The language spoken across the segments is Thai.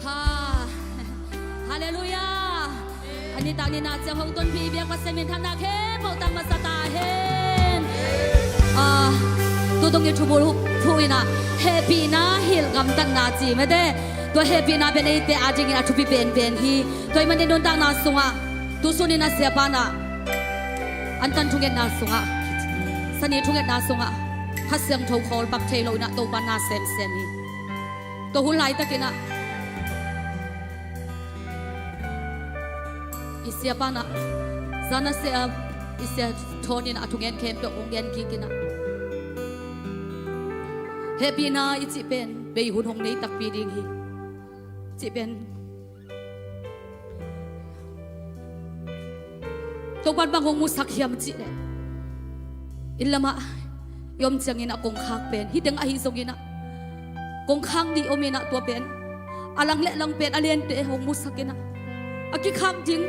ha hallelujah อันนี้ตานี่นาจะห้องต้นพีเบียกว่าเซมินทานาเข้มเอาตังมาสตาเฮนตัวตรงนี้ชูบุรุพูดนะเฮปีนะฮิลกำตันนาจีไม่ได้ตัวเฮปีนะเป็นไอเตอาจิงินะชูปีเป็นฮีตัวมันในนนตังนาสุงะตัวสุนินาเสียปานะอันตันทุเกนาสุงะสนิทุเกนาสุงะฮัสเซียงทงคอลปักเทโลนะตัวปานาเซมฮีตัวหุ่นไหลตะกินะอิเสียปานะซานาเสียอิเสียโทนินะทุเกนเข้มตัวองเกนกิกินะเฮปีนาอิจิเป็นเบยหุ่นหงในตักปีดิงฮีจิเป็นตัววันบางหงมุสักยามจิเลยอิลลามะยอมจังอินะกงข้างเป็นฮิดังอาฮิซงอินะกงข้างดีโอเมนะตัวเป็นอลังเละลังเป็นอเลียนเตหงมุสักอินะอากิข้างจริง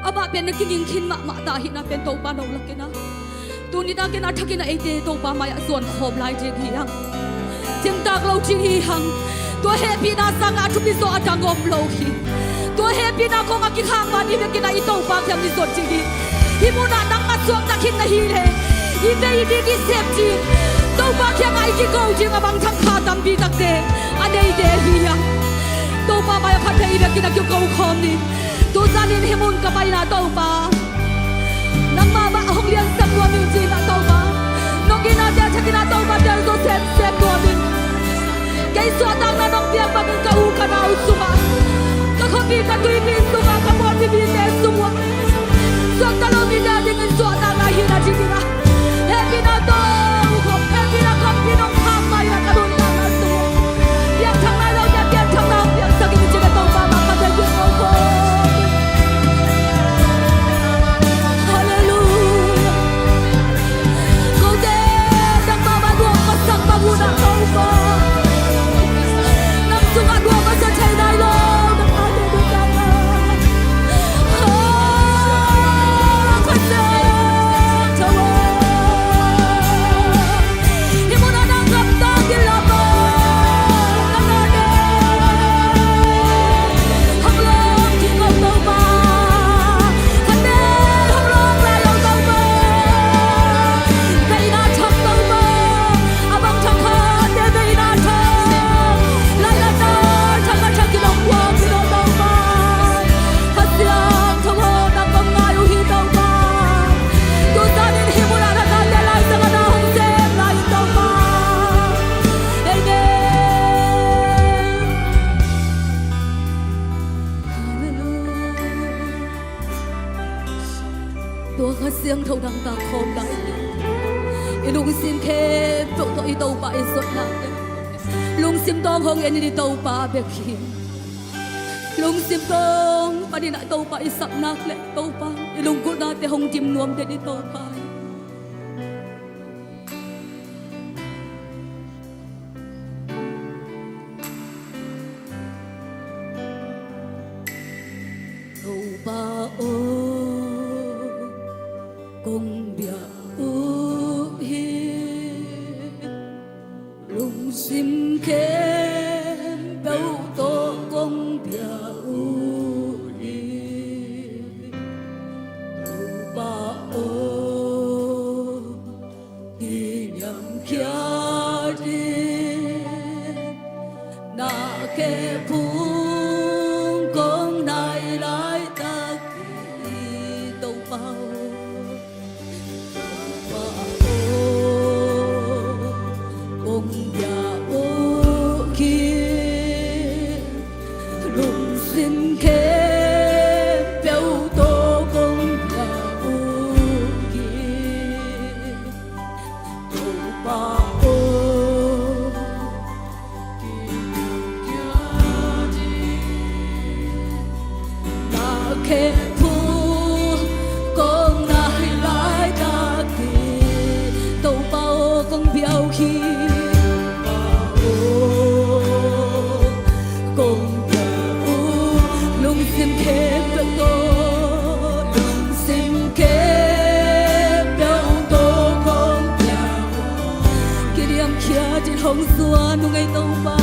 อาบะเป็นนักยิงขินมะตาหินะเป็นตัวปานองลักอินะตัวนี้ตากินะทักกินะไอเตตัวปามายส่วนขอบลายจริงฮีฮังเจียงตากเราจริงฮีฮังตัวเฮปีนาสังอาทุบิโซอาจังอมโลฮีตัวเฮปีนาคงอากิข้างมาดีเบกินะอีตัวปาเทียมดิสดจริงฮีฮิมุนานังมาสวมตะคินนะฮีเลยอีเบยดีกิเซฟจริงตัวปาเทียมไอกิโกจริงอาบังทั้งขาดัมบีตักเตอันเดย์เดฮีฮังตัวปามายพัดเฮอีเบกินะคิวโกคอมนี่ตัวจานินฮิมุนกับไปนาตัวปานังมาบะหงเลี้ยงสักตัวมิวจีนะตัวปานกกินาเดียชักกินาตัวปาเดียวตัวเซฟตัวมิไกส่วนต่างนั้นน้องเบียงบังเกิดกันเอาสุมาก็ขบีกันด้วยมีสุมาขบวนมีเตสุมาส่วนตลอดมีได้ดิ้งส่วนต่างนั้นหินาจิกินะเฮปินาโตขบเฮปินาขบพี่น้องข้ามไปนะกระดุนต่างนั้นสุมาเบียงทางนั้นเราเบียงทางนั้นเบียงสักกินจิกตัวมากันได้ยินเอาโคฮาเลลูยาเขาเดินดังมาบ้านดวงก็สั่งมาบุญเอาโคSungai dua masa cai dai lo, tak ada di sana. Kata jawa, ibu nana kata gilaba, nana hamlam di kau tauba, kata hamlam layau tauba, kau nak cak tauba, abang cakap dia nak cak. Tua siang thâu đằng ta khom đại lung sim khe chỗ tôi tàu ba sốt nặng lung sim tông hong em đi tàu ba bẹt khi lung sim tông ba đi lại tàu ba sập nát lệ tàu ba lung cốt nát để hong chim nuông để đi tàu ba tàu ba công bia lung sim khen đâu to công bia ba ô đi nhầm kia đi na ke phung công này lại ta đi đâu bao hồng xua nung ngày tàu ba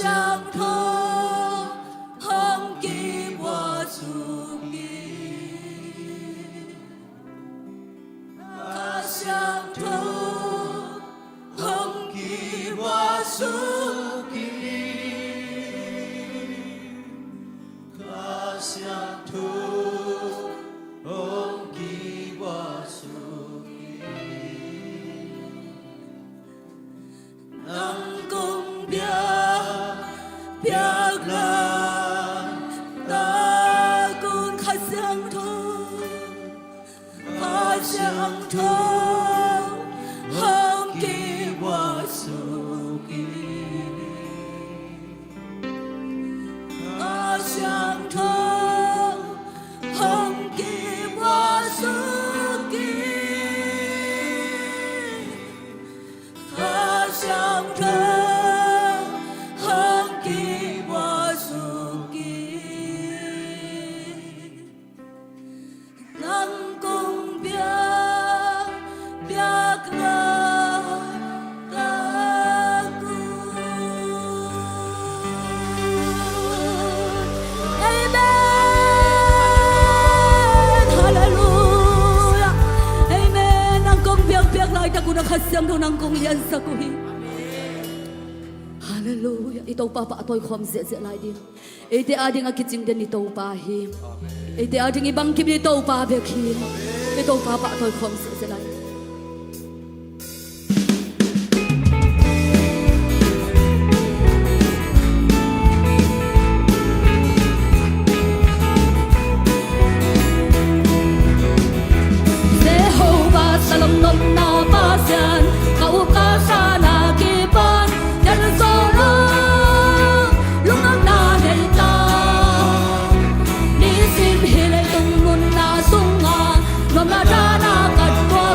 相同，恒给我主义，他相同，恒给我主义，他相同，恒给我主义，能公平。别人的共他相同，他相同，恒给我属于，他相同，恒给我属于，他相同。Kasiyang doon ang kong yan sa kuhi. Hallelujah. Ito pa ato'y kumsese lai din. Ite ading akiting din ito pahim. Ite ading ibang kim ito pabekin. Ito pa ato'y kumsese lai. Jehovah Salom nom na pasyan, kau kasana kipan, dan sorong lungag na delta. Nisim hilay tungun na sunga, nom na dana kadwa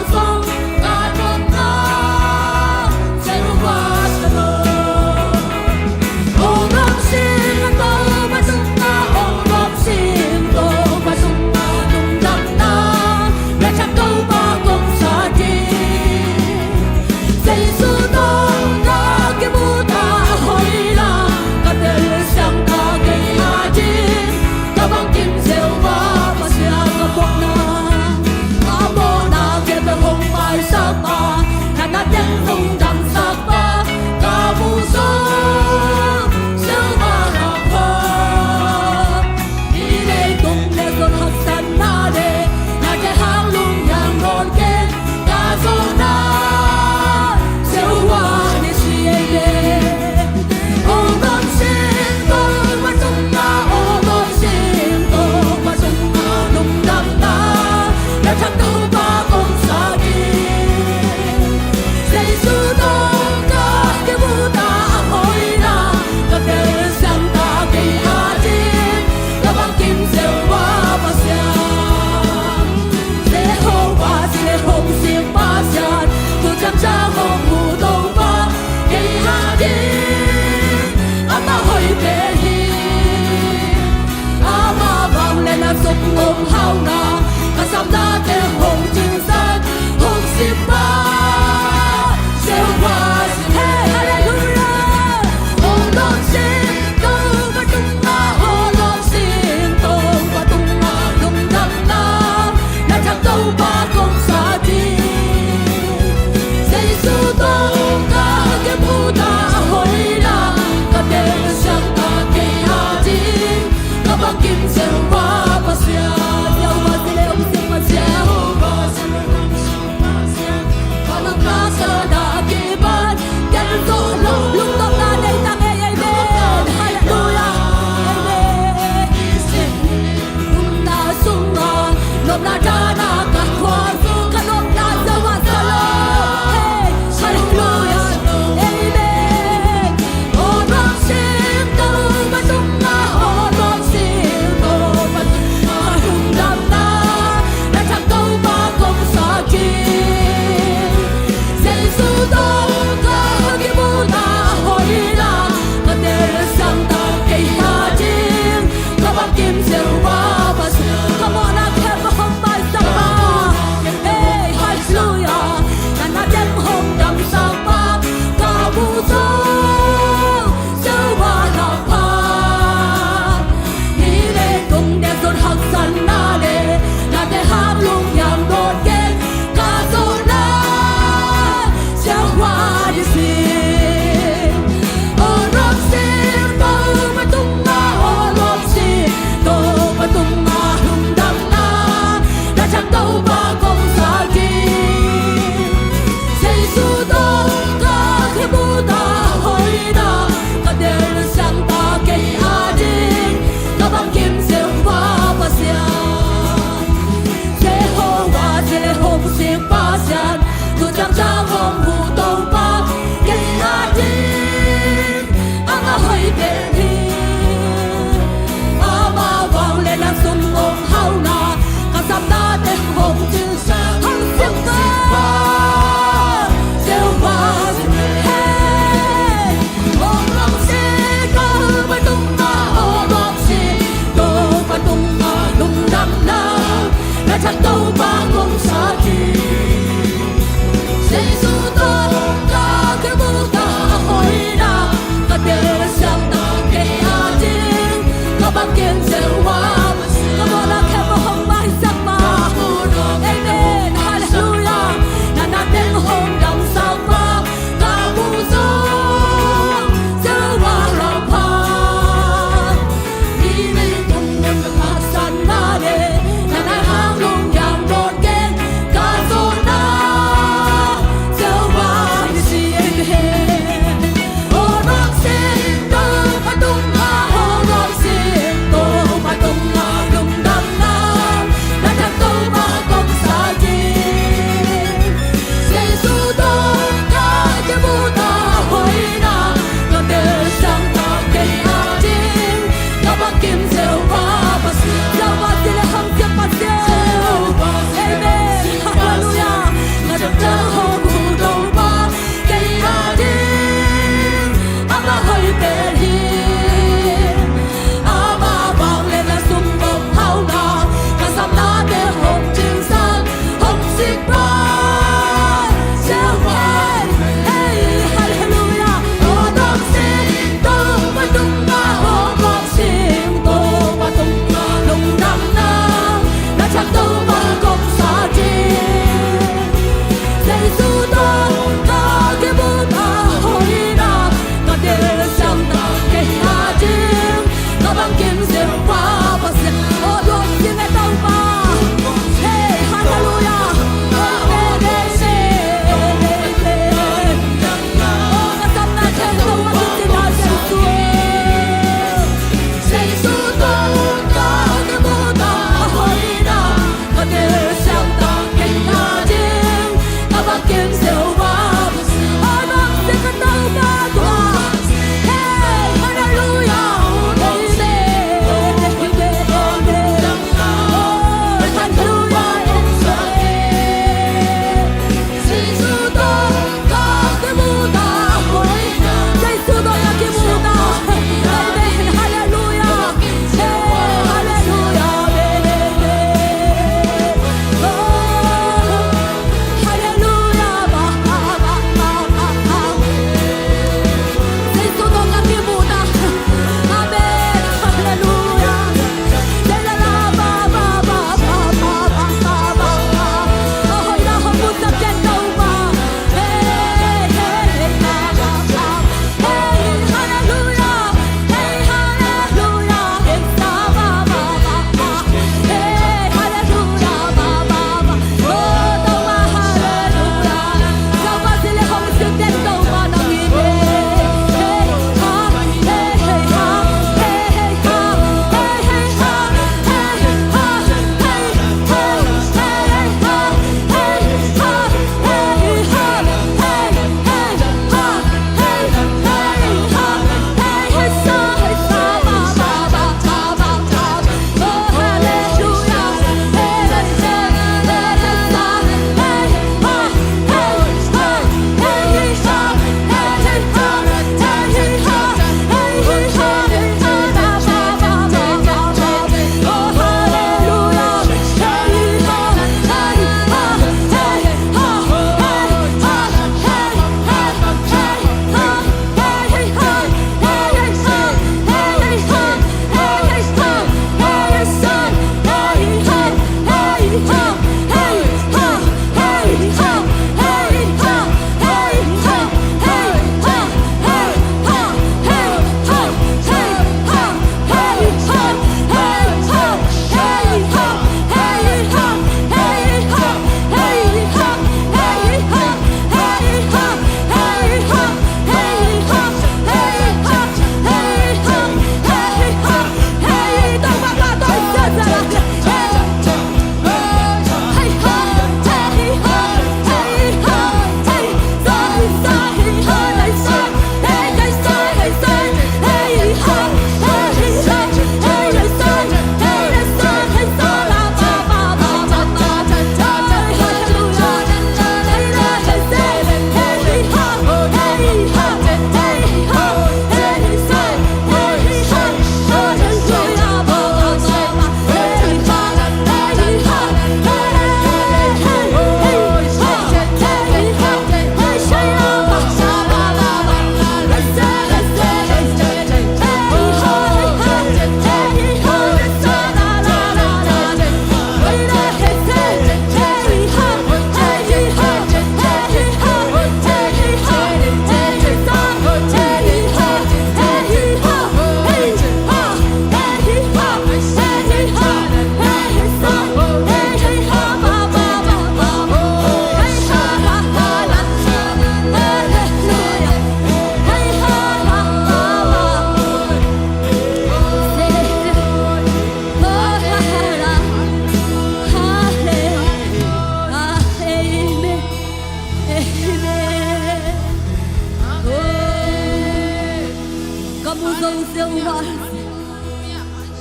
Kamu tahu siapa?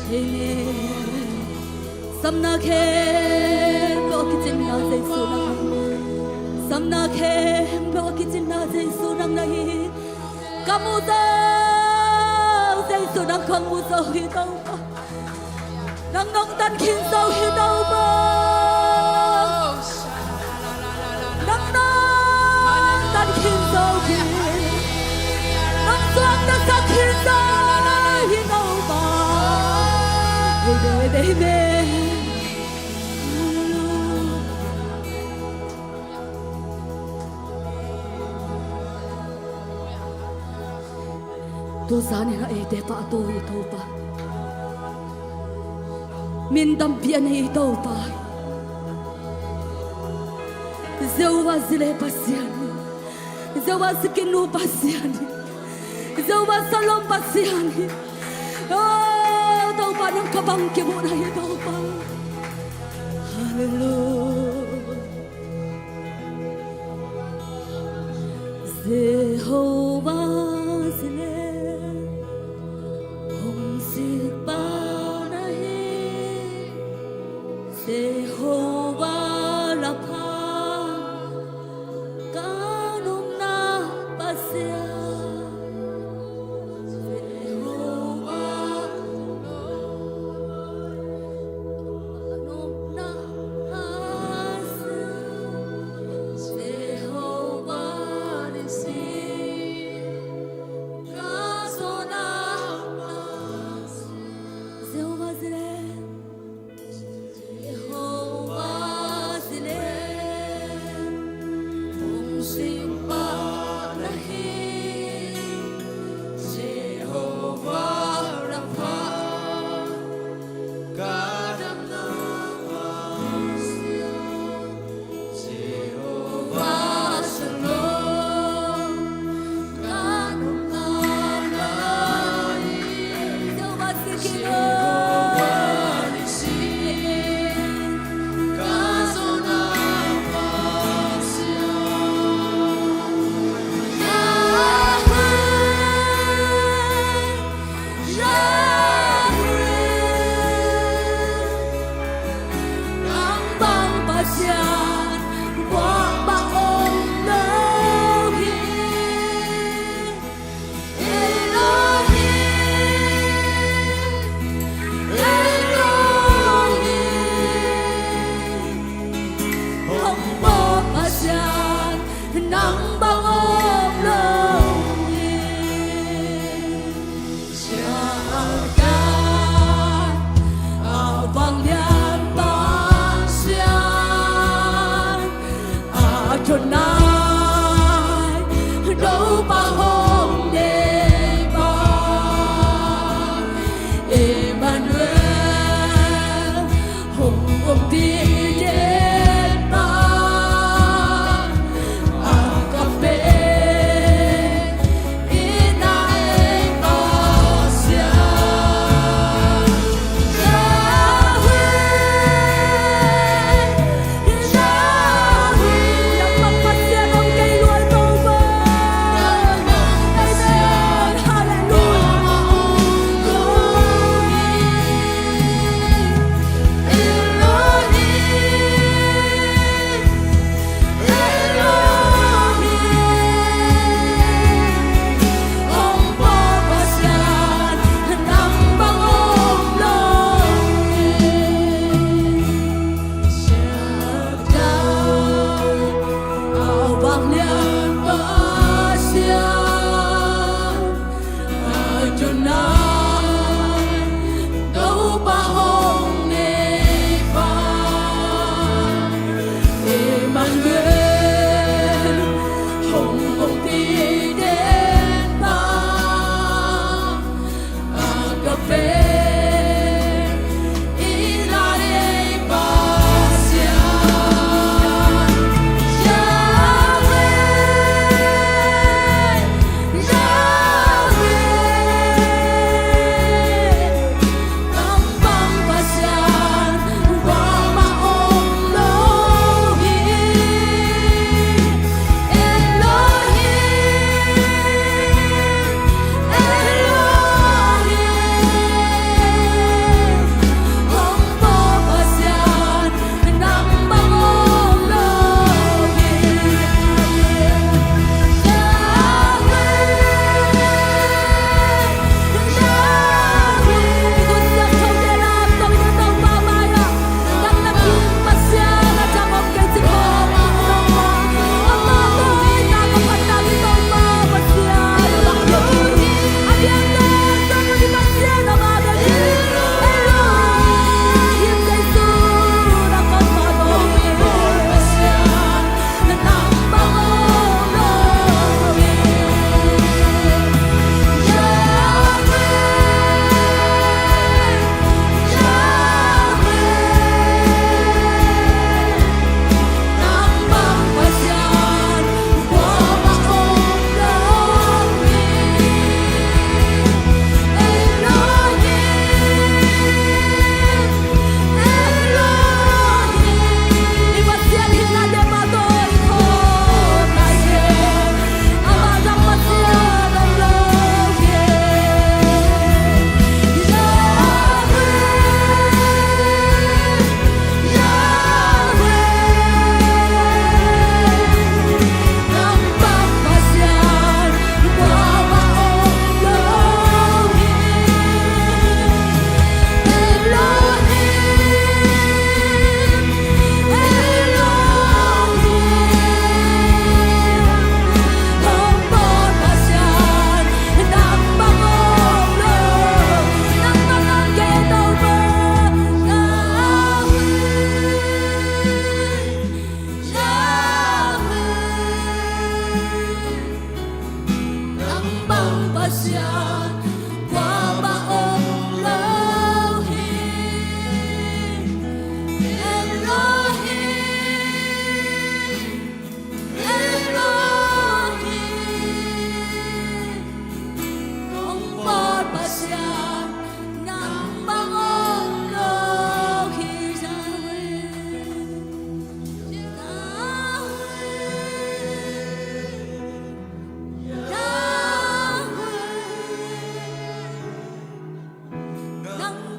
Ini samna ke lo kitchen na say sunang samna ke lo kitchen na say sunang nahi kamu tahu say sunang kamu tahu hitau ba nang nong tan kin tahu hitau ba nang nong tan kin tahu kin nang suang na sa kin tahu hitau ba baby tôi sáng nay ai để phá tôi đâu ba min đam biển hay đâu ba dẫu là zile pasian dẫu là skinu pasian dẫu là salom pasian oh đâu ba nang kabang kibo na đâu ba hallelujah Jehovah Jehovah Rapha, Kanong na pasya. Jehovah, Kanong na pasya. Jehovah Nisi, kaso na pasya. Jehovah Zile.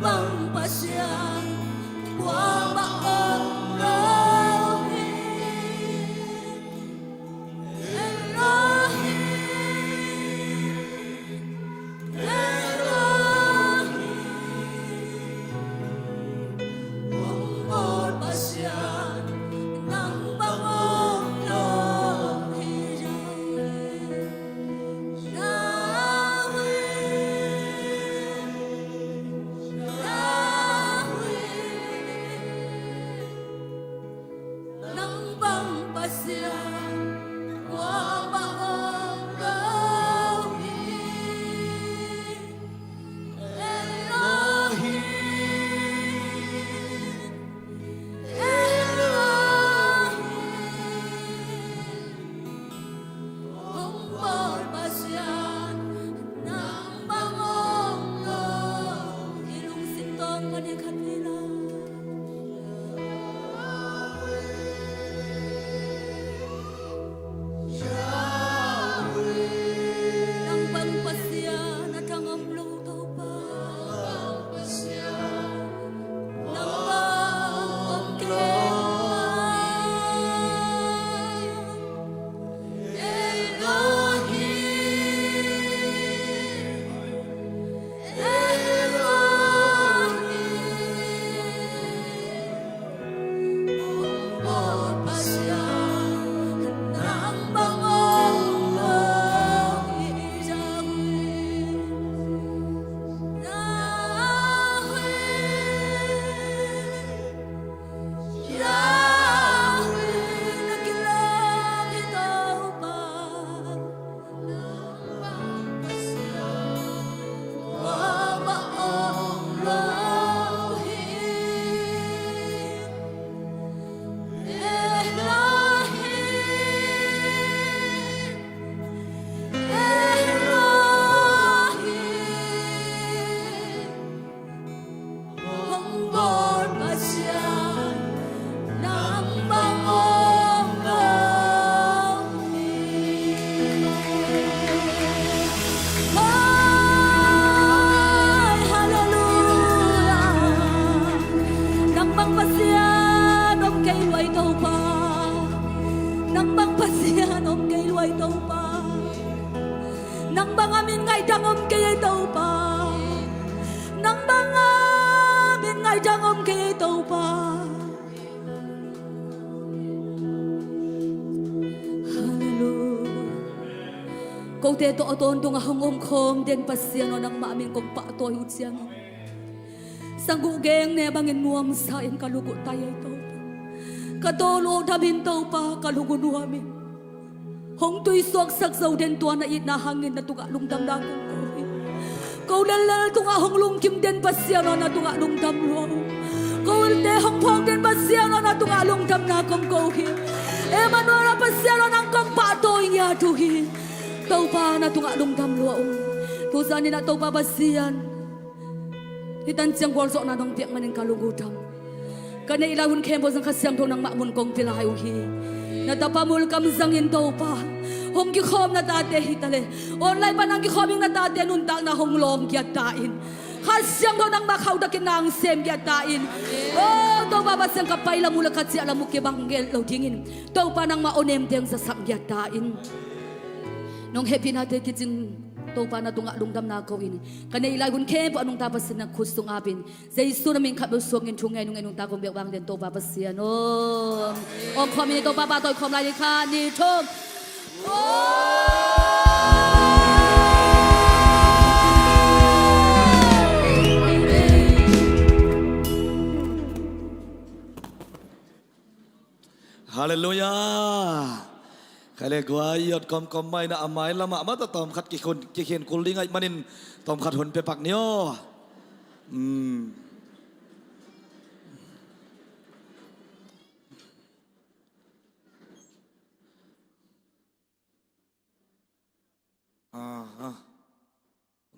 băng pasyan qua maong Elohim Elohim Elohim Bongol pasyan ng bangong Elohim nang banga min ngay dangom kay tàu pa nang banga min ngay dangom kay tàu pa hallelujah câu te to ton tung hong om khom den pasiano nang ma min kong pa toy utsiang sanggu geng ne bangin nuam sa en kalugo tay tàu katolo dabin tàu pa kalugo nuamin hong tuy suak sak dầu den tua na it na hangin na tunga lung dam dang kau lalal tunga hong lung kim den pasya na tunga lung dam lo kau te hong phong den pasya na tunga lung dam na kong kau hi Emmanuel pasya na kong pa to nya tu hi tau pa na tunga lung dam lo tu san ni na tau pa pasian hitan chiang kwal so na dong piak manin kalugudam kana ilahun kembo sang kasyang to nang mamun kong pilay hi natapamul kam zangin daw pa hong gikhom na tate hitale online pa nang gikhoming na tate nuntang na hong long giyatain kasyang daw nang makaw da kinang sem giyatain oh daw pa basang kapay la mula katsi alam mo kibanggel law dingin daw pa nang maonem deng sa sang giyatain nung happy natin kitsin daw pa na tunga lungdam na kawin kanay ilagun kempo anong tapas na kustung apin sa iso namin kabusong in tungay nung enong tagong biyakwang din daw pa pasiyan o kami nito pa patoy kumlay ka nito Hallelujah. Kale guayot kom mai na amai lama mata tom khat ki khen kuling ai manin tom khat hun pe pak nio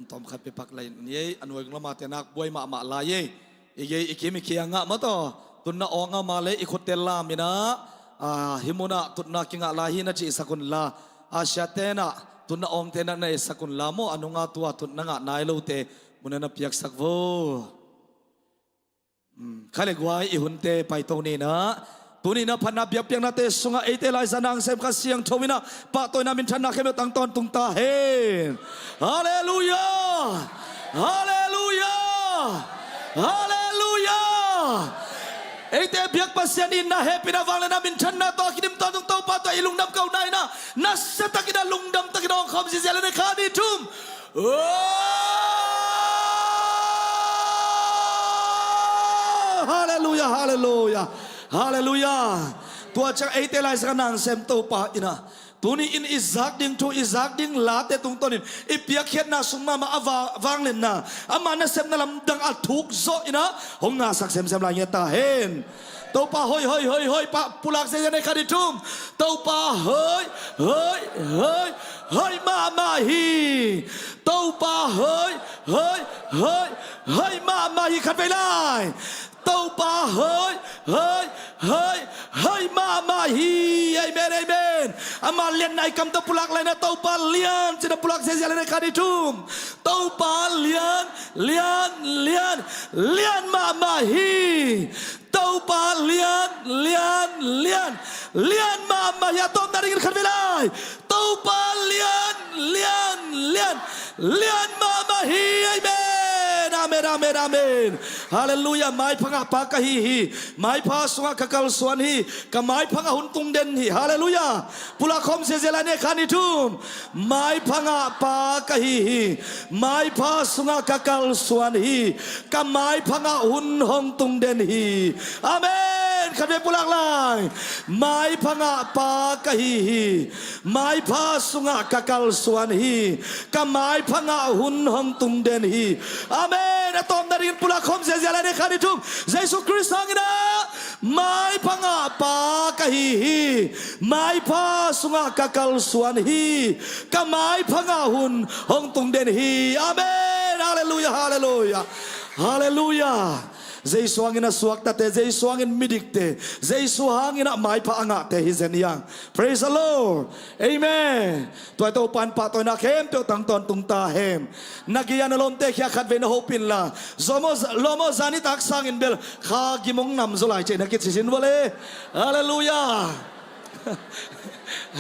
tom khat pe pak lai ye anoi lama te nak boy ma la ye ye ikimi kianga mato tunna onga male ikhotel mina himuna tunna kinga lahi na chi sakun la asyatena tunna om tena na sakun la mo anunga tua tunna nga nailo te munana piak sakvo ข้าเล็กไว้อีหุ่นเตไปตรงนี้นะตัวนี้นะพันนับเบียบเปียงนาเตสุงะเอเตไลซานางเซมกัสเสียงทวินะปะตัวนามินทันนักเขมตังตอนตุงตาเฮนฮาเลลูยาฮาเลลูยาฮาเลลูยาเอเตเบียกปัสยานินนะเฮปินาวังและนามินทันนาตัวคิดมตอนตุงโตปะตัวอีลุงดำเก่าได้นะนัสตะกินาลุงดำตะกินองคำสิเซลในคาดิทุมฮาเลลูยาฮาเลลูยาฮาเลลูยาตัวจังเอเตไลส์กันนางเซมโตปาอินะตัวนี้อินอิซักดิ้งทูอิซักดิ้งลาเตตุงตัวนี้อีเปียกเขียนนาสุมามาอาวางเล่นนะอามานะเซมนาลำดังอัดทุกโซอินะหงงาสักเซมเซมลายตาเห็นตัวปาเฮ้ยเฮ้ยเฮ้ยเฮ้ยปะปุลักเซในคาดิทุมตัวปาเฮ้ยเฮ้ยเฮ้ยเฮ้ยมาฮีตัวปาเฮ้ยเฮ้ยเฮ้ยเฮ้ยมาฮีขัดไปเลยตัวปาเฮ้ยเฮ้ยเฮ้ยเฮ้ยมาฮีเอเมนเอเมนอามาเลียนในคำตัวปุลักเลยนะตัวปาเลียนจะได้ปุลักเสียในคาดิทุมตัวปาเลียนมาฮีตัวปาเลียนมาอย่าต้มนาฬิกาขัดเวลาตัวปาเลียนมาฮีเอเมนอาเมนฮาเลลูยาไม้พังอาปากะฮีไม้พาสวะกะกัลสวนฮีกับไม้พังอาหุนตุงเด่นฮีฮาเลลูยาปุลาคมเซเซลาเนคานิทุมไม้พังอาปากะฮีไม้พาสวะกะกัลสวนฮีกับไม้พังอาหุนหงตุงเด่นฮีอาเมนขัดเวปุลักลายไม้พังอาปากะฮีไม้พาสวะกะกัลสวนฮีกับไม้พังอาหุนหงตุงเด่นฮีอาเมนอะตอมนารินปุลาคมเซเซลาเนคานิทุมเยซูคริสต์สังนะไม้พังอาปากะฮีไม้พาสวะกะกัลสวนฮีกับไม้พังอาหุนหงตุงเด่นฮีอาเมนฮาเลลูยาฮาเลลูยาฮาเลลูยาJesu angin na suak tate Jesu angin midikte Jesu angin na mai pa anga te hizen yang praise the Lord amen toy to pan pa toy na kem to tang ton tung ta hem nagiyan lom te khya khat ve na hopin la lomo zani tak sangin bel kha gimong nam zolai che nakit sisin wale hallelujah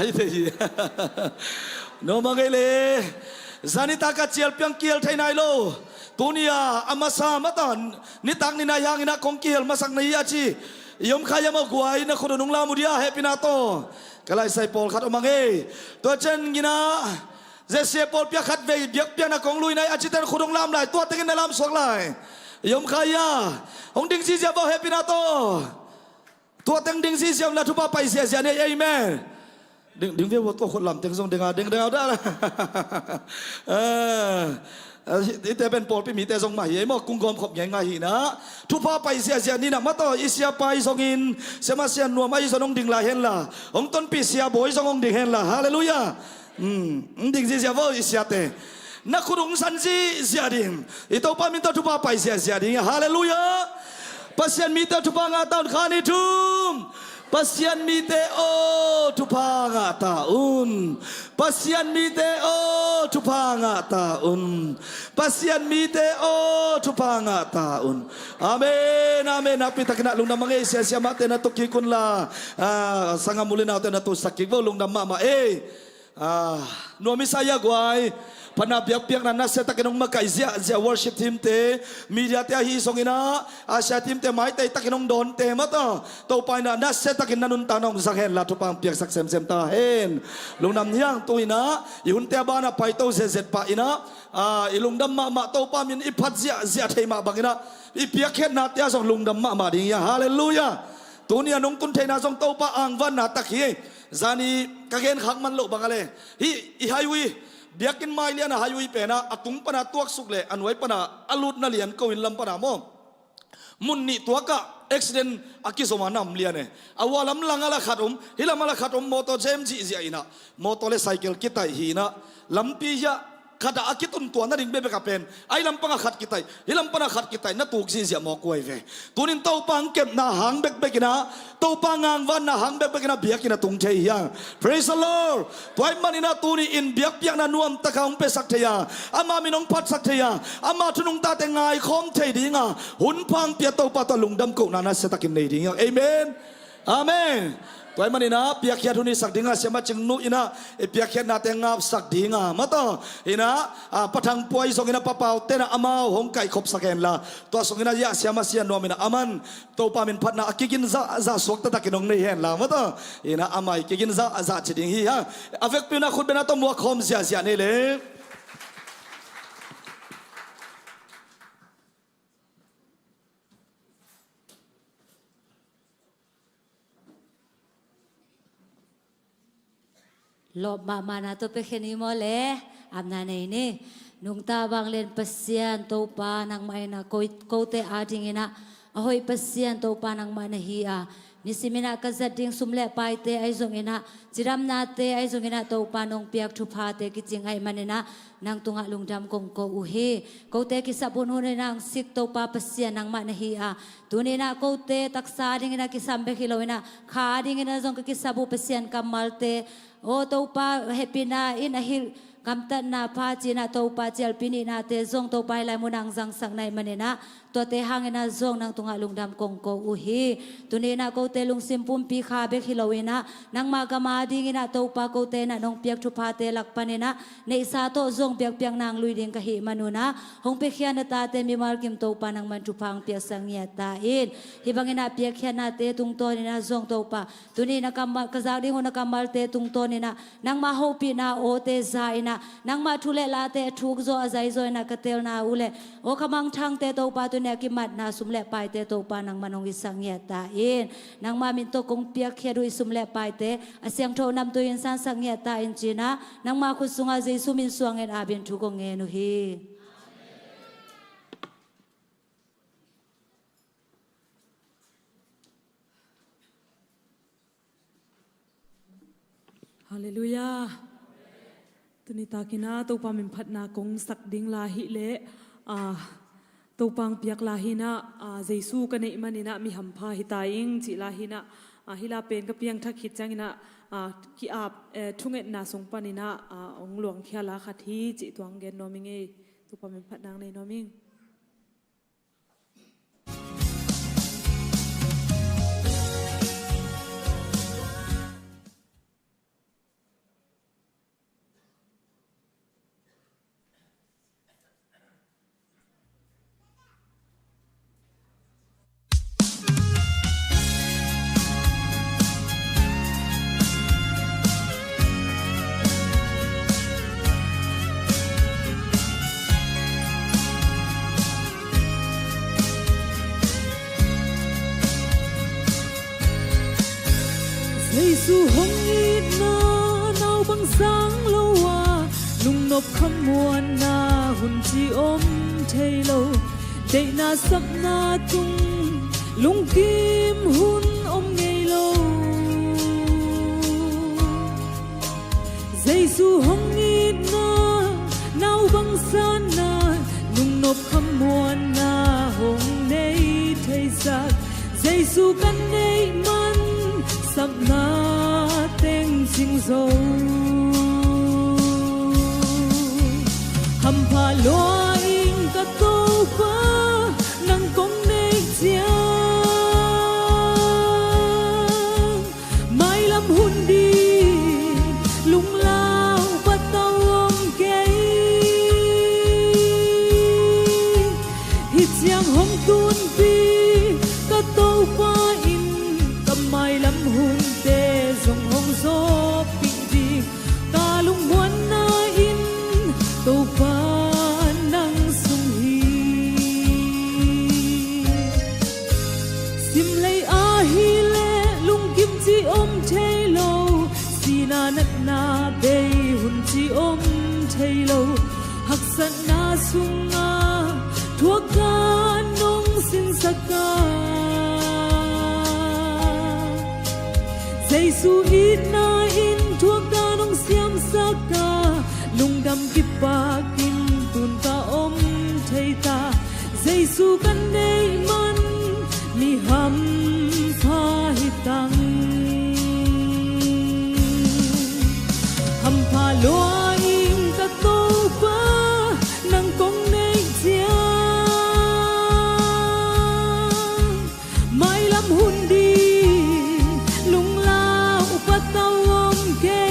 ai te no mangele zani ta ka chial pyang kiel thai nai lo tunia amasa matan ni tak ni nayang ina kong kiel masak na iya chi yom kaya mo guay na kuno nung lamu dia happy na to kalay say Paul kat umangi to chen gina zese Paul pia kat ve biak pia na kong lui nay achiten kudong lam lai to tingin na lam swak lai yom kaya hong ding si siya bo happy na to ding si siya la tupa pai siya siya ni amen ding ve wo to khot lam ting song ding da la ite ben Paul pi mi te song mai mo kung gom khop yang ngai na thu pa pai sia ni na ma to isia pai song in sema sia no mai sonong ding la hen la ong ton pi sia boy song ong ding hen la hallelujah ding sia vo isia te na khurung san si sia ding ito pa min to thu pa pai sia ding hallelujah pasian mi te thu pa nga taun khani thum pasian mi te o thu pa nga taun pasian mi te o thu pa nga taun pasian mi te o thu pa nga taun amen apita kina lung namang sia sia mate na tukikon la sanga muli na na to sakik vo lung namama no misaya gwai panabiak-biak na nasa takinong magkaizya zia worship team te media te ahi songina asya team te mai te takinong don te mata to pa na nasa takin nanun tanong sakhen la to pang piak saksem ta hen lungnam yang to ina ihun te ba na pai to zezet pa ina ilungdam ma to pa min iphat zia thei ma bangina ipiak khet na te song lungdam ma ding ya hallelujah tunia nong kun thei na song to pa ang van na takhi zani kagen khak man lo bangale hi highway biakin mai lian hayui pena atung pana tuak sukle anwai pana alut na lian ko in lam pana mo munni tuaka accident akisoma nam liane awalam langala khatum hilamala khatum moto jem ji zia ina moto le cycle kitai hina lampi ya ขัดอากิตุนตัวนั่นเองเบบกับเป็นไอ้ลำปังขัดกิตายไอ้ลำปังขัดกิตายนั่นถูกสิเสียหมอกวยเวตัวนี้เต้าปังเก็บหน้าหางเบกเบกินะเต้าปังงานวันหน้าหางเบกเบกินะเบียกินะตุงเชีย Praise the Lord ตัวไอ้มันนี่นะตัวนี้อินเบียกเบียกนะนวมตะเขาเปสักเทียอามามีน้องพัดสักเทียอามาทุนงตาแต่งไงคอมเทียดีงาหุ่นพังเปียเต้าปะตะลุงดำกุนานะเสตะกินในดีงาเอเมนอาเมนตัวมันนี่นะเปียกเขียนทุนี้สักดิ่งอ่ะเสียมาจึงนู้อินะเปียกเขียนนาเตงาสักดิ่งอ่ะมาต่ออินะปะทังป่วยส่งอินะปะเป่าเตนะอามาหงไก่ขบสักแกนละตัวส่งอินะยะเสียมาเสียนวมินะอามันตัวปามินพัดนะกินzaสวกตะตะกินงในเห็นละมาต่ออินะอามากินzaจิดิ่งฮีฮะอเวกปิวนะคุณเป็นนะตัวมัวคอมเสียนี่เลยลบมานาตัวเป็นนิโมเลอันนั้นนี่นุ่งตาบางเล่นปัสเซียนตัวปานังไม่นะโคเตอาจิงนะahoyปัสเซียนตัวปานังไม่นะฮีอานิสิมินะกัจดิ่งสุมเล่ไปเตไอซงอินะจิรามนาเตไอซงอินะตัวปานงเปียกทุพาเตกิจิงไอมันนะนางตุงะลุงดำกงโกอุเฮโคเตกิสับบุญหุนนางสิกตัวปาปัสเซียนนังไม่นะฮีอาตัวนี้นะโคเตตักซาดิ่งนะกิสัมเบกิโลนะขาดิ่งนะซงกิสับบุปัสเซียนกัมมัลเตโอ้ตัวป้าเฮปินาอินฮิลกำตันนาพาจีนาตัวป้าเจลปินีนาเตซงตัวไปลายมุนังจังสังในมันนะตัวเตหังนะซงนางตุงะลุงดำกงโกอุฮีตัวนี้นะโกเตลุงซิมปุ่มปีขาเบคิโลวินะนางมากามาดิงินะตัวป้าโกเตนะนองเปียกทุพาเตลักปานินะในซาโตซงเปียกเปียงนางลุยดิงกะหิมานุนะหงเปียกเขียนตาเตมีมาร์กิมตัวป้านางมันทุพังเปียกสังเงียตาอินฮิบังนะเปียกเขียนนาเตตุงโตนี่นะซงตัวป้าตัวนี้นะกำมากระซากดิ้งหนะกำมาเตตุงโตนี่นะนางมาโฮปีนาโอเตซายนะนางมาทุเลลาเตทุกโซอาใจโซนะกะเตลนาอุเลโอขมังทางเตตัวป้าตัวเนี่ยกิมัดนาสุมเล่ไปเตตัวปานังมันองอิสังเงียตาอินนางมามินโตกงเปียกเขียรุยสุมเล่ไปเตอาเสียงโทนำตัวอินสันสังเงียตาอินจีนะนางมาคุสุงอาเจสุมินสวงเงินอาบินทุกงเงนุฮีฮาเลลูยาตุนิตากินาตัวปามินพัดนากงสักดิ่งลาหิเลตัวปังเปียกลาหินะเจสูกันในมันนี่นะมีหัมพาหิตายิงจิลาหินะฮิลาเป็นก็เพียงทักขิดจังนะกีอาบทุ่งเอ็ดนาสงปานินะองหลวงเทียลาขัดที่จิตวงเกนนอมิงเอตัวปามินพัดนางในนอมิงสู่ห้องอีนาเนาบังสังโลวาลุงนบขมวนนาหุ่นจีอมเทโลเดนาสับนาจุงลุงกิมหุ่นอมไงโลใจสู่ห้องอีนาเนาบังสันนาลุงนบขมวนนาหงในเทสักใจสู่กันในมันสับนาเต็งสิงโซหัมพาลอยอิงกะโตฟ้านังกงในเจียไม่ลำหุ่นดีลุงลาวปะตาวงเกยหิดยังหงตุนปีกะโตฟ้าอินกะไม่ลำหุ่นเตสงหงโซปิดีกาลุงหวนนาอินตูปานังสุงฮีสิมเลยอาฮีเลลุงกิมจีอมเทโลสีนานักนาเบยหุ่นจีอมเทโลหักสันนาสุงอาทั่วกานงสินสกาใจสู่อีนาอินทั่วกานงเสียมสกาลุงด dam ki pa kin tun ka om thei ta Giêsu kan nei man mi ham pha hi tang ham pha loa in ka to pa nang kong nei chia mai lam hun đi lung lao pa tao om ke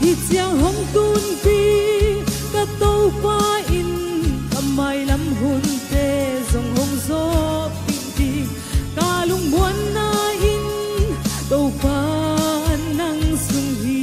hi chiang hong tun pi ka to pa in ka mai lam hun te zong hong zo pi pi ka lung muan na in to pa nang sung hi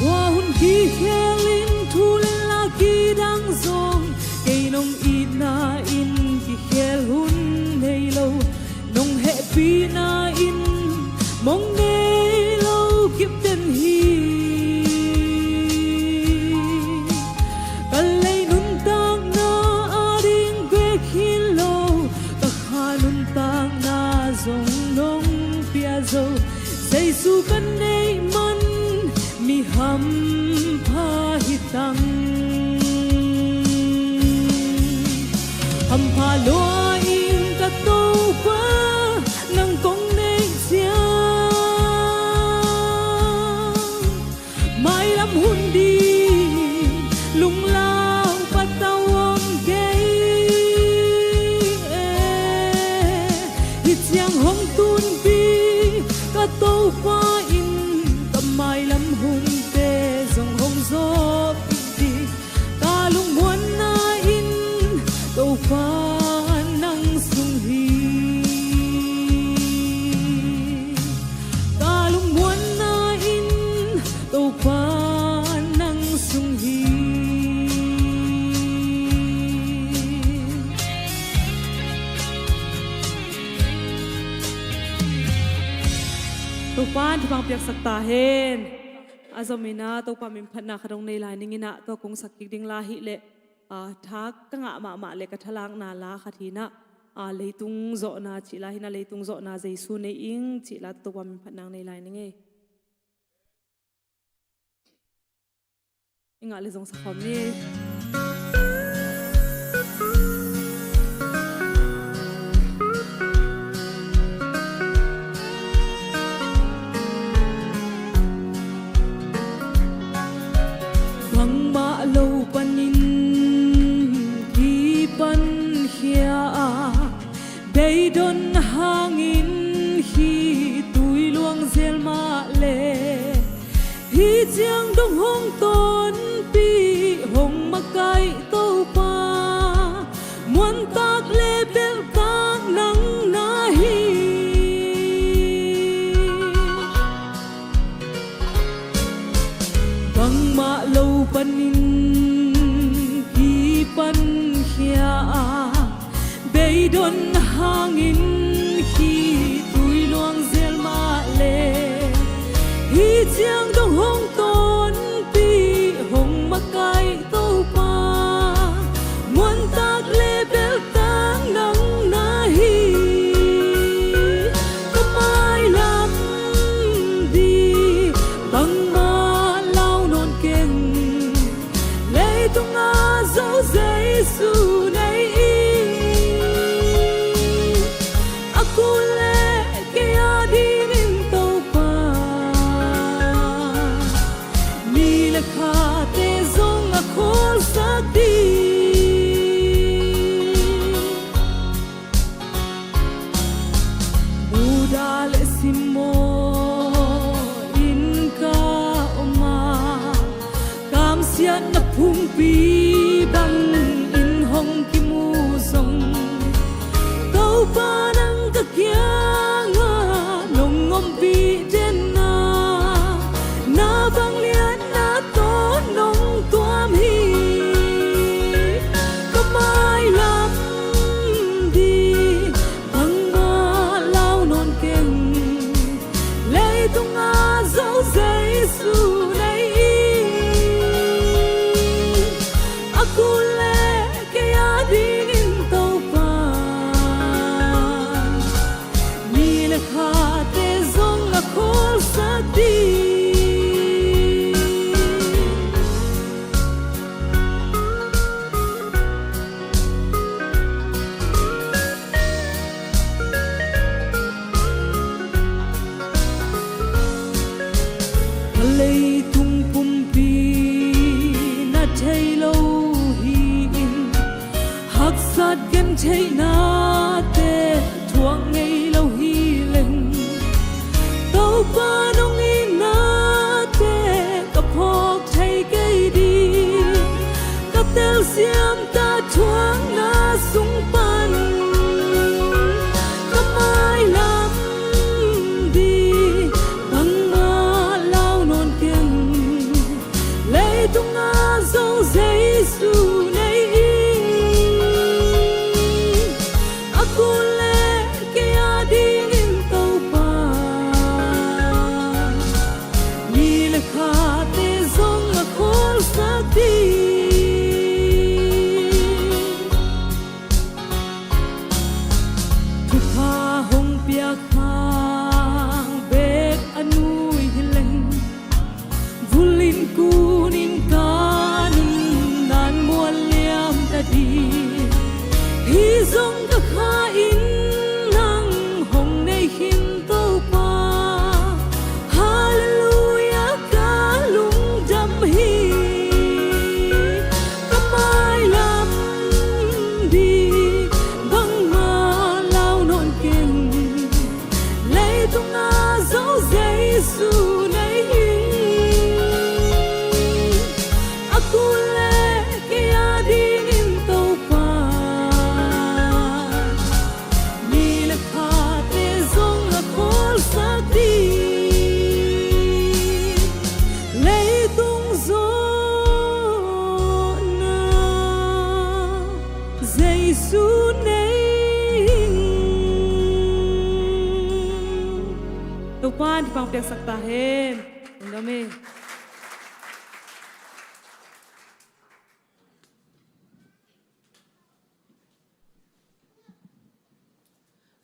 Hoa hun ki khelin thu lên la ki dang zong cây nong ít na in ki khel hun nei lo nong he pi na in mong nei lo kip ten hi kal lei nun tang na ading que khin lo ka kha nun tang na zong nong pia zo Giêsu kan nei man mi ham pha hi tang ham pha loa in ka to pa nang kong nei sia mai lam hun đi lung lao pa tao om ke hi chiang hong tun pi ka to pa in ka mai lam hun te zong hong zo pi pi ka lung muan na in to pa nang sung hi ka lung muan na in to pa nang sung hi to paที่บางเปียกสักตาเห็นอาจมีนาตัวปามิมพันนาขดงในลายนิงินะตัวกงสักกิกดิงลาหิเลทักกะงะมาเลกะทลังนาลาคทีนะเลยตุงโซนาจิลาหินะเลยตุงโซนาเจซูในอิงจิลาตัวปามิมพันนางในลายนิงอิงะเลยจงสักคำนี้lâu panin khi pan khia bay don hangin khi tui luang zel ma le hi chiang dong hong ton pi hong makai to pa muan tak le bel kang nang na hi bang ma lâu panin pan khia bay don hangin khi tui luang zel ma le hi chiang dong hong ton pi hong makai to pa muan tak le bel tang nang na hi kamai lam di bang ma lao non ken le tung a zo Giêsu nei tung a dấu Giêsu này aku le kaya dingin tau pa ni le kha te zong a khol sa di lấy tung pum pi na thấy lâu hi in hắc sát gen thấy na te thuang ngay lâu hi lên tàu pa nong in na te cặp hộp thấy cây đi cặp tel xiêm ta thuang na sung pan cặp ai làm đi bằng tung a dấu Giêsu này aku le kaya dingin tau pa ni le kha te zong a khol sa di thu pha hong pia khang bek anui hileng vulin kunin kanun nan mual liam ta di hi zong ka kha in nang hong nei hin to pa hallelujah ka lung dam hi kamai lam di bang ma lao non ken lei tung a dấu Giêsu này aku le kaya dingin tau pa ni le kha te zong a khol sa di lấy tung gió na Giêsu này tau pa di pang piak sakta hen ndame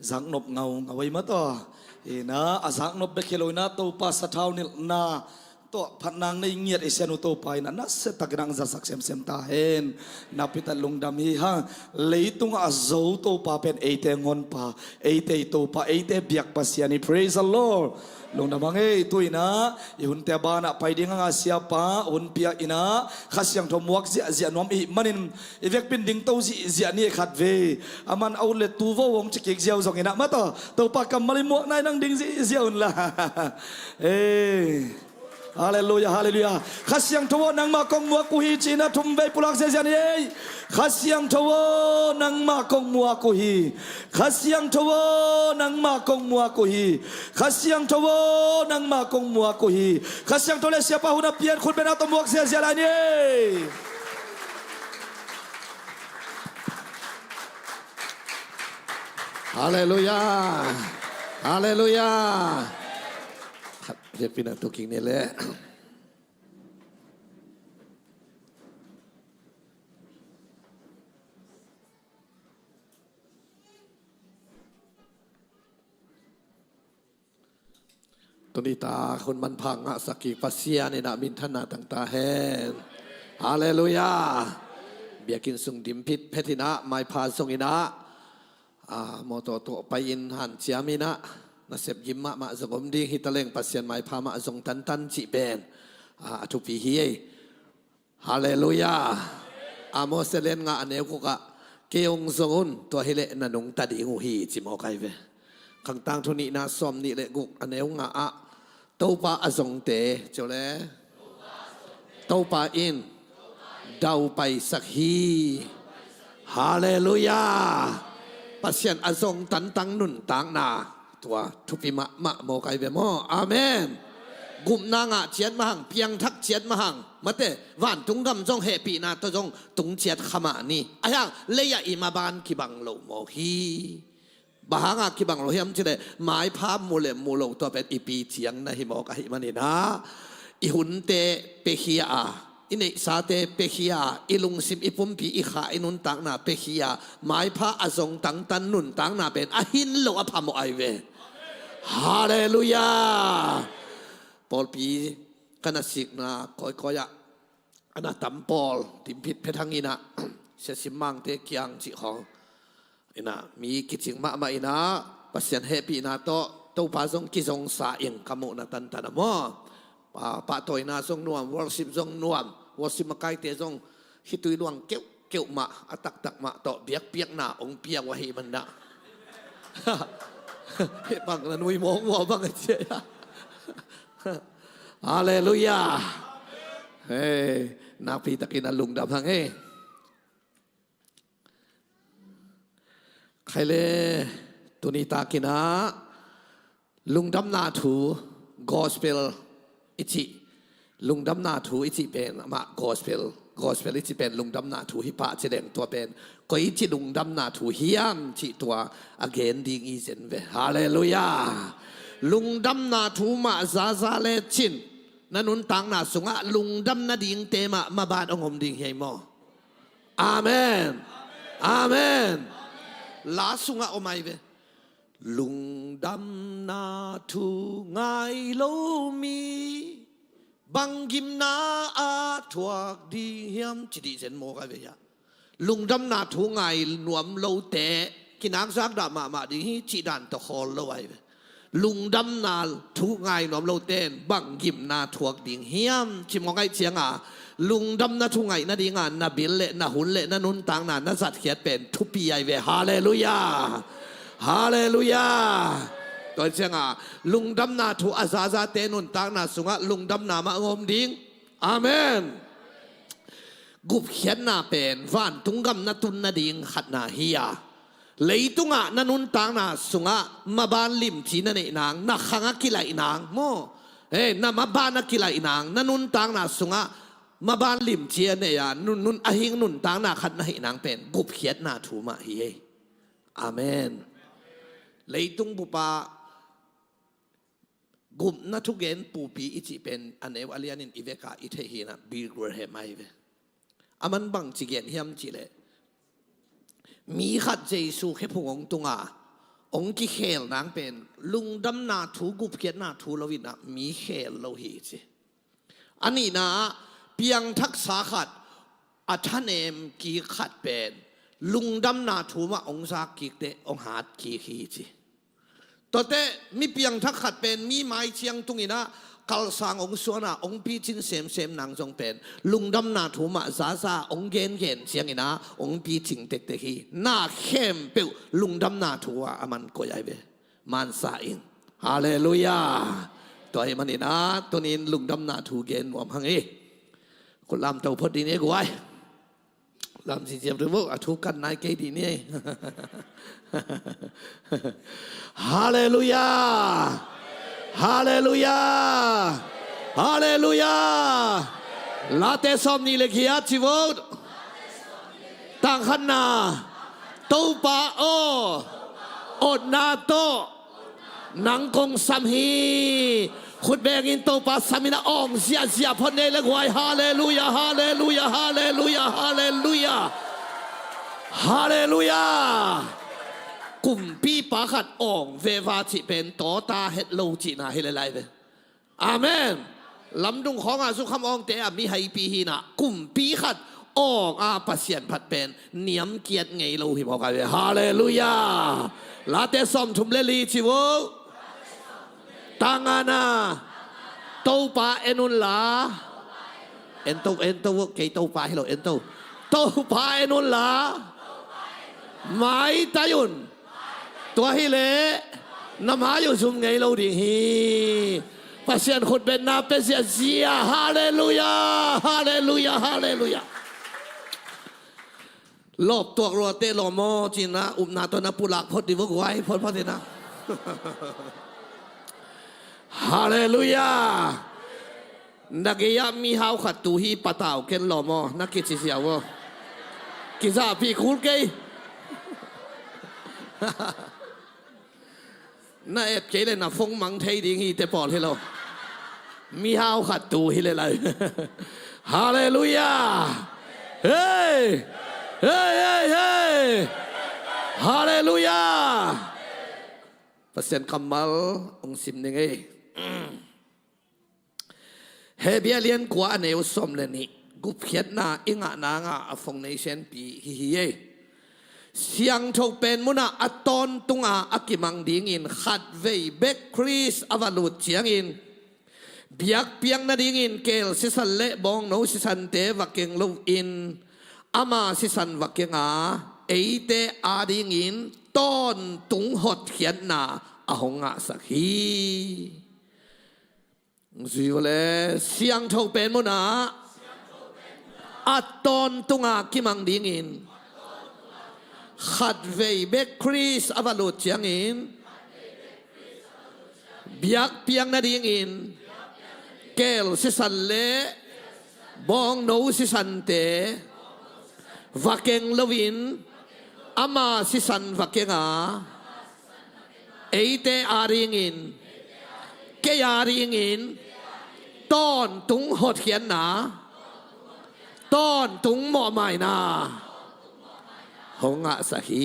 giang nộp ngầu ấy mất to thì na giang nộp bê kilo na tô pa sa thao nil na to phat nang nei nghiệt asian tô pai na se tak nang za sak sem ta hen na pita lung dam hi ha leitung a zo tô pa pen ate ngon pa ate tô pa ate biak pasiani praise the Lord lung dam ngai tuina ihun te bana pai ding nga siapa un pia ina khasyang thomuak zia zia nom i manin evek pin ding to zia ni khat ve aman outlet tu vo wong chikik ziaw zong ina ma to pa kam mali mo nai nang ding ziaw la Hallelujah, hallelujah. Khasyang thawo nang ma kong mua ku hi china thum ve pulak se jan ye. Khasyang thawo nang ma kong mua ku hi. Khasyang thawo nang ma kong mua ku hi. Khasyang thawo nang ma kong mua ku hi. Khasyang tole siapa huna pian khut bena to muak se jan ye. Hallelujah. Hallelujah. Dia pindah tuking ni le. Tunita kun man phanga sakik pasia ni nak min thana tang ta hen. Hallelujah. Biakin sung dimpit petina mai pha sung ina. Moto to payin han ciamina. Nasib jimma ma zongom ding hitaleng pasien mai pha ma zong tan tan chi ben atu pi hi hallelujah amo selen nga aneu ko ka keong zongun to hele nanung tadi ngu hi chi mo kai ve khang tang thuni na som ni le guk aneu nga a to pa azong te chole to pa in dau pai sak hi hallelujah pasien azong tan tang nun tang naตัวทุพิมะโมไกเวโมอาเมนกุมนางะเจียนมาหังเพียงทักเจียนมาหังมาเตวันตุงกำจงเฮปีนาตัวจงตุงเจียดขมานี่อายังเลยอิมาบานกิบังโลโมฮี บางอ่ะคิบังเราเฮียมจะได้หมายภาพมูเลมูโลตัวเป็นอีปีเจียงนะฮิบอกฮิมันนี่นะอีหุ่นเตเปขียอินสาเตเปขียอีลุงซิมอีปุ่มปีอีขาอินุนตังนาเปขียหมายพระอสงตังตันนุนตังนาเป็นอหินโลอภามไอเวฮาเลลูยาปอลปีกันสิกนะคอยอันนั้นตัมปอลติมพิษเพทังอินะเสสิมังเตกียงจิของอินะมีกิจมาอินะปัสยันเฮปีนะโตปาซงกิซงสาเองกมุนะตันตันมอปะตัวนาซงนวมวอร์สิบซงนวมวอร์สิบมาไกเตซงฮิตุยลวงเกี่ยวมาอัตักมาโตเบียกเปียกหน้าองเปียกวะฮิมันนะเฮ้บังนันวิโมงวัวบังเจียฮาเลลูยาเฮ้นาพีตะกินลุงดำทางเฮ้ใครเลยตุนิตากินะลุงดำนาถูกอสเปลอิจิลุงดำนาถูอิจิเป็นมากอสเปลอิจิเป็นลุงดำนาถูฮิปะเจเดงตัวเป็นก็อิจิลุงดำนาถูฮิยามจิตัวอเกนดิงอีเซนเวฮาเลลูยาลุงดำนาถูมาซาซาเลชินนันุนตังนาสุงะลุงดำนาดิงเตมาบานองค์ดิงเฮมออาเมนอาเมนลาสุงะอไมเวลุงดำนาทูไงโลมีบังกิมนาอาทวกดีเฮียมจิตดิเซนโมกันเวียลุงดำนาทูไงนวมโลเตกินักซักดามาดีจิดันตะคอลไว้ลุงดำนาทูไงนวมโลเตนบังกิมนาทวกดีเฮียมจิมองไงเชียงอ่ะลุงดำนาทูไงนาดีงานนาบิลเละนาหุนเละนานุนตังนานาสัตเขียดเป็นทุปีไอเวฮาเลลูยาฮาเลลูยาตัวเชียงอ่ะลุงดำนาถูอาซาซาเตนุนตังนาสุงะลุงดำนามางมดิ้งอาเมนกุบเขียนนาเป็นฟันตุงกำนาตุนนาดิ้งขัดนาเฮียเลยตุงะนานุนตังนาสุงะมาบานลิมทีนั่นเองนางนาขังกิไลนางโมนามาบานนักกิไลนางนานุนตังนาสุงะมาบานลิมเชียเนี่ยนุนอหิงนุนตังนาขัดนาหินางเป็นกุบเขียนนาถูมาเฮียอาเมนเลยตุงบุปากุมนัทุเกนปูปีอิจิเป็นอันเอวอาเลียนินอิเวกาอิเทหินะบีกรเฮไม่เวอามันบังจิเกนเฮียมจิเลมีขัดเจสูแค่พงองตุงาองกิเขลนางเป็นลุงดำนาถูกุบเขียนนาถูลวินะมีเขลโลหิจิอันนี้นะเพียงทักษะขัดอัฐเนมกีขัดเป็นลุงดำนาถูมาองซากิเตองหาดกีขีจิตัวเตมีเพียงทักขัดเป็นมีไม้เชียงตุงอีนะกัลสังองสวนาองปีจินเซมนางจงเป็นลุงดำนาถูมาซาองเกนเชียงอีนะองปีจิงเตฮีน่าเข้มเปิวลุงดำนาถูว่ามันก็ใหญ่เบมันสาอิงฮาเลลูยาตัวมันอีนะตัวนี้ลุงดำนาถูเกนวมหังเอคนลำเต่าพอดีนี้กูไว้ลำสิเจียมหรือว่าทุกกันนายเกดีนี่ฮาเลลูยาฮาเลลูยาฮาเลลูยาลาเตซอมนี่เลขีอาชิวดตังขันนาตูปาโออดนาโตนังคงสัมฮีขุดแบงอินโตปัสสามินาอองเสียพนเนลกวายฮาเลลูยาฮาเลลูยาฮาเลลูยาฮาเลลูยาฮาเลลูยากุมปีปาขัดอองเววาจิเป็นต่อตาเฮดโลจินาเฮเลไลเวอาเมนลำดุงของอาสุขมองเตะมีให้ปีหินะกุมปีขัดอองอาปัสเซียนผัดเป็นเนียมเกียรติไงโลหิบอกกันเวฮาเลลูยาลาเตซอมทุมเลลีชิวตังอานาโตปาเอนุนลาเอ็นโตเกยโตปาให้เราเอ็นโตปาเอนุนลาไม้ตายุนตัวฮิเลน้ำหาอยู่ซุมไงเราดิฮีปัสเซียนคนเป็นนาเป็นเสียฮาเลลูยาฮาเลลูยาฮาเลลูยาลบตัวรัวเตลโมจินะอุมนาตัวนับปุลักพอดีวกไว้พอดีนะฮาเลลูยานักยามีฮาวขัดตูฮีปะตาวเกนลโมนักกิจเสียวกิจาพี่คูลเกย น่าเอ็ดเกเลยนะฟงมังเทดิงฮีเตปอลให้เรามีฮาวขัดตูฮิเลยเลยฮาเลลูยาเฮ้ยเฮ้ยเฮ้ยเฮ้ยฮาเลลูยาเปอร์เซ็นต์คำมัลองซิมนึงเฮเบียเลียนกว่าเนวสมเลนี่กุเพียดนาอิงะนางะฟงเนเชนปีฮิฮิเยเสียงทกเป็นมุนาอัตตอนตุงอากิมังดิงินขัดเวเบกคริสอวาลุดเชียงอินเบียกเปียงนาดิงินเกลสิสันเละบองโนสิสันเตวักเกงลูอินอามาสิสันวักเกงอาเอเตอาดิงินตอนตุงหดเขียนนาอหงะสักฮีสิวเลเสียงทกเป็นมุนาอัตตอนตุงอากิมังดิงินขัดเวเบกคริสอวาลุดเชียงอินเบียกเปียงนาดิงอินเกลสิสันเลบองโนสิสันเตวักเกงลวินอามาสิสันวักเกงอาเอเตอาริงอินเกยาริงอินตอนตุงหดเขียนนาตอนตุงหมอใหม่นาหงะสักฮี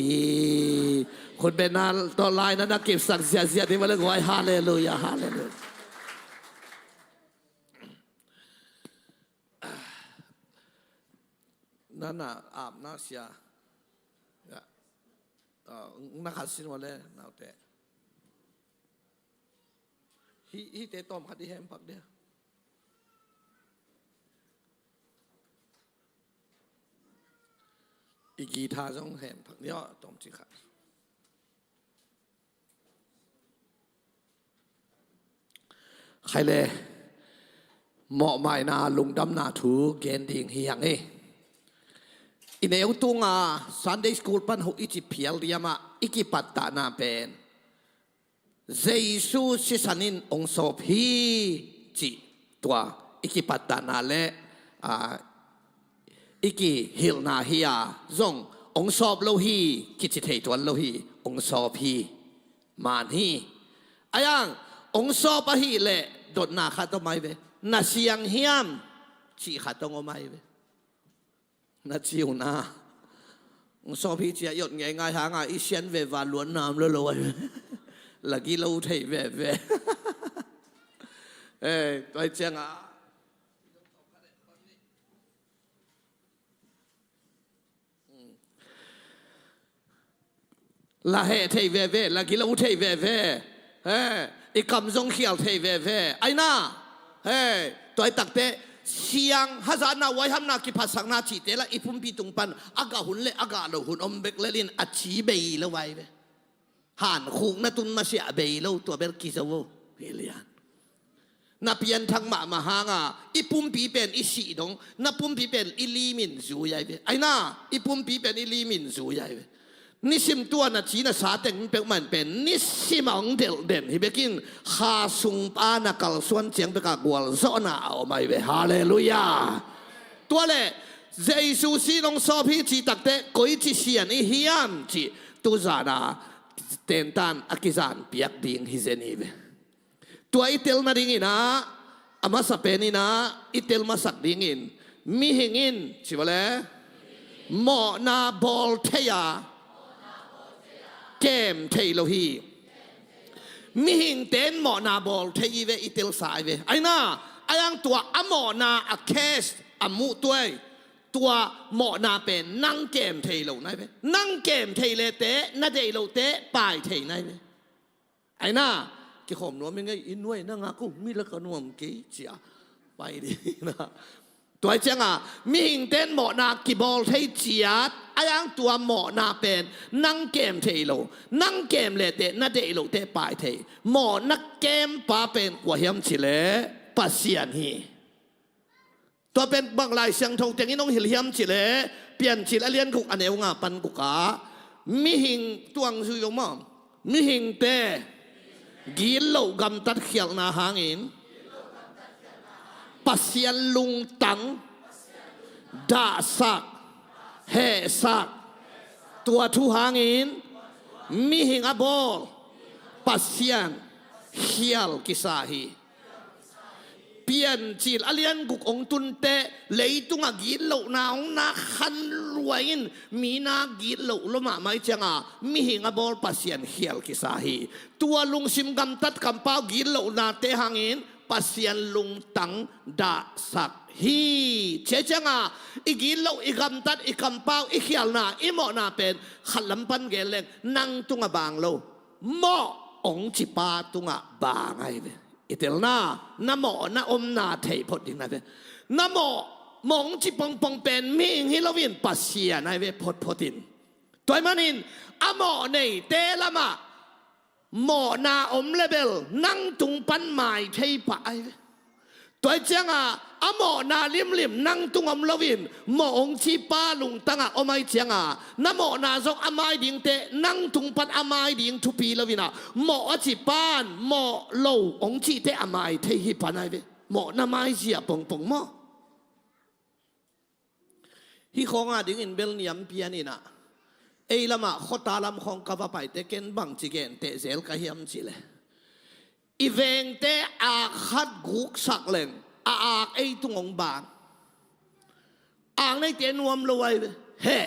คนเป็นนาตอนไลน์นั้นนักเก็บสักเสียที่มาเรื่องไว้ฮาเลลูยาฮาเลลูยานั่นน่ะอาบน้ำเสียนักขัดสินวันเลยน่าแต่ฮีเตต้มขัดที่แฮมปักเดียวอีกีทาจ้องแหมผักเนี้ยต้มจิค่ะใครเลยเหมาะไม่นาลุงดำนาถูเกณฑ์ดิ่งเฮียงเออินเอวตุงาซันเดย์สคูลปันหุอิจิเพียลเดียมาอิกิปัตตานาเป็นเจสุสิสันินองศพีจิตัวอิกิปัตตานาเลอีกีฮิลนาฮิยาจงองสอบโลหีกิจิเทตวันโลหีองสอบฮีมานฮีอายังองสอบฮีเละโดดนาขัดตัวไม่เวนาเสียงเฮียมชีขัดตัวไม่เวนาจิวนาองสอบฮีจะหยดง่ายๆหางาอีเชียนเววาล้วนน้ำลอยๆลักกี้เราเทเวตัวเจียงละเหตุเวละกิโลเทเวอีกำจงเขียวเทเวไอ้น่าตัวไอ้ตักเตเสียงฮัจานาไว้ทำนากิพัสสังนาจีเตละอีพุ่มปีตุงปันอากาหุ่นเละอากาโลหุ่นอมเบกเลลินอัดชีเบย์ละไว้เวหันคุกนาตุนมาเสียเบย์ละตัวเบลกิซาวเฮลียนนับยันทั้งมาหางาอีพุ่มปีเป็นอีสีดงนับพุ่มปีเป็นอีลีมินซูใหญ่เวไอ้น่าอีพุ่มปีเป็นอีลีมินซูใหญ่เวนิสิมตัวน่ะจีน่ะสาเต็งเป็นมันเป็นนิสิมังเดลเด่นฮิเบกินข้าสุงปานักลส่วนเสียงเป็นกากวลโซนาเอาไม่เวฮาเลลูยาตัวเล่เจสุสีน้องสอบพี่จีตักเตกุยจีเสียนอีฮิยามจีตุจานาเตนตันอากิจานเปียกดิ่งฮิเซนีเวตัวอีเตลมาดิ่งนะอามาสเปนินะอีเตลมาสักดิ่งมีหิงินชิวะเล่หมอนาบอลเทียเกมเทโลฮีมิหิงเต้นหมอนาบอลเทยีเวอิเตลสายเวไอ้น่าไอ้ยังตัวอหมอนาอเคสอมุตัวหมอนาเป็นนั่งเกมเทโลนั่นเวนั่งเกมเทเลเตะนาเดโลเตะปลายเทนั่นเวไอ้น่ากี่ขมนวมยังไงอินวยนั่งกูมีแล้วก็นวมกี่เจียไปดีนะตัวเจ้ามีหิงเต้นหมอนากีบอลเทเจียดไอ้ยังตัวหมอนาเป็นนั่งเกมเทโลนั่งเกมเลเตนาเดโลเตปลายเทหมอนักเกมปาเป็นกว่าเฮียมชิเลปัสเซียนฮีตัวเป็นบางรายเสียงทงเตียงนี้น้องเฮียมชิเลเปลี่ยนชิเลเลียนกุกอันเอวงาปันกุกามีหิงตวงซุยมอมมีหิงเตกิโลกำตัดเขียวนาหางอินปัสยนลุงตังดาสักเฮสักตัวทุหางินมีหิงอบอลป pasien hial kisahi pian chil alian guk ong tunte leitung agil lo na ong na khan luain mina gil lo loma mai changa mi hinga bol pasien hial kisahi tua lung sim gam tat kampau gil lo na te hangin pasien lung tang da sak hi che changa igil lo igam tat ikampau ikhial na imo na pen khalampan geleng nang tunga bang lo mo ong chipa tunga bangai ve itel na namo na na thei phot ding na ve namo mong chi pong pong pen ming hi lovin pasia na ve phot photin toy manin amo nei te lama mo na level nang tung pan mai thei pa ai ve toy changa amo na lim lim nang tung lovin mo ong chi pa lung tanga omai changa namo na zok amai ding te nang tung pan amai ding thu pi lovina mo chi pan mo lo ong chi te amai thei hi pan ai ve mo na mai sia pong pong mo hi khong a ding in bel niam piani na ei lama khota lam khong ka va pai te ken bang chi gen te zel ka hiam chi le iveng te a khat guk sak leng a ak ei tungong bang ang nei te nuam lo ai he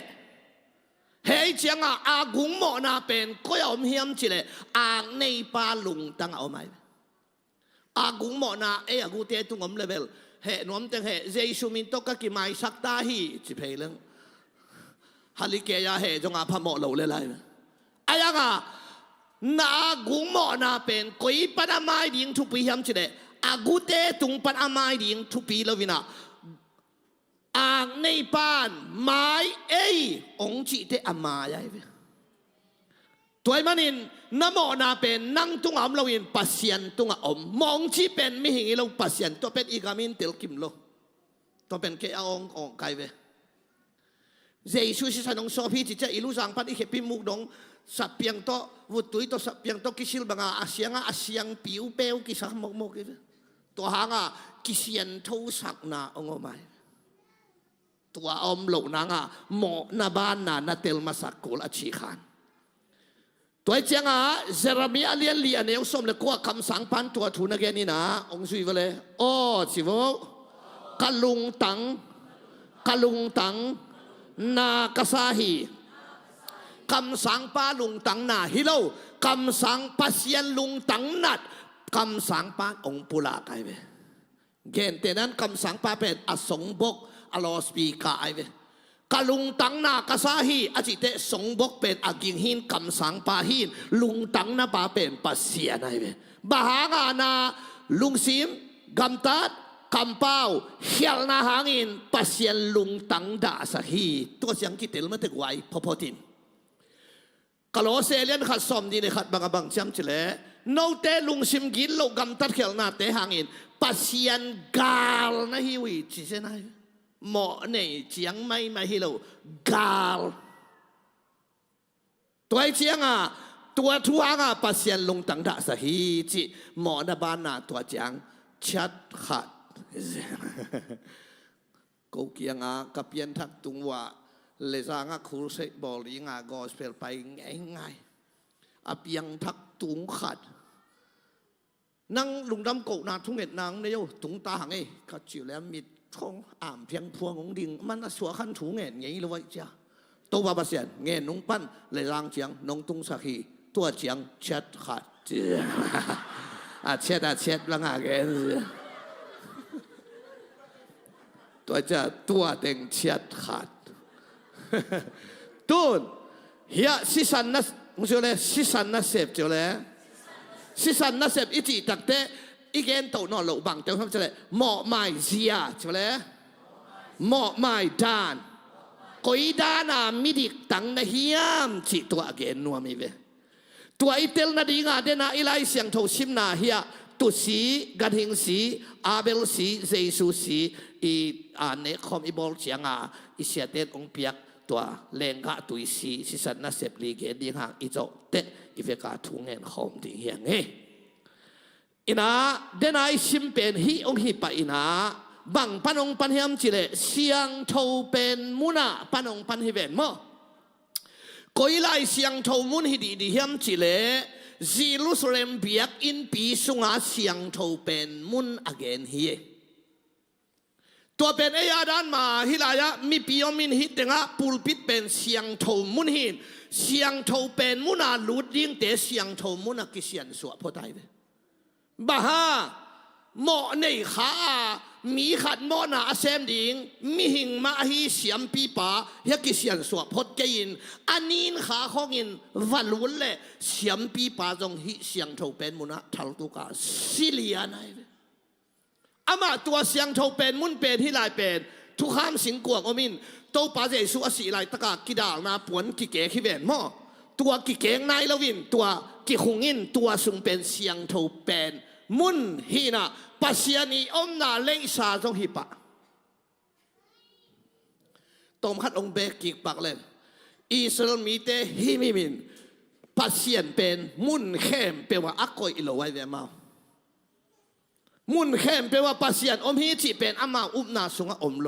he changa a gung mo na pen ko yom hiam chi le ang nei pa lung tang au mai a gung mo na e a gu te tungom level he nuam teng he jesu min to ka ki mai sak ta hi chi phei leng halike ya he jonga pha mo lo le lai ayanga na gung mo na pen koi pan amai ding thu pi hiam chi le agute tung pan amai ding thu pi lovina ang nei pan mai ei ong chi te amai ai toy manin namo na pen nang tung am lovin pasien tung om mong chi pen mi hingi lo pasien to pen igamin tel kim lo to pen ke ong ong kai ve Jesus si sanong sopi chi cha ilu sang pan ikhe pi muk dong sapiang to vutui to sapiang to kisil banga asyang piu peu kisah mok mok itu to hanga kisian thau sak na ongomai tua om lo na nga mo na ban na tel masakul achi khan toy changa Jeremia lian li aneu som le kwa kam sang pan tua thu na ge ni na ong sui vale o chivo kalung tang na kasahi kam sang pa lung tang na hilo kam sang pasien lung tang nat kam sang pa ong pula kai ve gen tenan kam sang pa pen asong bok alos pi ka ai ve kalung tang na kasahi achi te song bok pen aging hin kam sang pa hin lung tang na pa pen pasien ai ve bahanga na lung sim gam tat kampau hial na hangin pasien lung tang da sahi to siang kitel ma te gwai popotin kalau selian khat som di ne khat bang cham chile no te lung sim gil lo gam tat khel na te hangin pasien gal na hiwi chi se nai mo nei chiang mai ma hi lo gal toy chiang a tua thuanga pasien lung tang da sahi chi mo na ban na tua chiang chat khat câu kia ngà cặp yên thắc tung wa lệ ra ngà khul se bỏ lý ngà gospel bay ngay ngay áp yang thắc tung khát năng lùng đâm cổ na thung nghẹt nàng này yo tung ta hàng ấy các chịu lem mít không ảm phiang phuang ống đình man xóa khăn thú nghẹt ngay luôn vậy cha tô ba xiên nghe nung pan lệ rang chiang nung tung sa khi tua chiang chat khát chat là ngà cáiตัวจะตัวเต็งเชียดขาดตุนเฮียสิสันนัสมึงเจอเลยสิสันนัสเสพเจอเลยสิสันนัสเสพอีจีตักเตอีเกนโตนอหลบังเจ้าเขาเจอเลยหมอไม่เสียเจอเลยหมอไม่ดานก็อีดานามิดิกตังนะเฮียมจีตัวเกนนัวมีเวตัวอีเตลนาดีงาเดนาอีไลเสียงโทชิมนาเฮียตุสีกัดหิงสีอาเบลสีเจซูสีอีเนคอมอีบอลเชียงอีเสียเตองเปียกตัวเลงกะตุยสีสิสันนัสเซปลีเกดีห่างอีโจเตอีเฟกาทุงเงินคอมดีเฮียงเฮอินาเดนายชิมเป็นฮีองฮีปะอินาบังปันองปันเฮียมจิเลเสียงโทเป็นมุนาปันองปันฮิเวนโมก็อีไลเสียงโทมุนฮิดีดีเฮียมจิเล เยรูซาเล็มเบียกอินปีสุงาเสียงโทเป็นมุนอเกนเฮียตัวเป็นไอ้อาดานมาฮิลายะมีปิยมินฮิตเตงะปูลปิดเป็นเสียงโทมุนหินเสียงโทเป็นมุนาลูดดิ้งแต่เสียงโทมุนากิเสียนสวพอได้เลยบ้าฮะหมอในขามีขัดหมอนาเซมดิงมีหิงมาฮีเสียมปีป่าเฮกิเสียนสวพอดเกินอันนี้ขาของอินวัลุนเล่เสียมปีป่าจงฮิเสียงโทเป็นมุนาทัลตุกาซิเลียนายอามาตัวเสียงโทเป็นมุนเป็นที่ลายเป็นทุกข้ามสิงกวงอมินโตปาเจสุอสีลายตะกากิดานาปวนกิเกะขี้เวนหม้อตัวกิเกงนายละวินตัวกิหงอินตัวสุงเป็นเสียงโทเป็นมุนฮีนาปัสยานีอมนาเลสาจงฮิปะตมขัดองเบกิกปักเล่นอิสราเอลมีเตฮิมิมินปัสยานเป็นมุนเข้มเป็นว่าอักโกอิโลไว้เวมามุนเข้มเป็นว่าปัสยานอมฮีจีเป็นอามาอุบนาสุงอมโล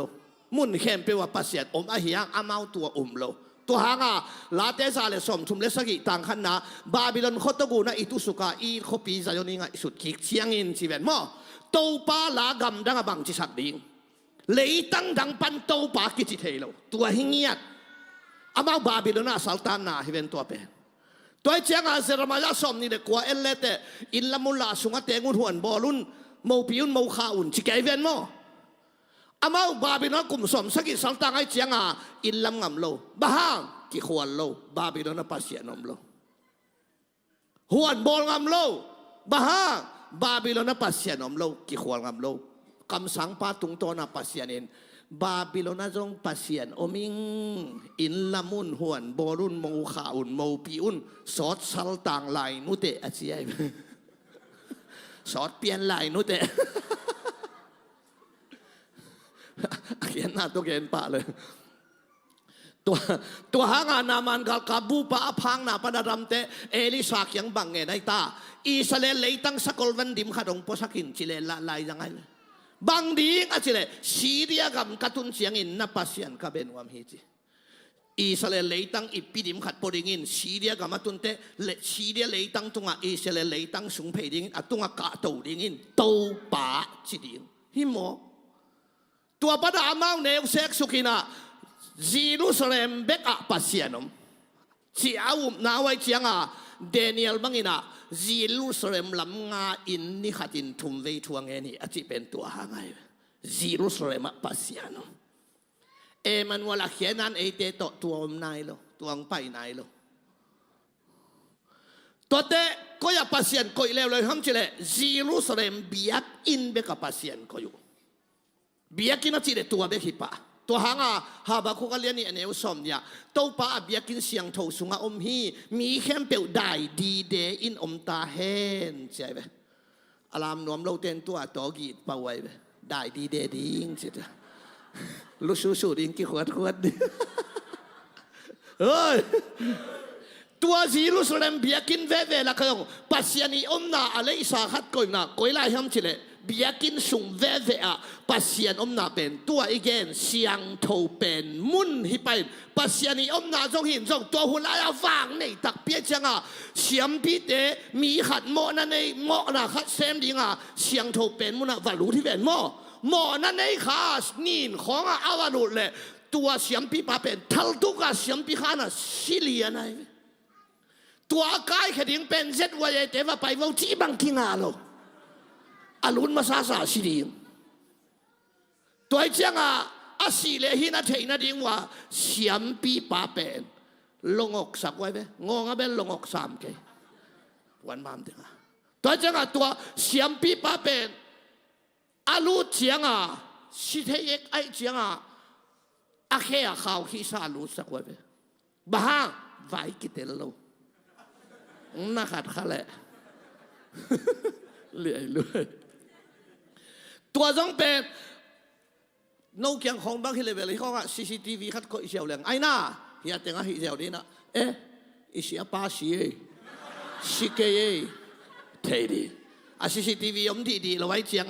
มุนเข้มเป็นว่าปัสยานอมอหิยังอามาตัวอมโลตัวหางาลาเตซาเลสมทุมเลสกิต่างขันนาบาบิลอนโคตกูนะอิตุสุกาอีโคปีซายนิงะสุดคิกเชียงอินชีเวนมอโตปาลากำดังบังจิสักดิงเลยตั้งดังปันโตปากิจิเทโลตัวหิงเงียดอามาบาบิลอนะสัลตานาฮิเวนตัวเป็นตัวเชียงอาเซรมายาสมนี่เด็กกว่าเอลเลเตอินละมุลลาสุงะเตงุนหวนบอลุนโมปิอุนโมขาอุนจิเกเวนมออามาบาบิลอนกุมสมสกิสัลตางไอเชียงอาอินลำงำโลบ้ากิขวนโลบาบิลอนปัสเซียนอมโลหวนบอลงำโลบ้าบาบิลอนปัสเซียนอมโลกิขวนงำโลคำสั่งปาตุงโตนาปัสเซียนเองบาบิลอนจงปัสเซียนอมิงอินละมุนหวนบอลุนโมขาอุนโมปิอุนสอดสัลตางไหลนุเตอเจียสอดเปลี่ยนไหลนุเตเขียนหน้าตัวเขียนปะเลยตัวหางานนามันกับบูปะพังนาปนารำเตเอลิสาเขียงบังเงในตาอิสราเอลเลยตั้งสกอลวันดิมขัดองปสักินจิเลละลายยังไงเลยบังดีงอ่ะจิเลซีเรียกับกัตุนเสียงอินนับปัสยันกับเบนวามฮิจิอิสราเอลเลยตั้งอิปิดิมขัดปดิงินซีเรียกับมาตุนเตซีเรียเลยตั้งตุงอ่ะอิสราเอลเลยตั้งสุงเพดิงินอ่ะตุงอ่ะกะตูดิงินโตปะจิดิงฮิโมตัวปะดามาเนวเซ็กสุกินาเยรูซาเล็มเบกอะปัสยานมที่อาวุธนาไว้เชียงอ่ะเดนิเอลบังอินะเยรูซาเล็มลำงาอินนี่ขัดอินทุ่มเวทวงเงินนี่อาจจะเป็นตัวหางไงเยรูซาเล็มปัสยานมมันว่าละเขียนนั้นเตะตัวอมนายโลตัวองไปนายโลตัวเตะก็อย่าปัสยานก็อีเลวเลยห้ามเฉลยเยรูซาเล็มเบียกอินเบกอะปัสยานก็อยู่เบียกินอะไรตัวเบกิปะตัวหางาฮาบาคุกเลียนี่อันเอวสมเนี่ยตัวป้าเบียกินเสียงโถสุงอมฮีมีแค่เปียวได้ดีเดอินอมตาเฮนใช่ไหมอารามนวมเราเต้นตัวตัวกีดป่วยได้ดีเดดิ้งใช่ไหมลูกสูดิ้งกี่ขวดเฮ้ยตัวซีรุสเลมเบียกินเวละก็ปัสยานีอมนาอะไรสาขัดก่อยนะก่อยไล่ห้ามเฉลยเบียกินสุงเวอะปัสยานอมนาเป็นตัวอีกเกนเสียงโทเป็นมุนฮิไปปัสยานีอมนาจงหินจงตัวหุ่นลายฟังในตักเปียจังอ่ะเสียงพิเตมีขัดหมอนั่นในหมอนะขัดเซมดิงอ่ะเสียงโทเป็นมุนอ่ะวัลุที่เป็นหมอนั่นในขานินของอ่ะอาวารุเลยตัวเสียงพิปาเป็นทัลตุกะเสียงพิขานะซิเลียนายตัวกายขดิ้งเป็นเจ็ดวัยเตว่าไปว่าที่บังกิงาโลอาลุนมาซาซาสิดิงตัวเจ้าอาศิเลหินาเทนาดิงว่าเสียมปีปาเป็นลงอกสักไว้ไหมงงอ่ะเป็นลงอกสามเกวันมามถึงตัวเจ้าตัวเสียมปีปาเป็นอาลุเจ้าสิเทเอกไอเจ้าอาเคอาข่าวขี้ซาลุสักไว้ไหมบ้าไว้กิเตลโลน่าขัดขาแหละเลื่อยตัวจงเป็นนกยังของบางทีเลยเวลาเขาว่า CCTV คัดก็อีเสียวเหลืองไอ้น่าเฮียแต่งอีเสียวดีนะอีเสียป้าสีสิเกยเทดีCCTV อมดีเราไว้เจียง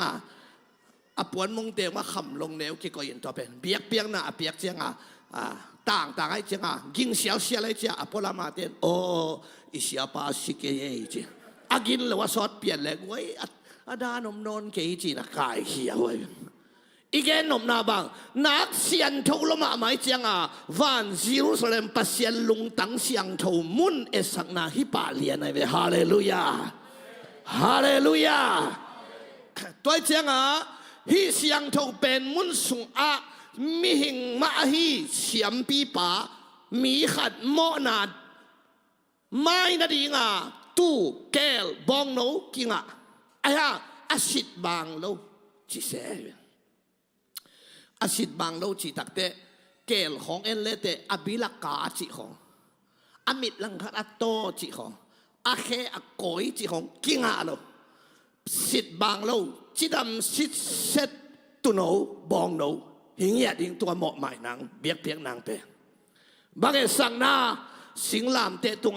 ปวนมงเตียงว่าขำลงแนวกี่ก็ยินตัวเป็นเปียกนะเปียกเจียง ต่างให้จังกินเสียเลยจ้ะพอละมาเต้นโอ้อิเสียปาสิเกยจีกินเลยว่าซอสเปลี่ยนเลยเว้ยดานมนนเกยจีนะกายเขียวเว้ยอีกแกนมนาบังนักเสียนทุกละมาไม่จังวันเยรูซาเล็มปัสเซียนลุงตั้งเสียงทูมุนเอสักนาฮิปาเลียนเว้ยฮาเลลูยาฮาเลลูยาตัวจังฮิเสียงทูเป็นมุนสุงมีหิงมาฮีเสียมปีป่ามีขัดโมนาดไม่นาดีตู้แก้วบองโนกิงอาศิดบางโลจิเสอาศิดบางโลจิตักเตแก้วของเอ็นเลเตอบิลกาจิของอามิดลังคัดอัตโตจิของอาเคอโกยจิของกิงโลศิดบางโลจิดำศิดเซตตุโนบองโนหิงเหยียดหิงตัวเหมาะใหม่นางเบียกเพียงนางเปบางเอสังนาสิงลามเตตุง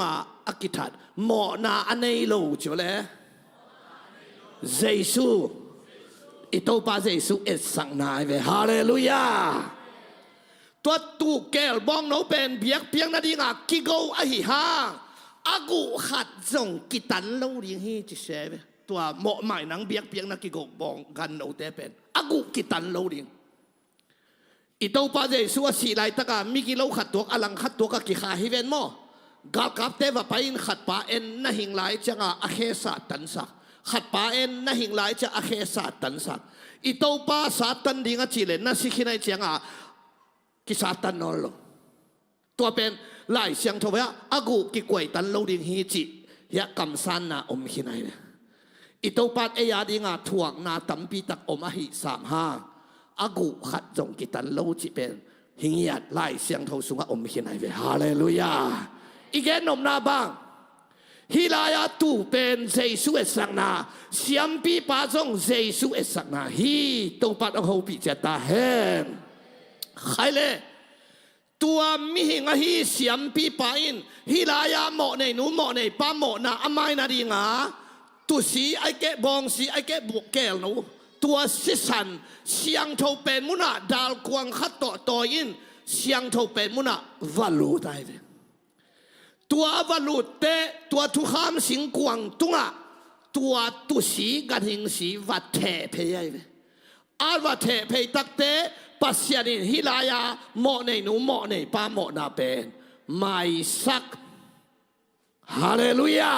อากิทัดเหมาะนาอันนี้โลจิวะเลยเยซูอิโตปาเยซูเอสังนาเวฮาเลลูยาตัวตูเกลบองโนเป็นเบียกเพียงนาดีกิโกอหิฮาอากูขัดจงกิตันโลดิงฮีจิเสเวตัวเหมาะใหม่นางเบียกเพียงนากิโกบองกันโนเตเป็นอากูกิตันโลดิงอิโตปาเจสัวสีไลตะกามิกิโลขัดตัวอลังขัดตัวกะกิขาฮิเวนโมกากับเตวไปอินขัดปาเอ็นน่าหิงไลจังอาเคสาตันสักขัดปาเอ็นน่าหิงไลจะอาเคสาตันสักอิโตปาสาตันดิ่งจิเลนน่าสิขินัยจังกิสาตันนอลตัวเป็นไลเสียงทว่าอากูกิกวยตันโลดิ่งฮีจิยะกำสันนาอมขินัยอิโตปาเอียดิ่งถ่วงนาตัมปีตักอมอหิ35อากูขัดจงกิตันโลจิเป็นหิงเหยียดไล่เสียงเท่าสูงอมขินไอเวฮาเลลูยาอีกแกนมนาบังฮิลายาตูเป็นเยซูเอสังนาเสียมปีปาจงเยซูเอสังนาฮีตัวปัดเอาหูปีเจตาเฮมใครเลยตัวมิหิงฮีเสียมปีปาอินฮิลายาโมในหนูโมในป้าโมนาอามายนาดีงาตุสีไอเกบองสีไอเกบุกแกลหนูตัวสิสันเสียงโทเป็นมุนาดาลกวางขัดต่อต่ออินเสียงโทเป็นมุนาวัลูได้เวตัววัลูเตตัวทุกขามสิงกวางตุงตัวตุสีกันหิงสีวัดเทเพย์เวอาวัดเทเพย์ตักเตปัสยานินฮิลายาโมในหนูโมในป้าโมนาเป็นไม่สักฮาเลลูยา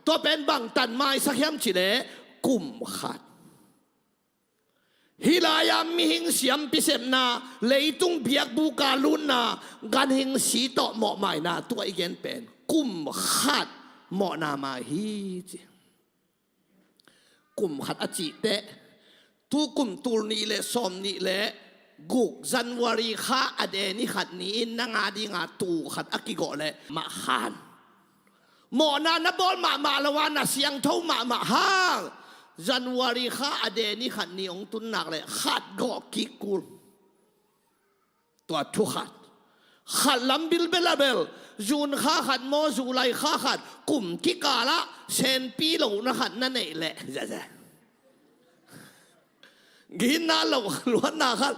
ตัวเป็นบังตันไม่สักยามจิเลกุมขัดฮิลายามิหิงเสียมพิเศษนาเลยตุงเบียกบูกาลุนนากันหิงสีต่อเหมาะใหม่นาตัวอีกอย่างเป็นกุมขัดเหมาะนามาฮีจิกุมขัดอจิเตทุกุมตูนี้เลสอมนี้เลกุกจันวารีข้าอเดนิขัดนี้นางาดีงาตูขัดอกิโกเลมาขานเหมาะนานะบอลมาละวันนะเสียงเท่ามาห้างจันวารีข้าอเดนี่ขัดนี้องตุนหนักเลยขัดกอกิกุลตัวทุกขัดลำบิลเบลเบลจูนข้าขัดโมจูไลข้าขัดกลุ่มกิกาละเซนปีโลนะขัดนั่นเองแหละกินน่าโลล้วนนะขัด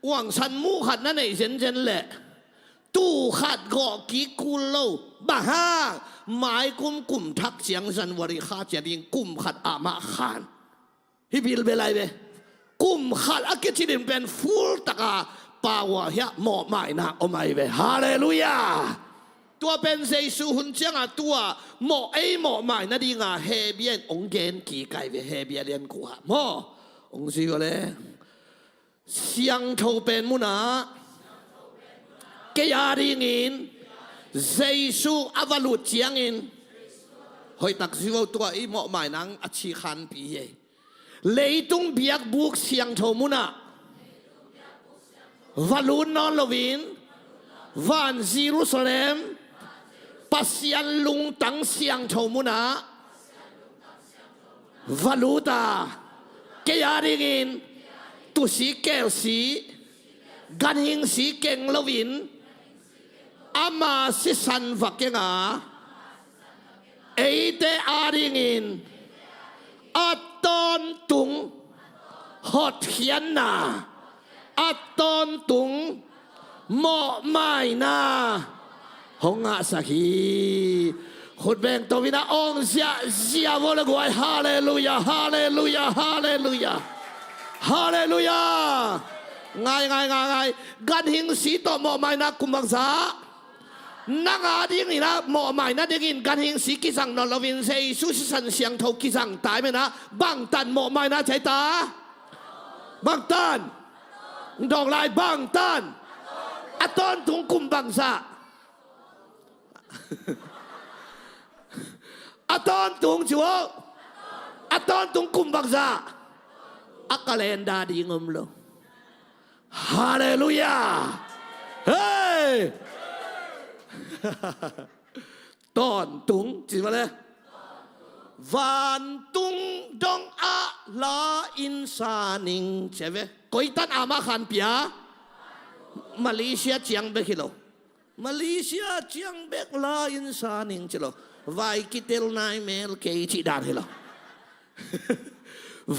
หวังฉันมูขัดนั่นเองเซนแหละตู้ขัดกอกิกุลโลบ้าฮ่าหมายกุมทักเสียงจันวารีข้าจะดิงกุมขัดอามาขานฮิบิลเบลายเบกุมขัดอากิจิดินเป็นฟูลตะกาปาวะเฮียหมอไม่นะโอไม่เบฮาเลลูยาตัวเป็นเยซูหุ่นเจ้าตัวหมอหมอไม่นะดีงาเฮเบียนองเกนกี่ไก่เวเฮเบียเรียนกูฮะหมอองซีก็เลยเสียงโทเป็นมุนาเกียริงินเยซูอวลุเจียงอินหอยตักซิวตัวอีหมอหมายนังอชิคันปีเยเลยตุงเบียกบุกเสียงโทมุนะวลุนนอนลวินวันเยรูซาเล็มปัสยันลุงตังเสียงโทมุนะวลุตาเกียริงินตุสีเกลสีกันหิงสีเก่งลวินอามาสิสันวักเกงาเอเดอาริงินอัตตอนตุงหดเขียนนาอัตตอนตุง เหมาะไม่นาหงอาสักฮีขุดแบงตัววินาองเสียเสียวอลกวยฮาเลลูยาฮาเลลูยาฮาเลลูยาฮาเลลูยาง่ายกันหิงสีต่อเหมาะไม่นากุมบังษานักอาดิ้งนี่นะเหมาะไม่นาเด็กินกันหิงสีกิสังนอลวินเซสุสิสันเสียงทกิสังตายไหมนะบังตันเหมาะไม่นาใช้ตาบังตันดอกลายบังตันอะตอนถุงกุมบังษาอะตอนถุงชัวอะตอนถุงกุมบังษาอักกาเลนดาดีงมโลฮาเลลูยาเฮ้ยตอนตุงจีมาเลยวันตุงดงอาลาอินซานิงใช่ไหมกุยตันอามาขันเปียมาเลเซียเจียงเบกิโลมาเลเซียเจียงเบกลาอินซานิงจิโลไวกิเตลนายเมลเกยจิดานฮิโล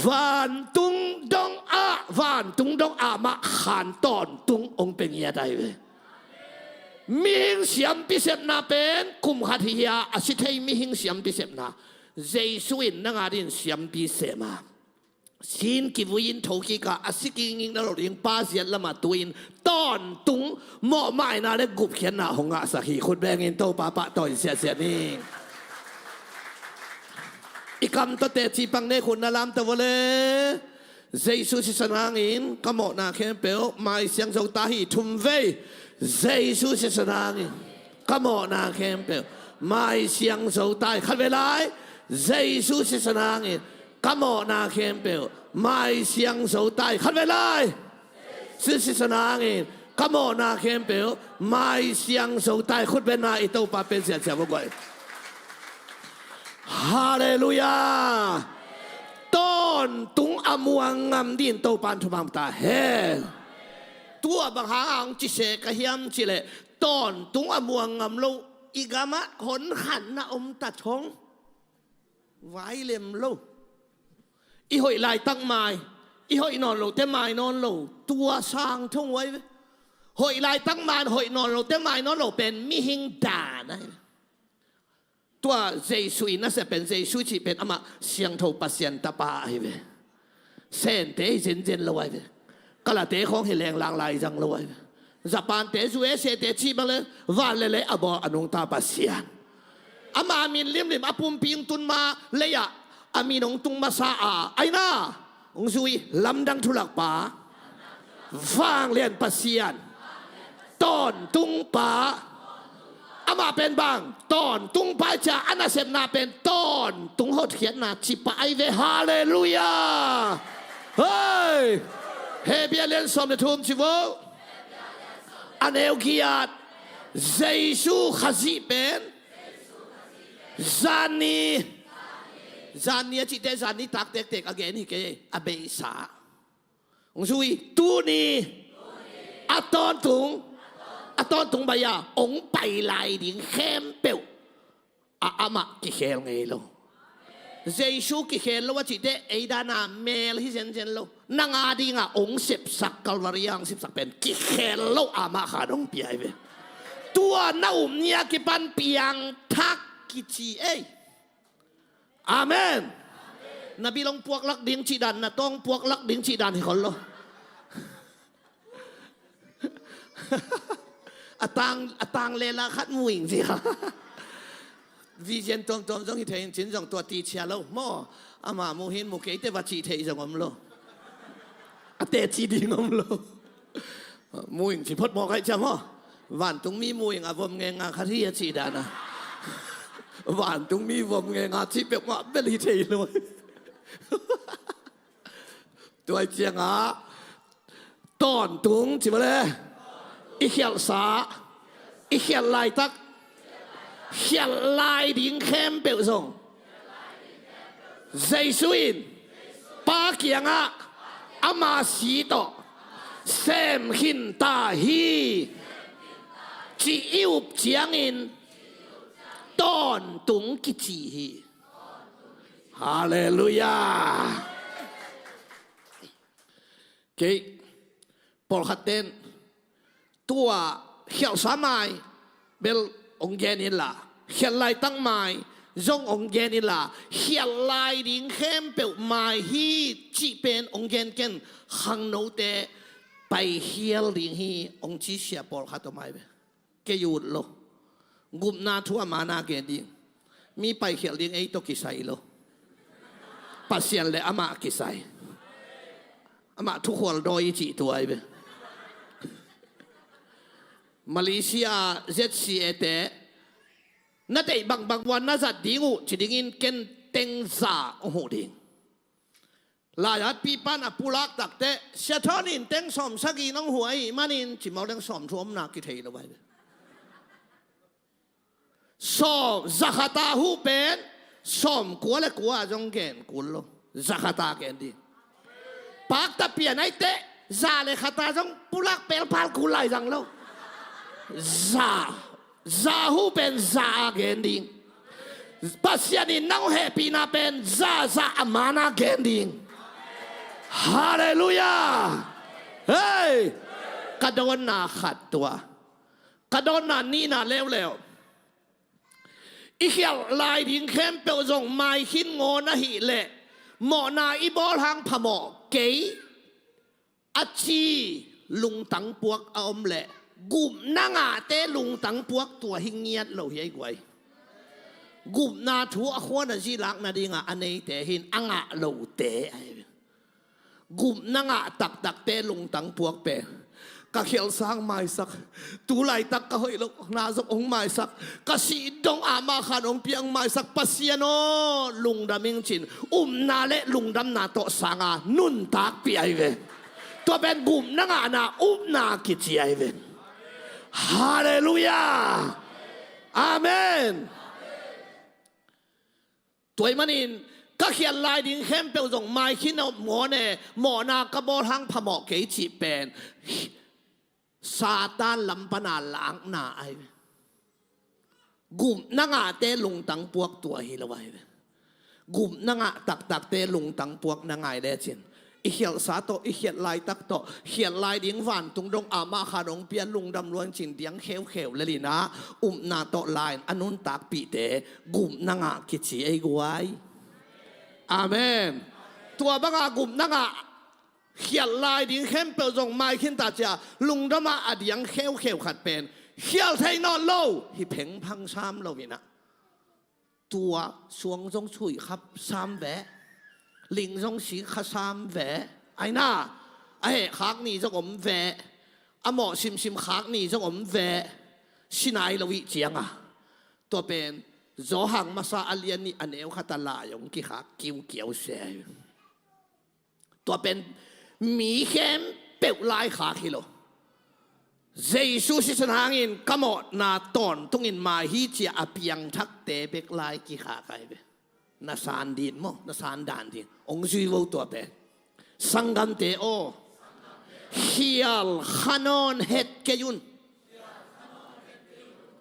วันตุงดงอาวันตุงดงอามาขันตอนตุงองเป็นยาได้เวมิหิงเสียมพิเศษนาเป็นคุมขัดเฮียอาศิเทยมิหิงเสียมพิเศษนาเจสุอินนังอาดินเสียมพิเศษมาสินกิวินทกิกาอาศิกิงิงนรดิงปาเสียละมาตุอินตอนตุงเหมาะไม่นาเลกุบเขียนนาหงอาสักฮีคุณแบงอินโตปาปะต่อยเสียนี่อีกคำตัวเตจีปังเนคุณนาลามตะวเลเจสุสิสนางอินกำหมดนาเข้มเปลวไม่เสียงสงตาฮีทุมเวเจสุสิสนางอินกำหมดนาเข้มเปลวไม่เสียงสงตาขัดเวลาเจสุสิสนางอินกำหมดนาเข้มเปลวไม่เสียงสงตาขัดเวลาสุสิสนางอินกำหมดนาเข้มเปลวไม่เสียงสงตาขุดเป็นนาอิโตปาเป็นเสียบุกไว้ฮาเลลูยาต้นตุงอมวงงามดินโตปันทุบังตาเฮตัวบางหางจิเสกเฮียมจิเลต้นตุงอมวงงามโลอีกามะขนขันนะอมตัดชงไว้เล็มโลอีหอยลายตั้งไม้อีหอยนอนโลเต็มไม้นอนโลตัวสร้างท่งไว้หอยลายตั้งไม้หอยนอนโลเต็มไม้นอนโลเป็นมิหิงด่านะตัวเจสุอินะเสเป็นเจสุจิเป็นอามาเสียงโทปัสยันตาปาไอ้เวเส้นเตะเจนลอยเวกระเตะของเฮแรงลางลายจังลอยจะปานเตะสุเอเสเตะชีบังเลยวันเลยอบออนุงตาปัสยันอามามินลิมอปุ่มพิงตุนมาเลยอะอามีนงตุงมาซาอาไอ้น่าองซุยลำดังทุลักป่าฟังเลียนปัสยันต้นตุงป่าอามาเป็นบางตอนตุงไปจะอันนั้นเสพนาเป็นตอนตุงหดเขียนนาจิปะไอเวฮาเลลูยาเฮ้ยเฮเบียเลนสมเดทุมชิวอันเอลกิยัดเจซูขจิเป็นจานีจิตเตจานีตักเต็กอเกนี่เกอเบสาองซุยตูนีอัตอนตุงอะตอนตรงใบยาองไปลายดิ้งเข้มเปียวอามากิเคลไงโลเจสูกิเคลโลว่าจิตเตไอดานาเมลที่เจนโลนางอาดิงาองสิบสักกัลวารียังสิบสักเป็นกิเคลโลอามาขาดองเปียเวตัวน้าอุ้มเนี่ยกิปันเปียงทักกิจีเออาเมนนบีลงพวกลักดิ้งจีดันนะต้องพวกลักดิ้งจีดันให้คนโลตางเลลาคัดมุงสิครับวิเชียนตรงที่เทียนจินจงตัวตีเชียร์แล้วมั่วอามามูหินมุกเอเตวัชีเทียงอมโลเตจีดีงอมโลมุงสิพดมอกให้จำมั่ววันตรงมีมุงอาวมเงงาคดีจีดานะวันตรงมีวมเงงาที่เปียกมาเบลีเทียเลยตัวเจียงอ่ะตอนตุงจิมาเลยอีเขียลสาอีเขียลลายตักเขียลลายดิ้งเข้มเปียวส่งเจสุอินปาเกียงะอามาสีโตเซมหินตาฮีจีอิวเจียงอินตอนตุงกิจีฮีฮาเลลูยาเกย์ปอลคัตเตน ตัวเขียวสามายเบลองเกนิลาเขียนลายตั้งไม้จงองเกนิลาเขียนลายดิ้งเข้มเปลไม้ฮีจีเป็นองเกนเกนขังโนเตไปเขียนดิ้งฮีองจีเสียปอลขัดตัวไม้เบเกยูดโลกุมนาทัวมานาเกดิ้งมีไปเขียนดิ้งไอตัวกิไซโลปัสเซียนเลยอามากิไซอามาทุกคนรอยจีตัวไอเบมาเลเซียเจ็ดสีเอเตนั่นแต่บางวันน่าจะดิ้งจีดิ้งเกนเต็งซาโอ้โหดิ้งลายฮัดปีปันอปุลักตักเตะเสียทอนินเต็งสอมสักีน้องหวยมันนินจิมาเรื่องสอมทวมนักกิเทยละไว้สอมจักรตาหูเป็นสอมกัวและกัวจงเกนกุลโลจักรตาเกนดิ้งปากตะเปียนไอเตะซาเลขตาจงปุลักเป็นพาลกุลไหลจังโลซาหูเป็นซาเกนดิ้งปัสยานินน้องเฮปีนาเป็นซาอามานาเกนดิ้งฮาเลลูยาเฮ้ยกระโดนนาขัดตัวกระโดนนานี่นาเร็วอีเขียวลายดิ้งเข้มเปลจงไม้ขินงอนะหิเละหมอนาอีบอลหางพะหมอเก๋อาชีลุงตังปวกอมเละกุมนางาเตลุงตังปวกตัวหิงเงียดเราเฮียกวยกุมนาทัวขวานจีลักนาดิงะอันนี้แต่หินอ่างะเราเตะกุมนางะตักเตลุงตังปวกเปกะเขียวสร้างไม้สักตูไหลตักกะเฮยลกนาสักองไม้สักกะสีดงอามาขานองเปียงไม้สักปัสยโนลุงดำมิงจินนาเละลุงดำนาโตสางานุ่นตักปีไอเวตัวเป็นกุมนางะนานากิจไอเวฮาเลลูยาอาเมนตัวมันอินก็เขียนลายดิ้งเข้มเปลวส่งไม้ขินเอาหมอเนี่ยหมอนากระบอกทั้งพะหมอกเกจิเป็นซาตานลำปนาหลังหน้าไอกุมนางาเตลุงตังปวกตัวฮิลไว้กุมนางาตักเตลุงตังปวกนางไงเดจินอีเขียนสาโตอีเขียนลายตักโตเขียนลายดิ้งหวานตุงดงอามาขานงเปียนลุงดำล้วนจินเดียงเขียวเลยนะนาโตลายอันนุนตักปีเตกุมนางากิจิไอกวยอาเมนตัวบังอากุมนางาเขียนลายดิ้งเข้มเปลจงไม้ขึ้นตาเจ้าลุงดำมาอดียงเขียวขัดเป็นเขียวไทยนอนโลฮิเพ่งพังซ้ำเราเนี่ยนะตัวสวงจงช่วยครับซ้ำแหวลิงจงสีข้าซ้ำแหวไอ้น่าไอ้ขากนี่จงอมแหวอะหมอชิมขากนี่จงอมแหวชินายเราวิเจียงอ่ะตัวเป็นจอหังมาซาอเลียนนี่อันเอวขัตลายงกี่ขากกิ้วเกี่ยวเสียตัวเป็นมีเข้มเปลวลายขาคิโลเจสุสิสนหางินกำหนดนาตอนตุงินมาฮิเจียอเปียงทักเตเบกลายกี่ขาไกเบนาสานดินโมนาสานดานดินองค์จุยวตัวเป็นสังกันเตโอฮิอัลขานอนเฮดเกยุน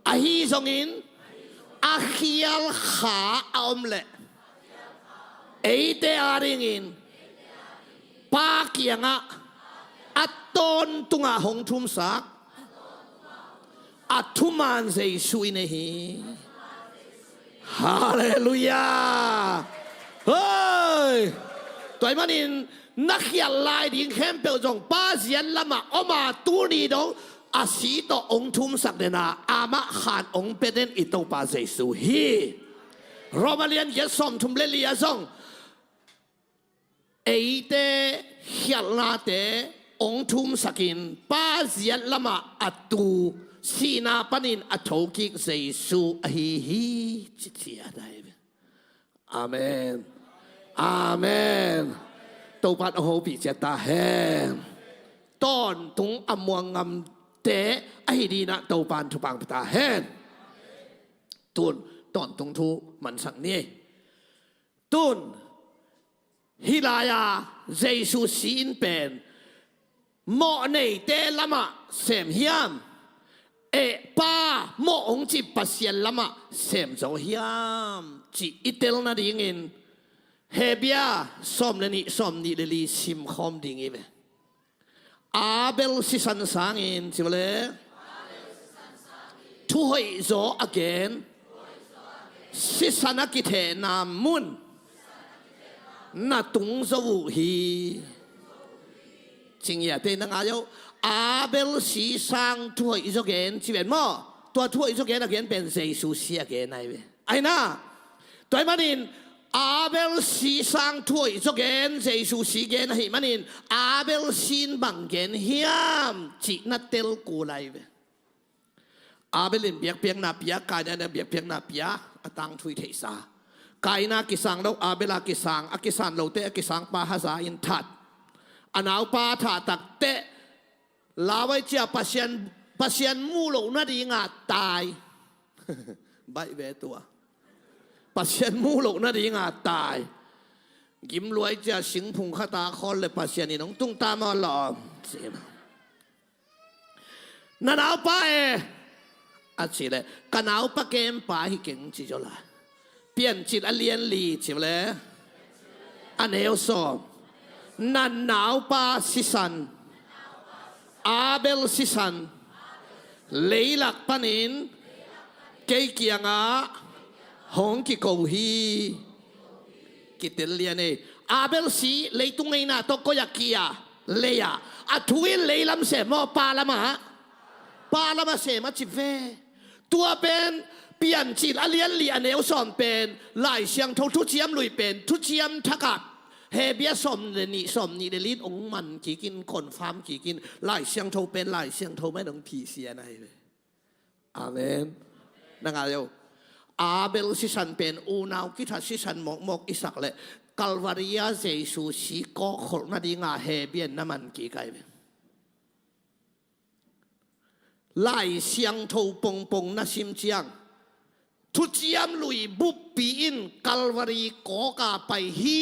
อาฮิซงอินอาฮิอัลขาอมเล่เอเตอาริงินปาเกียงะอัตตนตุงะหงทุมสักอัตุมันเจสุยเนฮีฮาเลลูยาเฮ้ยตัวมันอินนักเขียนลายดิ้งเข้มเปลจงป้าเสียนละมาอมาตูนีดงอาศีตองทุมสักเดนาอามาขานองเป็นอิตโตปาเจสุฮีโรมาเลียนเยสอมทุมเลลียซงเอเตเขียนลาเตองทุมสักินป้าเสียนละมาอัตูสีนาปนินอัตโตกิกเจสุฮีจิตเสียได้อาเมนอาเมนตัวปัดโอโหปิเจตาแหงตอนตุงอมวงงำเตะไอดีนะตัวปันทุปังตาแหงตุนตอนตุงทุมันสักนี้ตุนฮิลายาเจสุสีนเป็นหมอในเตละมะเสมเฮียมป้าหมอองจิปัสเซียนละมะเสมจงเฮียมจิอิเตลนาดิงินเฮเบียสอมเลนี่สอมนี่เลลีซิมคอมดิงเอเว อาเบลสิสันสางอินสิวเลทุยโซอเกนสิสันกิเทนามุนนาตุงโซวูฮีจริงอย่างที่นักอายุอาเบลสิสังทุยโซเกนสิเป็นมั้ตัวทุยโซเกนอเกนเป็นเซซูเซียเกนไงเว้ยไอ้น่ะตัวมันอินอาเบลสีสังถ้วยจกเกนเจสุสีเกนให้มันอินอาเบลสินบังเกนเฮียมจีนัดเตลกูไลเวอาเบลินเบียกเพียงนาเปียกายนาเบียกเพียงนาเปียตังทุยเทสากายนากิสังเราอาเบลากิสังอากิสันเราเตะกิสังปาฮาซาอินทัดอันเอาปาถาตักเตะลาไว้เจ้าปัสยันมูโลนาดีงาตายใบเวตัวปัสยันมูโลนาดีงาตายกิมรวยจะสิงพุงขตาคอนเลยปัสยันนี่น้องตุ้งตามมาหล่อเสียนั่นเอาไปอาชีเลยกันเอาปะเกมป่าฮิเก่งจีจละเปลี่ยนจิตอเลียนลีจิเลยอันเอลซอนันหนาวป่าสิสันอาเบลสิสันเลยหลักปนินเกี่ยเกียงอาหงกิโกฮีกิเตเลียนเออาเบลสีเลยตุงไงนะตกอยากกียเลยอะอัทวินเลยลำเสมอปาละมาเสมาจิเวตัวเป็นเปลี่ยนจิตอเลียนลีอันเอลสอนเป็นหลายเสียงทุเจียมลุยเป็นทุเจียมทักับเฮเบียสมเดนิสมนี่เดลินองมันกี่กินคนฟาร์มกี่กินหลายเสียงทุเป็นหลายเสียงทุไม่ต้องผีเสียไหนเลยอาเมนนังอาเดียวอาเบลสิสันเป็นอูนาวกิทัสิสันมกอิสักเลยกัลวาริยาเจสุสีก็ขลนาดีงาเฮเบียนน้ำมันกี่ไกลไล่เสียงโทปงนาซิมเจียงทุเจียมลุยบุบปีอินกัลวารีโกกาไปฮี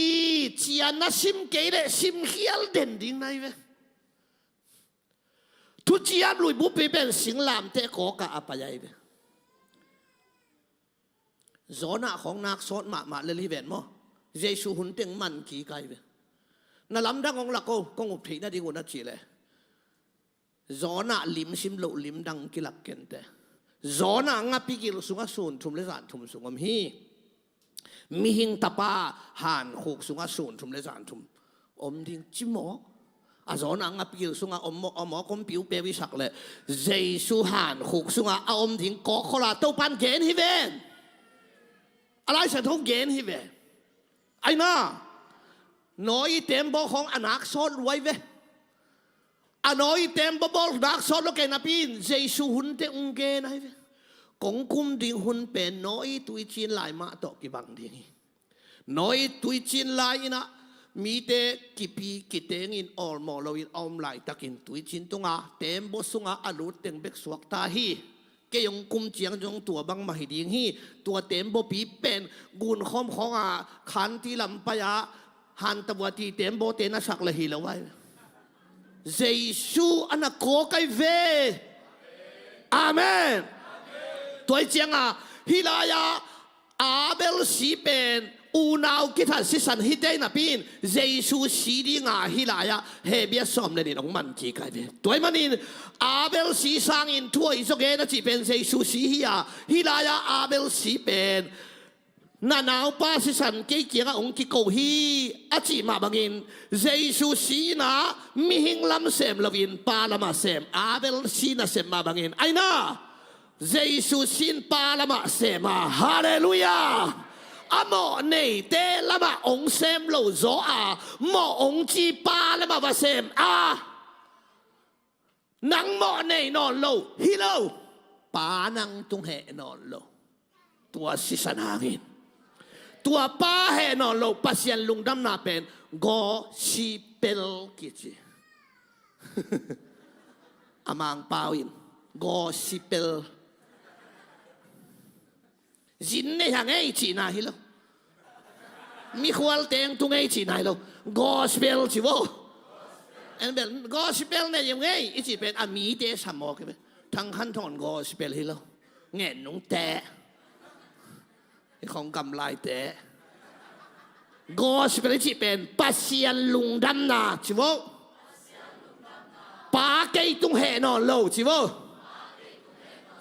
เจียนาซิมเกเรซิมเฮียลเด่นดิ้งไงเว้ทุเจียมลุยบุบปีเป็นสิงลามเตโกกาไปยัยเว้โซน่าของนักโซนมาเลลิเวนมั้งเยซูหุ่นเต็งมันกี่ไกลเว้นั่นลำดังของลักโก้กงอุบถีนั่นดีกว่านั่นจีเลยโซน่าลิมซิมโลลิมดังกิลักเกนเตโซน่างาปิกิลสุงาสูนทุมเลสานทุมสุงมฮีมีหิงตาปาหันหกสุงาสูนทุมเลสานทุมอมดิ้งจิโมอาโซน่างาปิกิลสุงาอมคมปิวเปวิสักเลยเยซูหันหกสุงาอมดิ้งกอขลาเต้าปันเกนฮิเวนอะไรฉันทงเกนฮิเวนไอ้น่าน้อยเต็มบ่ของอนักโซนรวยเวอันน้อยเต็มบ่บอลนักโซนโลกนับอินเจสุหุ่นเตอุงเกนไอ้เวกงคุมดิ่งหุ่นเป็นน้อยตุยจีนลายมาตอกกิบังดิ่งน้อยตุยจีนลายนะมีเตกิปีกิเตงินออลมอลวินออมลายตะกินตุยจีนตุงาเต็มบ่สุงาอลุเต็งเบกสวกตาฮีเกยงกุมเจียงจงตัวบังมาหิดิงฮีตัวเต็มบ่ปีเป็นกุนคอมของขันที่ลำปะยาหันตะวัตีเต็มบ่เตนะสักละฮีละไว้เยซูอันนักโกไกเวอาเมนตัวเจียงฮิลายาอาเบลสีเป็นอูนาวกิทัสิสันฮิเดนับอินเยซูสีดีงาฮิลายาเฮเบียสอมเลนินองมันกี่ไกเวตัวมันอินอาเบลสีสางอินทั่วอิสเกนจีเป็นเยซูสีฮิลายาอาเบลสีเป็นนาหนาวป้าสิสันเกี่ยงองกิโกฮีอาจิมาบังอินเยซูสีนามิหิงลำเสมลวินปาลมาเสมอาเบลสีนาเสมมาบังอินไอน่าเยซูสินปาลมาเสมาฮาเลลูยาอโมเนเตลมาองเสมโลโซโมองจีปาลมาวาเสมนังโมเนนอนโลฮิโลปานังตุงเหนอนโลตัวสิสันหางินตัวป้าเฮนอนโลปัสยันลุงดำนาเป็นกอชิเปลกิจิอามังปาวินกอชิเปลจินเนี่ยยังไงจีน่าฮิโลมีควอลเตงตุงไงจีน่าฮิโลกอสเปลจิโวเอ็นเบลกอสเปลเนี่ยยังไงอีจีเป็นอามีเตสามโมกันไปทั้งขั้นตอนกอสเปลฮิโลเงี้ยนุ่งแต่ของกำไรแต่กอสเปลจิเป็นปัสยันลุงดำนาจิโว cây tung hệ nọ lâu chỉ vô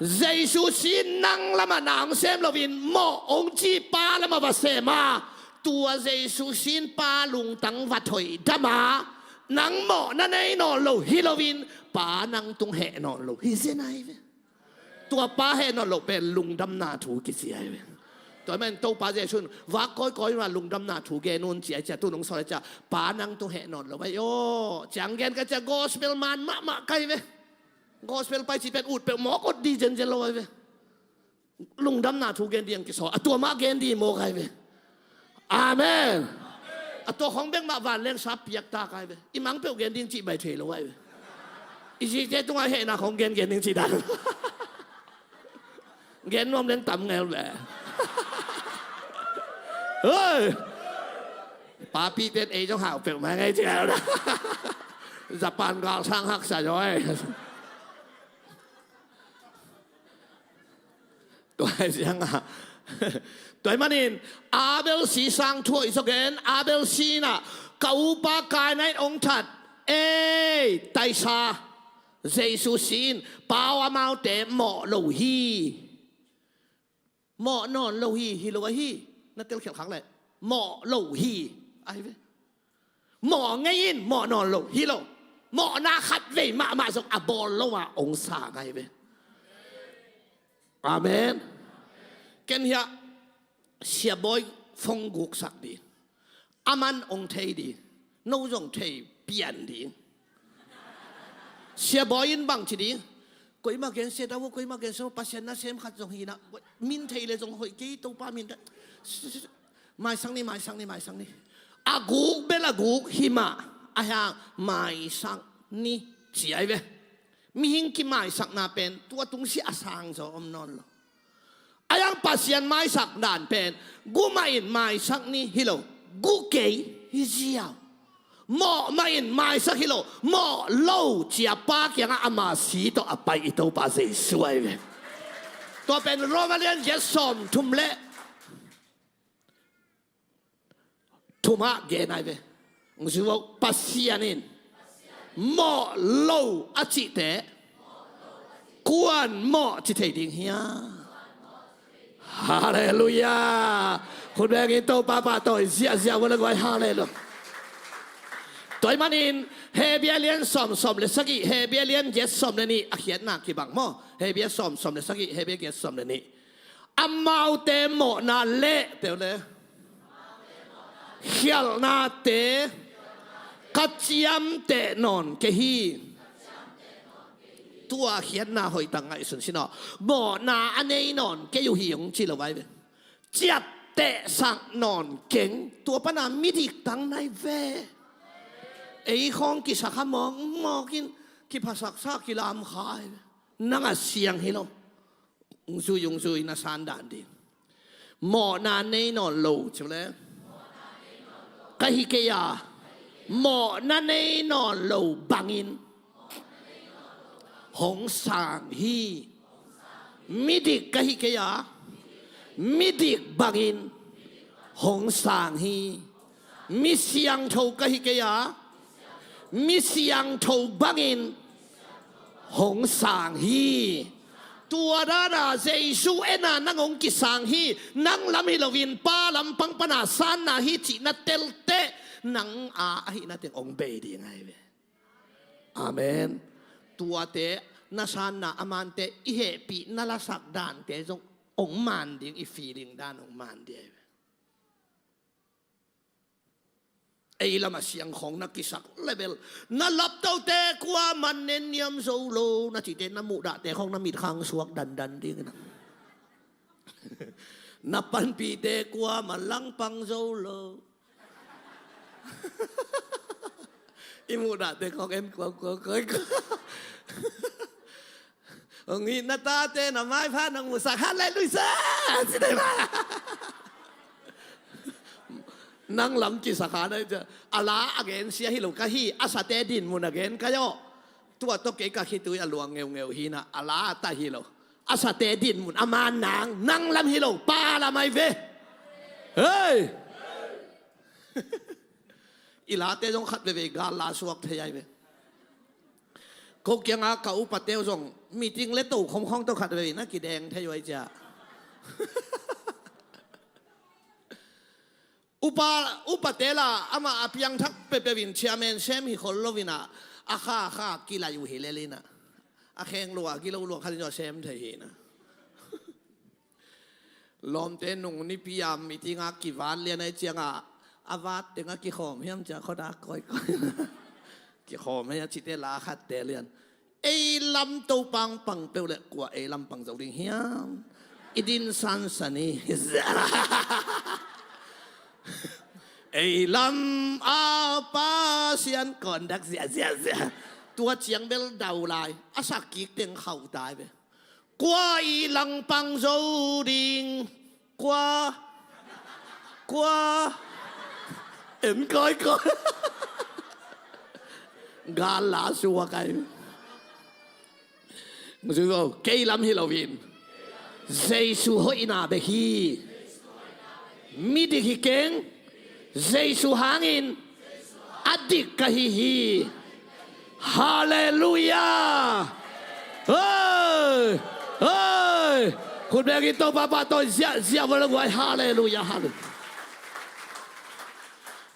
Giêsu xin năng lắm mà nàng xem là vì mọ ông chi ba lắm mà xem mà tua Giêsu xin ba lùng tăng và thổi đam mà năng mọนั่นไอ้นอนโลฮิโลวินป้านั่งตรงแห่นอนโลฮิเซนไอเวตัวป้าแห่นอนโลเป็นลุงดำนาถูกิเสียเวตัวมันตัวป้าจะชวนว่าก้อยว่าลุงดำนาถูแกนนเสียจะตัวน้องสอนจะป้านั่งตรงแห่นอนโลไปโอ้จังแกนก็จะกอสเปลมันมะไกลเวกอสเปลไปจีเป็นอุดเป็นหมอก็ดีเจนโลเวลุงดำนาถูแกนเดียงกิสอตัวมาแกนดีโมไกลเวอาเมนตัวของเบงมาวันเลี้ยงซับเปียกตาไกลไปอีมังเปียกเกนดิ้งจีใบเทลไว้อีจีเจ้ต้องให้เห็นนะของเกนดิ้งจีดันเกนน้อมเลี้ยงต่ำไงแหละเฮ้ยป้าพี่เป็นเอจ้องหาเปียกมาไงเจ้านะจะปานกาสร้างหักษาจ้อยตัวเสียงอ่ะตัวมันนี่อาเบลสีสร้างถ้วยสักเห็นอาเบลสีน่ะเกาปากายในองค์ถัดไตซาเจสุสินป่าวมาเอาแต่หมอโลฮีหมอนอนโลฮีฮิโลฮีนั่นเต็มเขียวขังเลยหมอโลฮีไอ้เว้ยหมอไงยินหมอนอนโลฮีโลหมอนาขัดเว้ยมาส่งอบอลโลว่าองศาไงเว้ยอาเมนเกนเฮียเสียบอยฟงกุกสักดีอามันองเทดีโน้องเทเปลี่ยนดีเสียบอยินบังทีดีกุยมาเกนเสียดาวกุยมาเกนโซปัสเซนน่าเซมขัดจงฮีนะมินเทเลยจงหอยกี้ตัวป้ามินไม่สังนี่อากูเบลากูหิมะอายังไม่สังนี่เสียเว้มีหิงกิไม่สักนาเป็นตัวตุงเสียสังโซอมนอนlo ayang pasien mai sak dan pen gu main mai sak ni hilo gu ke hiziao mo main mai sak hilo mo lo chia pa kyang ama si to apai ito pa se suai ve to pen romalian yesom tumle tuma ge nai ve ngsiwo pasianin mo lo achi te kuan mo chi thei ding hiaฮาเลลูยาคุณแม่กินโตป้าโตเสียวันละก้อยฮาเลลูตัวมันอินเฮเบียเลียนสอมเลสกี้เฮเบียเลียนเยสสอมเลนี่เขียนหนักกี่บังโมเฮเบียสอมเลสกี้เฮเบียเยสสอมเลนี่อัมมาอุเตโมนาเล่เตวเลเขียลนาเตกัจจิยมเตนอนเกฮีตัวเขียนหน้าหอยตังไงสุนสินะหมอนาอันนี้นอนแกอยู่หิวจีเราไว้เว้จัดเตะสังนอนเก่งตัวปนามิดิตังในเวไอ้ของกิสักมองกินกิภาษาสักกิลามขายนั่งเสียงให้เรายงซุยนาซานด่านดีหมอนาในนอนโลใช่ไหมกะฮิเกียหมอนาในนอนโลบังอินหงสางฮีมิดิกกะฮิเกียมิดิกบังอินหงสางฮีมิเสียงโทกะฮิเกียมิเสียงโทบังอินหงสางฮีตัวดาราเจซูเอนานังองกิสางฮีนังลำฮิลวินป้าลำปังปนาสานนาฮิจินาเตลเตนังอาฮินาเตองเบดีไงเวอาเมนตัวเตนาซานนาอามันเตอิเหปีนาลาสักดานเตจงองมันดิ่งอีฟีลิงดานองมันเดียไอ้ละมาเสียงของนักกิสักเลเวลนาลับเต้าเตะกว่ามันเน้นยำโซโลนาจิเตน้ำมุดะแต่ของน้ำมีทางสวกดันดิ่งนะนับปันปีเตะกว่ามันลังปังโซโลอิมุดะแต่ของเอ็มกว่าเคยองค์นี้นาตาเตนะไม้พานังมุสักฮันเลยลุยซ่าสิได้มานั่งลำกิสักหาได้จะอาลาอเกนเสียฮิโลกะฮีอาสาเตดินมุนอเกนกะโยตัวตกเกกะคิตุยอลวงเงวฮีนะอาลาตาฮิโลอาสาเตดินมุนอามานังนั่งลำฮิโลปาละไม่เวเฮ้ยอีลาเตจงขัดเวกาลาสวกเทียเว เขาเกี่ยงอาเก่าปัดเตียวส่งมีจริงเล็ดตู่คมข้องตัวขัดเลยนักกีแดงทยอยจะอุปเตล่าอามาอภิยังทักเปเปวินเชียร์แมนเชมฮิคนโลวินะอาข้ากีฬาอยู่เฮเลลินะอาแข่งลัวกีฬาลัวคันจอเชมเทเฮนะลมเตนุงนี่พยายามมีที่งักกี่วันเรียนในเจียงอาวาดเด็กกี่ขอมเฮียมจะเขาดักก้อยกี่ขอมให้ชิเตลาขัดเตเรียนไอ้ลำตูปังปังเปลวเล็กกว่าไอ้ลำปังเจ้าดิ่งเฮียมอิดินซันสันีไอ้ลำอาปาเซียนก่อนดักเสียตัวเจียงเบลดาวลายอาสักกิกเต็งเข่าตายไปกว่าอีหลังปังโจดิงกว่าเอ็นก้อยกาลาสัวกันมึงจะบอกเกยลำฮิโลวินเจสุหอยนาเบฮีมีดิฮิเก่งเจสุหางอินอดิกกะฮีฮาเลลูยาเฮ้ยคุณแม่กินโตป้าโตเสียวันละวันฮาเลลูยาฮาเล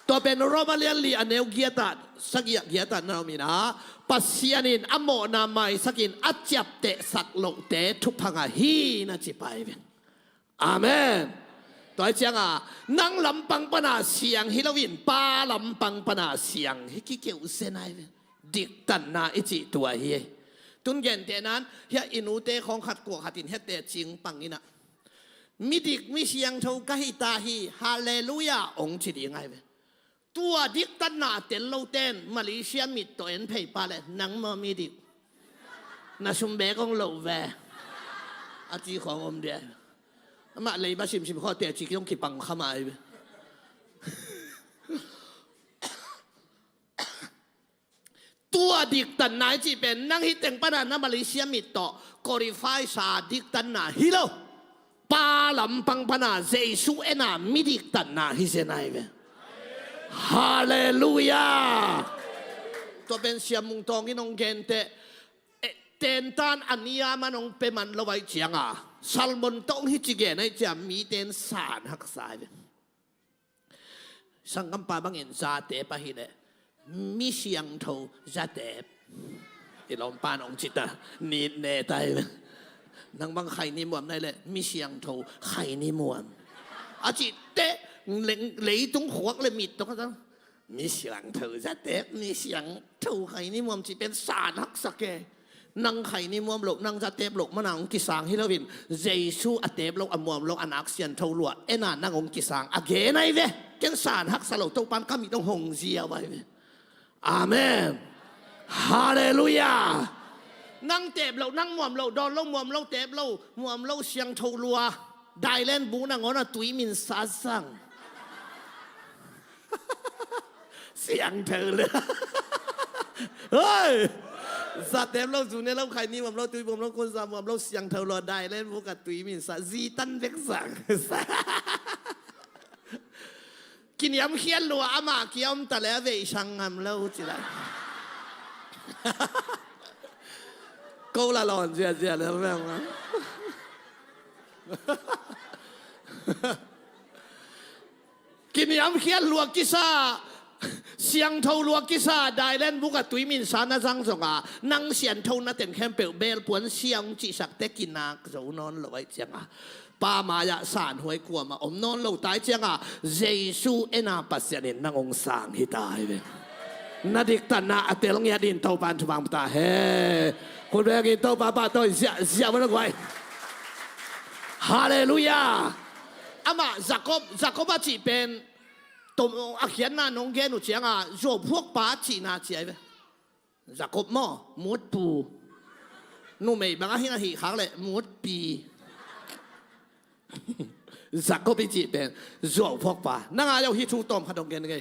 ตัวเป็นโรมาเลียนลีอันเนวเกียตัดสักอย่างเกียตัดนามีนะปัสยานินอโมนามัยสักินอัจจับเตะสักโลเตะทุกพังอาฮีน่าจิไปเป็นอาเมนตัวเจียงนังลำปังปนาเสียงฮิโลวินป้าลำปังปนาเสียงฮิกิเกอุเซนายดิกตันนาอิจิตัวเฮียตุนเย็นเตนั้นเฮียอินูเตของขัดกัวขัดอินเฮเตจิงปังอินะมิดิกมิเสียงเท่ากะฮิตาฮีฮาเลลูยาองค์จิตยังไงเว้ตัวดิกตันนาเตนโลเตนมาเลเซียมิดตัวเอ็นเพย์ปาเลนังมามิดิกนาชุมเบกองโลเวอาจีของอมเดียมาเลยมาชิมข้อเตะจิกต้องขีปังขมายเว้ตัวดิกตันนายจีเป็นนั่งฮิตเต็งปานานามาเลเซียมิดต่อกอริฟายซาดิกตันนาฮิโลปาลำปังปนาเจสุเอนามิดิกตันนาฮิเซนายเวฮาเลลูยาตัวเป็นเสียมุงทองที่น้องเกนเตเตนตันอันนี้มันน้องเป็นมันละไว้เจียงซัลมอนต้องฮิจิเกนให้จะมีเตนสารหักสายสังกัมปาบังเอินซาเตปะฮิเลมีเสียงโทจะเตปไอ้ลมปานองจิตตานีเนตายนังบังไข่นิมวมได้เลยมีเสียงโทไข่นิมวมอาจิตเตเลยตรงหัวเลยมิดตรงนั้นมีเสียงโทจะเตปมีเสียงโทไข่นิมวมจิเป็นสารหักสเกนังไข่นิมวมโลกนังจะเตปโลกมันองกิสังฮิลวินเจซูอเตปโลกอมวมโลกอนักเสียงโทลัวเอ็น่านังองกิสังอเกนไอเวเก่งสารหักสโลกตัวปันก็มีต้องหงเสียไว้อาเมนฮาเลลูยานั่งเตบเรานั่งมวมเราดอนเรามวมเราเตบเรามวมเราเสียงโทลัวได้เล่นบูนังonaตุยมินซาซังเสียงเธอเลยเฮ้ยสัตว์เตบเราสูเนี่ยเราใครนี่มวมเราตุยมวมเราคนสามมวมเราเสียงเธอลัวได้เล่นบูกับตุยมินซาซีตันเล็กสังกินยำเขียนลัวอามาเกี่ยมแต่แล้วเวชังงามเล่าจิละกูละหลอนเจียแล้วแม่งกินยำเขียนลัวกิซาเสียงเท่าลัวกิซาได้เล่นบุกตุยมินสานาจังสงานั่งเสียงเท่านั้นเต็มแคมเปลเบลปวนเสียงจิสักเตกินนักโจนอนเลยเจียงป้ามายาสานหวยกลัวมาอมนอนเราตายเจียงเจซูเอนาปัสยานินนังองสางฮิตายเวนาดิกตันนาเตลงยาดินเท่าปานทุบังตาเฮคนแรกินเท่าป้าตัวเสียวันละไว้ฮาเลลูยาอามาจากบจีเป็นตัวอาเขียนนาน้องแกนุเจียงโจพวกป้าจีนาเจียเวจากบหม้อมุดปูนู่ไม่บางอาทิตย์นาทีครั้งเลยมุดปีสักก็ไปจีเป็นรัวพวกป่านั่งอายุฮิทูตอมขดงเกนไง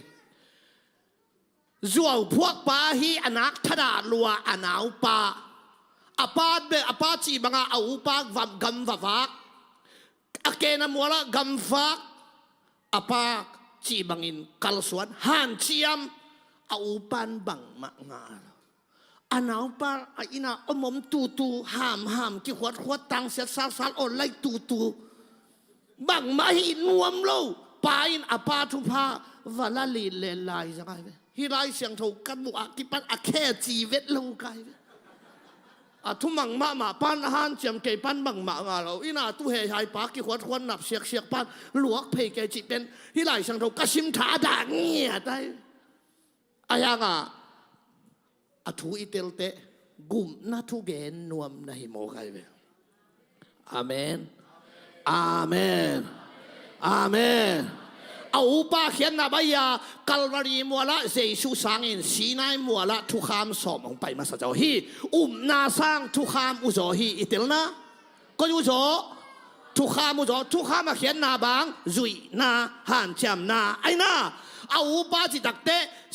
รัวพวกป่าฮีอนักทดาลัวอนาวป่าอปาเบอปาจีบังอาอุปากวัมกัมวักอเกนมัวละกัมฟักอปาจีบังอินกัลสวนฮันเชียมอาอุปันบังมะงา อันเอาปาอินาอมมตูห้ามกี่ขวดตังเสียสารออนไลตูบังมาหินวมโลปาอินอปาทุพาวลาลีเลลายสังไงฮิไลเสียงถูกกันบุอากิปันอาแค่จีเวทโลกายทุมังมาปันฮันเจียมเกยปันบังมางาเราอินาตุเฮยายปากี่ขวดนับเสียกปันหลวกเพยเกจิเป็นฮิไลเสียงถูกกระชิมถาด่างเงี้ยได้อายังทูอิเตลเตกุมนาทุเกนนวมนาฮิโมกายเวอาเมนอาเมนอาเมนเอาปาเขียนนาบายากัลวารีมัวละเจสุสังอินสีนายมัวละทุกขามสอบองไปมาสัจจฮีนาสังทุกขามอุจฮีอิเตลนะก็อุจทุกขามอุจทุกขามมาเขียนนาบังจุยนาหันจำนาไอนาเอาปาจิตักเต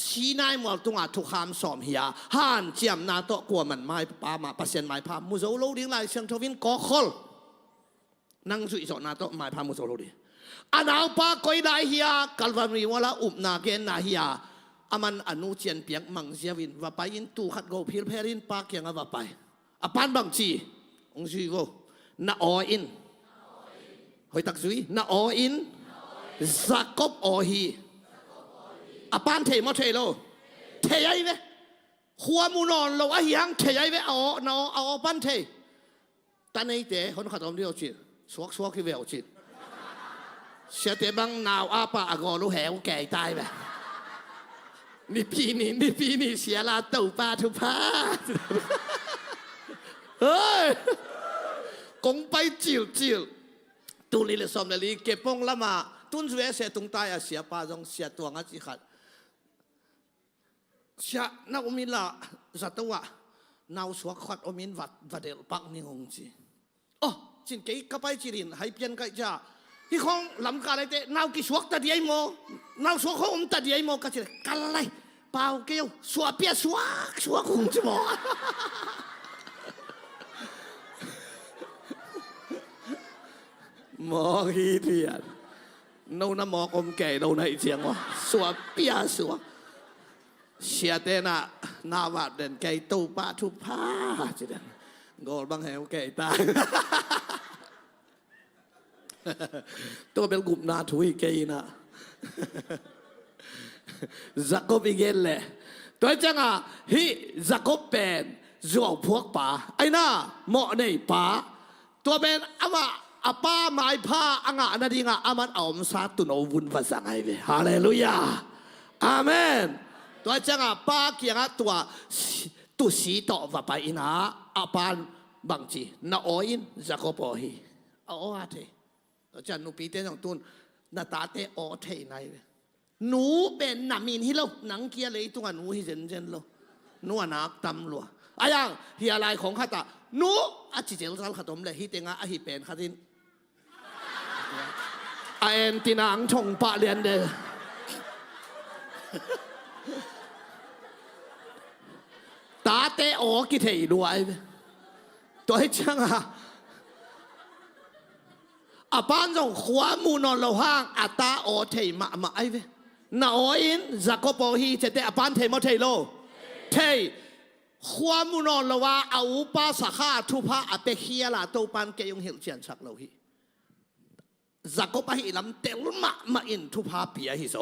สีนายมัวตุงอาทุกขามสอบเฮียหันจำนาโตกลัวมันไม่ปามาปัสเซนไม่พามุโจโลดิ้งไลเชียงทวินกอคอลนั่งจุยสอนาโตไม่พามุโจโลดิ้งอันเอาปากคอยได้เฮียกัลวันรีวลาอุบนาเกนนาเฮียอามันอนุเจียนเปียกมังเสียวินว่าไปยินตูขัดโกพิลเพรินปากยังว่าไปอปานบังจีองซีโกนาออินหอยตักซุยนาออินซักบอฮีอปานเทมอเทโลเทยัยเวขัวมูนอนเราอะยังเทยัยเวเอาปันเทตอนนี้เตะคนขัดอมเดียวจีสวกที่เวลจีเสียแต่บางนาวอาปะกอรู้แหวแก่ตายแบบนี่พี่นี่เสียลาตู่ปาทุพาเฮ้ยกงไปจิ๋วตุลีเลสอมเลลีเก็บปงละมาตุนสเวเสียตรงใต้เสียปาจงเสียตัวงัดจิขัดเสียนักอมินละสัตวะนาวสวกขัดอมินวัดเดลปักนิงงจีอ๋อจินเกยกไปจิรินให้เปลี่ยนกันจ้าที่ของลำกาเลยเตะนาวกิสวกตัดยัยโมนาวสวกเขาตัดยัยโมก็จะกันอะไรเปล่าเกี่ยวสวกเปียสวกคงจะหมอหมอฮีเทียนนู่นน่ะหมอกลมแก่นู่นน่ะอีเสียงวะสวกเปียสวกเสียเตน่ะนาวาเดินไก่ตู้ป้าทุพาจีดันโกลบังแหวไก่ตายตัวเป็นกลุ่มนาถุยเกยนะจักรบอีกแหละตัวจังอ่ะฮิจักรบเป็นจวบพวกป่าไอ้น่าเหมาะในป่าตัวเป็นอามาอาป้าหมายผ้าอ่างอ่ะนาดีงะอามันเอามาซาตุนเอาวุนภาษาไงเว้ฮาเลลูยาอาเมนตัวจังอ่ะป้าเกี่ยงอ่ะตัวตุสีต่อว่าไปอินะอาปานบางจีน่าอ้อยจักรบอฮีเอาอะไรจันนูปีเต้นของตุนนาตาเตอเทนไนหนูเป็นนามินฮิโลหนังเกียเลยตัวหนูฮิเจนโลหนูนักตำลัวอายังเฮียลายของข้าตาหนูอาจิเจลซัลขัดมเลยฮิเตงะอาฮิเป็นขัดินอาเอ็นตินังชงปะเลียนเดตาเตอกิเทยด้วยตัวให้ช่างอ่ะอาปานจงขวามูนอนเราห้างอาตาโอเทมาไอเวนาโออินจักรปอฮีเจเตอาปานเทมอเทโลเทขวามูนอนเราว่าเอาปาสักาทุพะอาเปเฮียลาโตปันเกยงเฮลเจียนสักเราฮีจักรปะฮีลำเตลมาอินทุพะเปียฮิโซ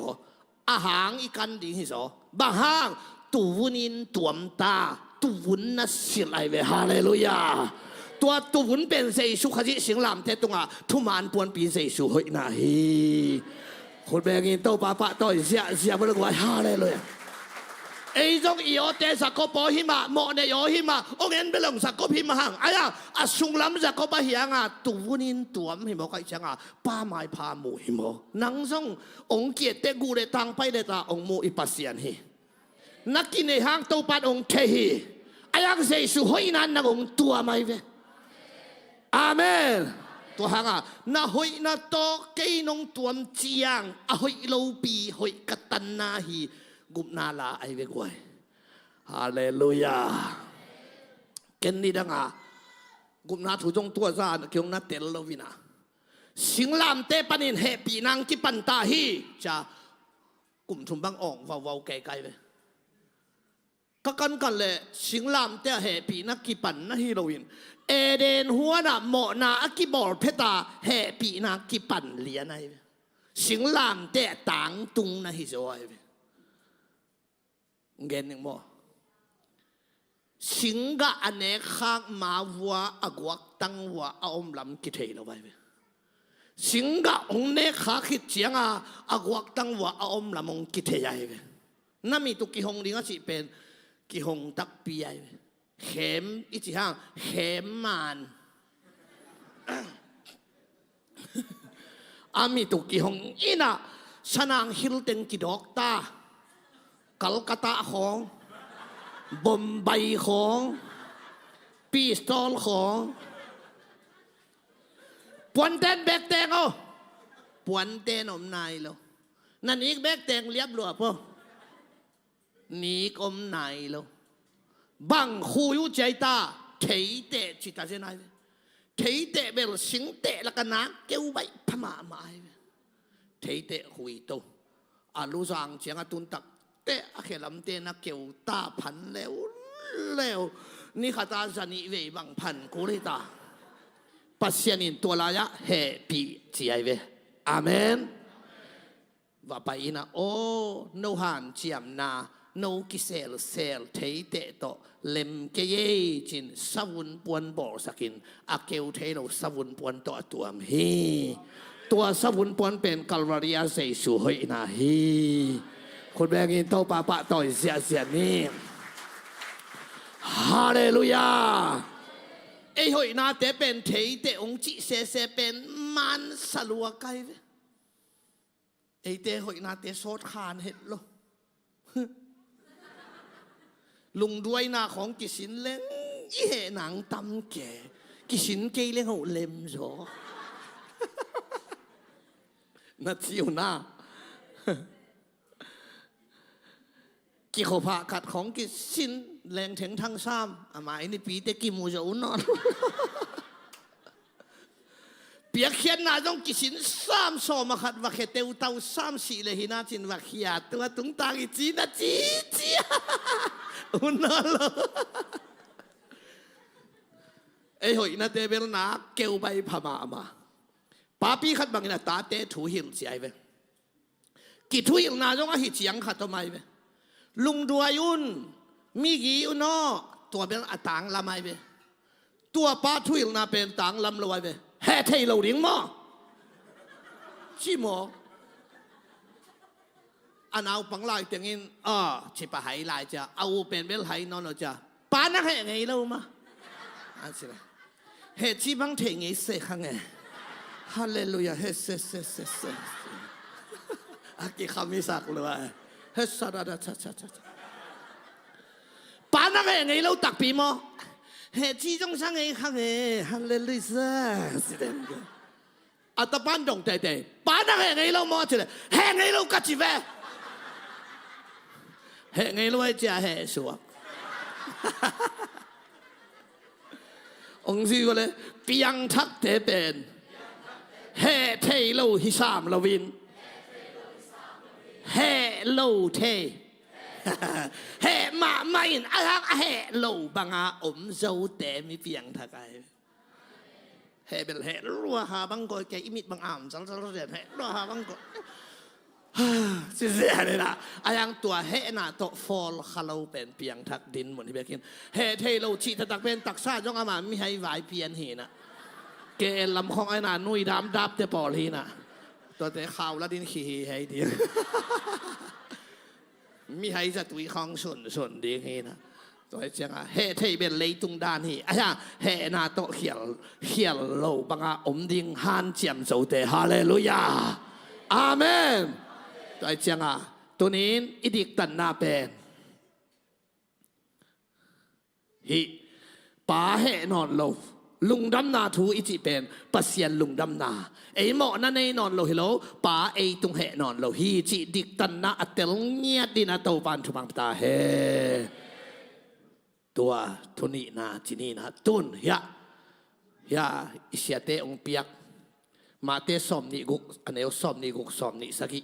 อาหางอีกันดิฮิโซบางห้างตูวุนินตัวมตาตูวุนนัสสิไลเวฮาเลลูยาตัวตุนเป็นเสสุขจิสิงลำเทตุงะทุมานปวนปีเสสุหอยนาฮีคนแบงินโตปาปะโตเสียบริกว่าฮาเลยเลยไอ้จงอีโอเตสักก็ปอหิมะโมเนยอหิมะองเงินเป็นหลงสักก็พิมหังไอ้ยังอสุงลำสักก็ปะเหียงะตุนินตัวมหิมะก็ช่างะป้าไม้พาหมูหิมะนังซงองเกียรติกูเดตังไปเดตาองมูอิปัสเซียนฮีนักกินในห้างโตปัดองเคฮีไอ้ยังเสสุหอยนันนักองตัวไม่เวอาเมนตัวหางอ่ะนาหอยนาโตเกยนงตัวมเจียงอาหอยโลปีหอยกตันนาฮีกุมนาลาไอเวกวยฮาเลลูยาเกนนี่ดังอ่ะกุมนาถูจงตัวซาเกี่ยงนาเตลโลวินาสิงลามเตปันินเฮปีนางกิปันตาฮีจะกุมทุมบังอ่องวาวแก่ไกลเลย ก็กันเลยสิงลามเตะเหปีนักกีปันนะฮีโรอีนเอเดนหัวน่ะหมอนาอักกีบอลเพตาเหปีนักกีปันเลียนไอสิงลามเตะต่างตุงนะฮิโซไอเงินหนึ่งบ่สิงกะอันเนข้างมาวัวอากวักตั้งวัวอาอมลำกิเทลไว้สิงกะองเนข้าคิดเจียงอากวักตั้งวัวอาอมลำองกิเทยไว้นั่นมีตุกิฮงลิงก็สิเป็นกิฮงตักปีไอเข็มอีจิฮังเข็มมันอามีตุกิฮงอีน่ะสนางฮิลเตนกิดอกตากัลกัตตาของบอมไบของปีสตอลของปวนเต้นแบกแตงเอาปวนเต้นอมนายแล้วนั่นอีกแบกแตงเรียบร้อยพ่อนี่อมนายแล้วบังคูยุใจตาเทเตจิตาเจนายเทเตเบลสิงเตละกันนักเกี่ยวใบพม่ามาเทเตคุยโตอาลูซังเจียงตุนตักเตะเขลำเตนักเกี่ยวตาพันแล้วนี่ข้าตาจันอีเวบังพันกูเลยตาปัสยานินตัวลายะเฮปีจีไอเวอาเมนว่าไปนะโอ้โนหันเจียมนาโนกิเซลเทเตโตเล็มเกยจินสวุนปวนบอสกินอาเกลเทโลสวุนปวนตัวมฮีตัวสวุนปวนเป็นกัลวาริอาเซสูหอยนาฮีคนแบกินโตปะต่อยเสียนี่ฮาเลลูยาไอ้หอยนาเตเป็นเทเตองจิเซเป็นมันสลัวไกไอ้เตหอยนาเตโซดคานเห็ดโลลุงด้วยนาของกิสินเล่งเย่หนังตำแก่กิสินเกยเล่งเอาเล็มโซนาทิวนากิโคพาขัดของกิสินแรงถึงทั้งซ้ำอามาอินี่ปีเตกิมูจะอุนนอนเปียกเขียนนาต้องกิสินซ้ำโซมาขัดว่าเขตเตวเตาซ้ำสีเลยหินาจินว่าขียาตัวตุงตากิจีนะจีอุนนอนเลยไอ้หอยนาเตเบลนาเกลใบพม่ามาป้าปีขัดบางนาตาเตถูหิลเสียไปกิถูหิลนาต้องหิเฉียงขัดทำไมไปลุงดวยุนมีกี่อุนอตัวเป็นต่างลำไมไปตัวป้าทุยนาเป็นต่างลำลอยไปแห่เทยเราเลี้ยงม้อชิโมอันเอาปังลายเตียงอินชิบะไหลายจะเอาเป็นเบลไหนอนเราจะป้านักแห่ไงเรามาอันสิละเหตุที่บังเทงไงเสกไงฮาเลลูยาเฮเซอากิคามิสักเลยเฮ้ยสาระชัดปานักไงเราตักปีมอเฮ้ที่จงช่างไงข้างไงฮัลเลลูยาสิเดนอัตปันดงเตะปานักไงเรามอที่เลยเฮ้ไงเรากัดจีเวเฮ้ไงเราไอ้เจ้าเฮ้ชัวองค์สิก็เลยเปียงทักเตเป็นเฮ้เทเราฮิสามเราวินเฮโลเทเฮมาไม่อะไรเฮโลบังอาอมโซเตมีเพียงทักไอเฮเป็นเฮรัวหาบังกอยแกอิมิดบังอามสัลสัลเดเฮรัวหาบังกอยสิเสียเลยนะอายังตัวเฮน่ะตัวฟอลคาโลเป็นเพียงทักดินหมดที่เบกินเฮเทโลชีตักเป็นตักซาจ้องอามาไม่ให้ไหวเพียนเฮนะเกลลำของไอ้น่ะนุยดำดับเตปอลีนะตัวแต่ข่าวละดินขี้ให้ดีมีให้จะตุยของส่วนดีให้นะตัวเจ้าเฮ้ที่เป็นเลยตุงดานฮีอ่ะเฮ้น่าโตเขียลโลบังอาอมดิ่งฮันเจียมโซเตฮาเลลูยาอาเมนตัวเจ้าตัวนี้อิดิกตันนาเป็นฮีป้าเฮนอนโลลุงดำนาทูอิจิเป็นปัสยันลุงดำนาไอ้หมอนั่นไอ้นอนโลฮิโลป้าไอ้ตุงเฮนอนโลฮีจิดิกตันนาอัตเตลเงียดินาโตปันทุบังตาเฮตัวทุนีนาจินีนะตุนยาอิเสียเตองเปียกมาเตสอมนิกุกอันเอวสอมนิกุกสอมนิสกิ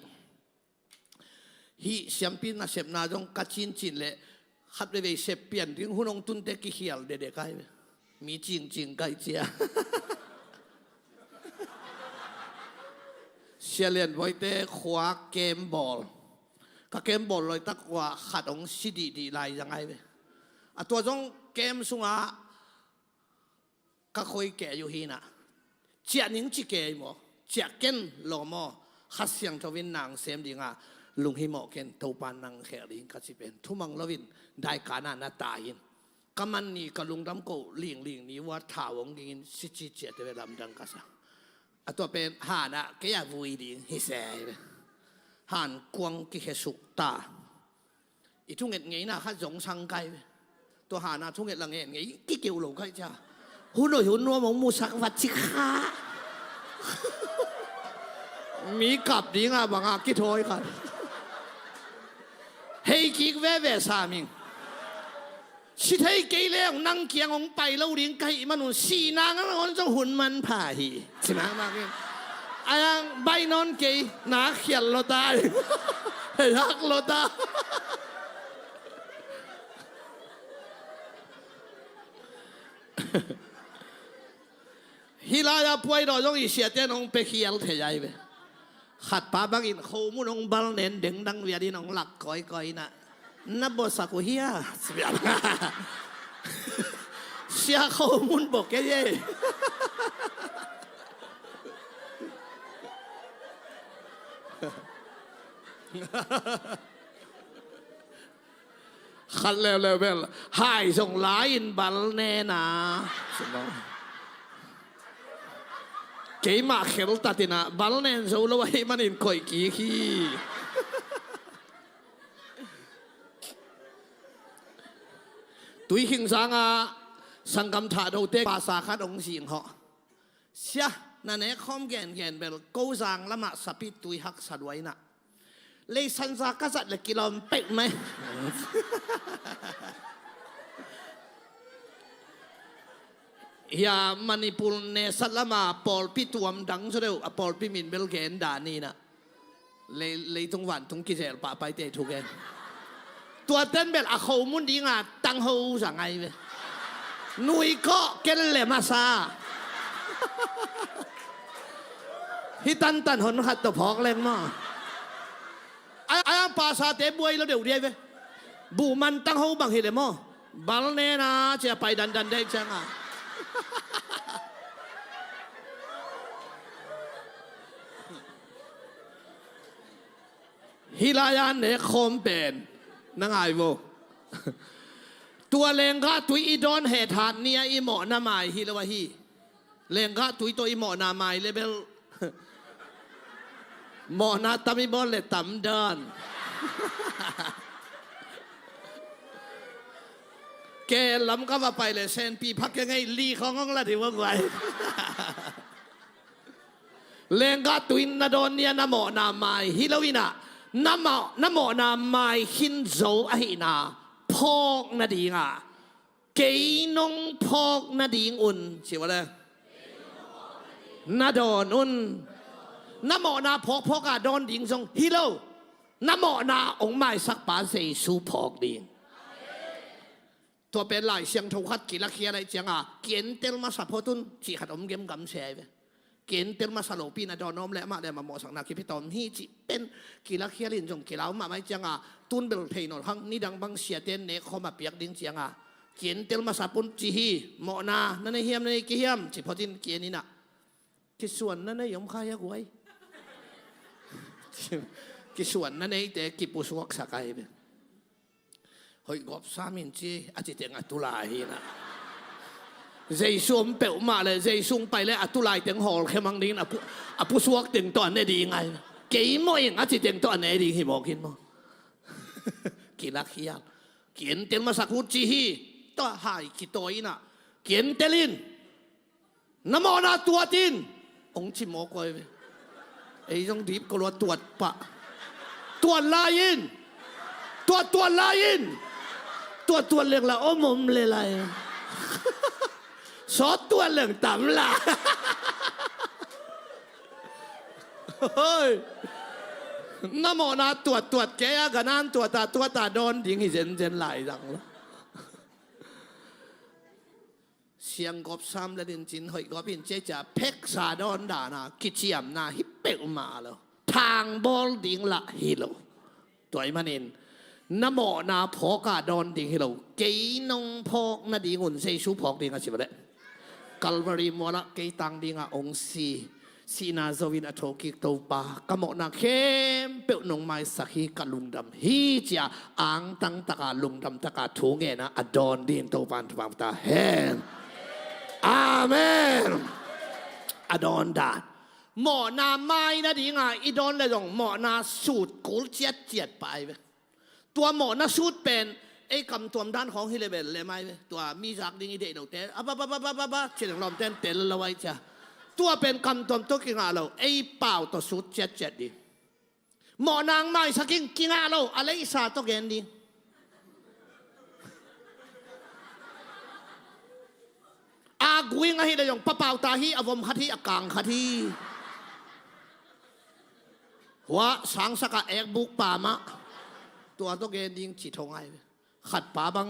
ฮีเสียมปินนะเสียมนาจงกัดชินเลย ขัดไปเสพเปลี่ยนถึงหุ่นองตุนเตกิเขียลเด็กๆไก่มีจริงไก่เจียเชียเลียนไว้เตะขวาเกมบอลก็เกมบอลเลยตักว่าขัดองสิดีไรยังไงไปตัวจงเกมสุงะก็คอยแก่อยู่ฮีน่ะเจียนิ่งจีแก่หมอเจียเก่นหล่อหมอขัดเสียงทวินนางเสียมดีงาลุงฮิโมเก่นตัวปานังแขลิงก็สิเป็นทุมังลวินได้การนานาตายินก็มันนี่ก็ลุงดำโกลิงนี้ว่าถ่าวงดินสิจิเจตเวลาดังกษัตริย์ตัวเป็นหานะก็อยากวุยดิงฮิเซ่หานกวงกิเหสุกตาอีทุ่งเอ็ดไงนะข้าจงชังไกตัวหานะทุ่งเอ็ดละเงี้ยไงกี่เกี่ยวหลงไกจ้าหุ่นหุ่นนัวมงมูสักวัดชิคามีกับดีงาบางอากิโถยกันเฮ้ยกิกเว่สามิงชิดให้เกลียงนั่งเกียงองไปเล่าเลี้ยงไก่มันหุ่นสีนางนั่งอนจงหุ่นมันผ่าหีใช่ไหมมากเลยไอ้ยังใบนอนเกยนักเขียนโลตารักโลตาฮิลายาป่วยเราต้องอีเสียเต้นองไปเขียนเทียไปขัดป้าบังอินเขามุนองบัลเนนเด้งดังเวียดีน้องหลักก้อยนะนับบสักุเฮียเสียเขามุนบอกแกเย่ขัดแล้วเบลหายส่งหลายอินบัลเนนะเกี่ยมาเขลตัดนะบัลเนนส่งแล้วให้มันอินคอยกี่ขี้ตุยหิงสังอาสังกำถาดูเตภาษาขัดองสิงเหาะเสียนั่นเองคอมแกนเบลกูสังละมาสปิตุยหักสัดไว้น่ะเลยสันสักษัตริย์กิโลเป็ดไหมอย่ามันนิปุลเนสัตละมาปอลพิตัวมดังสุดเลยปอลพิมินเบลเกนดานี่นะเลยตรงวันตรงกิจเอลป่าไปเตะถูกเองตัวเต้นเบลอาเขามุนดีงาตั้งหูสั่งไงเว้ยนุยก็เกลเลมาซาฮิตันหนขัดตัวพอกเล่นมั้งไอ้ภาษาเตะบวยแล้วเดี๋ยวเดียวเว้ยบูมันตั้งหูบางทีเลยมั้งบอลเน่นะจะไปดันได้จังอ่ะฮิลายานเนคอมเป็นนั่งไงโวตัวเลงก็ตุยอีดอนเหตุหันเนี่ยอีหมอนาไมฮิลวะฮีเลงก็ตุยตัวอีหมอนาไมเลเบลหมอนาตามิบอลเลตัมดานแกล้ำก็ว่าไปเลยเซนปีพักยังไงลีของงละที่ว่าไงเลงก็ตุยนาดอนเนี่ยนาหมอนาไมฮิลวินะน้ำหมอนาไมหินโซอหินาพอกนาดีงาเกยนงพอกนาดีงอุ่นเชื่อว่าอะไรนาดอนอุ่นน้ำหมอนาพอกอะดอนดิงทรงฮิโลน้ำหมอนาองไม้สักปาเสสูพอกดิงตัวเป็นหลายเสียงทุกขัดกีฬาเคียอะไรเจียงอ่ะเกียนเตลมาสับพอตุนจีขัดอมเกมกำเสยเกณฑ์เติมมาสโลปีนะดอนน้อมและมาเดี๋ยวมาหมอสังนาคิพิตอมที่จีเป็นกีฬาเคียรินจงกีฬามาไม่จังอ่ะตุนเบลเพย์นอทั้งนี่ดังบังเสียเต้นเนคเข้ามาเปียกดิ้งจังอ่ะเกณฑ์เติมมาสับปุ่นจีฮีหมอนานั่นในเฮียมนั่นในกี่เฮียมจีพอดินเกียนี่น่ะกี่ส่วนนั่นในยมข้ายกไว้กี่ส่วนนั่นในแต่กี่ปุสวกสักไอ้เบเฮ้ยกอบสามินจีอาจจะเต็งอัตุลาฮีนะใจสุ่มเป๋อมาเลยใจสุ่มไปเลยอัตุลายเตียงหอลแค่มังนี้นะผู้สวกเตียงตอนนี้ดีไงกี่โมงอาจจะเตียงตอนนี้ดีหิมอกินมั้งกี่ลักขี้ยาเขียนเตียงมาสักหุ่นจีฮีต่อหายกี่ตัวอีน่ะเขียนเตลินน้ำมอนาตัวตินองชิมอกอยไอ้ต้องดีบก็รอตรวจปะตรวจลายินตรวจลายินตรวจเรื่องละอ้อมมเลยไรซอสตัวเหลืองต่ำละเฮ้ย น้ำโมนาตรวจแกยกันนั่นตัวตาโดนดิ่งให้เจนไหลดังละเสียงกบซ้ำและดินจินหอยกบอินเจจะเพ็กสาดอนด่านะกิเจียมนาฮิปเปอมาแล้วทางบอลดิ่งละฮิโลตัวไอ้มันเองน้ำโมนาพอกาดอนดิ่งฮิโลเกยนงพอกนาดิ่งอุ่นเซชูพอกดิ่งอาชิบะเดกัลวารีมัวละเกยตังดิ่งอาองซีสีนาโซวินอโทกิกตัวปากำมนาเข้มเปิลนงไม้สักฮีกัลุงดำฮีจ้าอ่างตั้งตะกาลุงดำตะกาถูเงนะอดอนดิ่งตัวปันทุบตาเฮนอาเมนอดอนดาหมอนาไม้นะดิ่งอีดอนเลยจงหมอนาสูตรกูเจียดไปตัวหมอนาสูตรเป็นไอ้คำตัวด้านของฮิเลเบลเลยไหมตัวมีจากดิ่งอีเดนเตะบ้าเฉลิมลมเต้นเตะละไว้จ้าตัวเป็นคำตัวกิงาเราไอ้เป่าตัวสุดเจ็ดดิหมอนางไม่สักกิงาเราอะไรอีสาตัวเกนดิอากุยงาฮิได้ยงปะเป่าตาฮีอวมขัดฮีอากางขัดฮีหัวสังสกัดเอกบุกป่ามะตัวตัวเกนดิงจิตทงไงขัดป่าบัง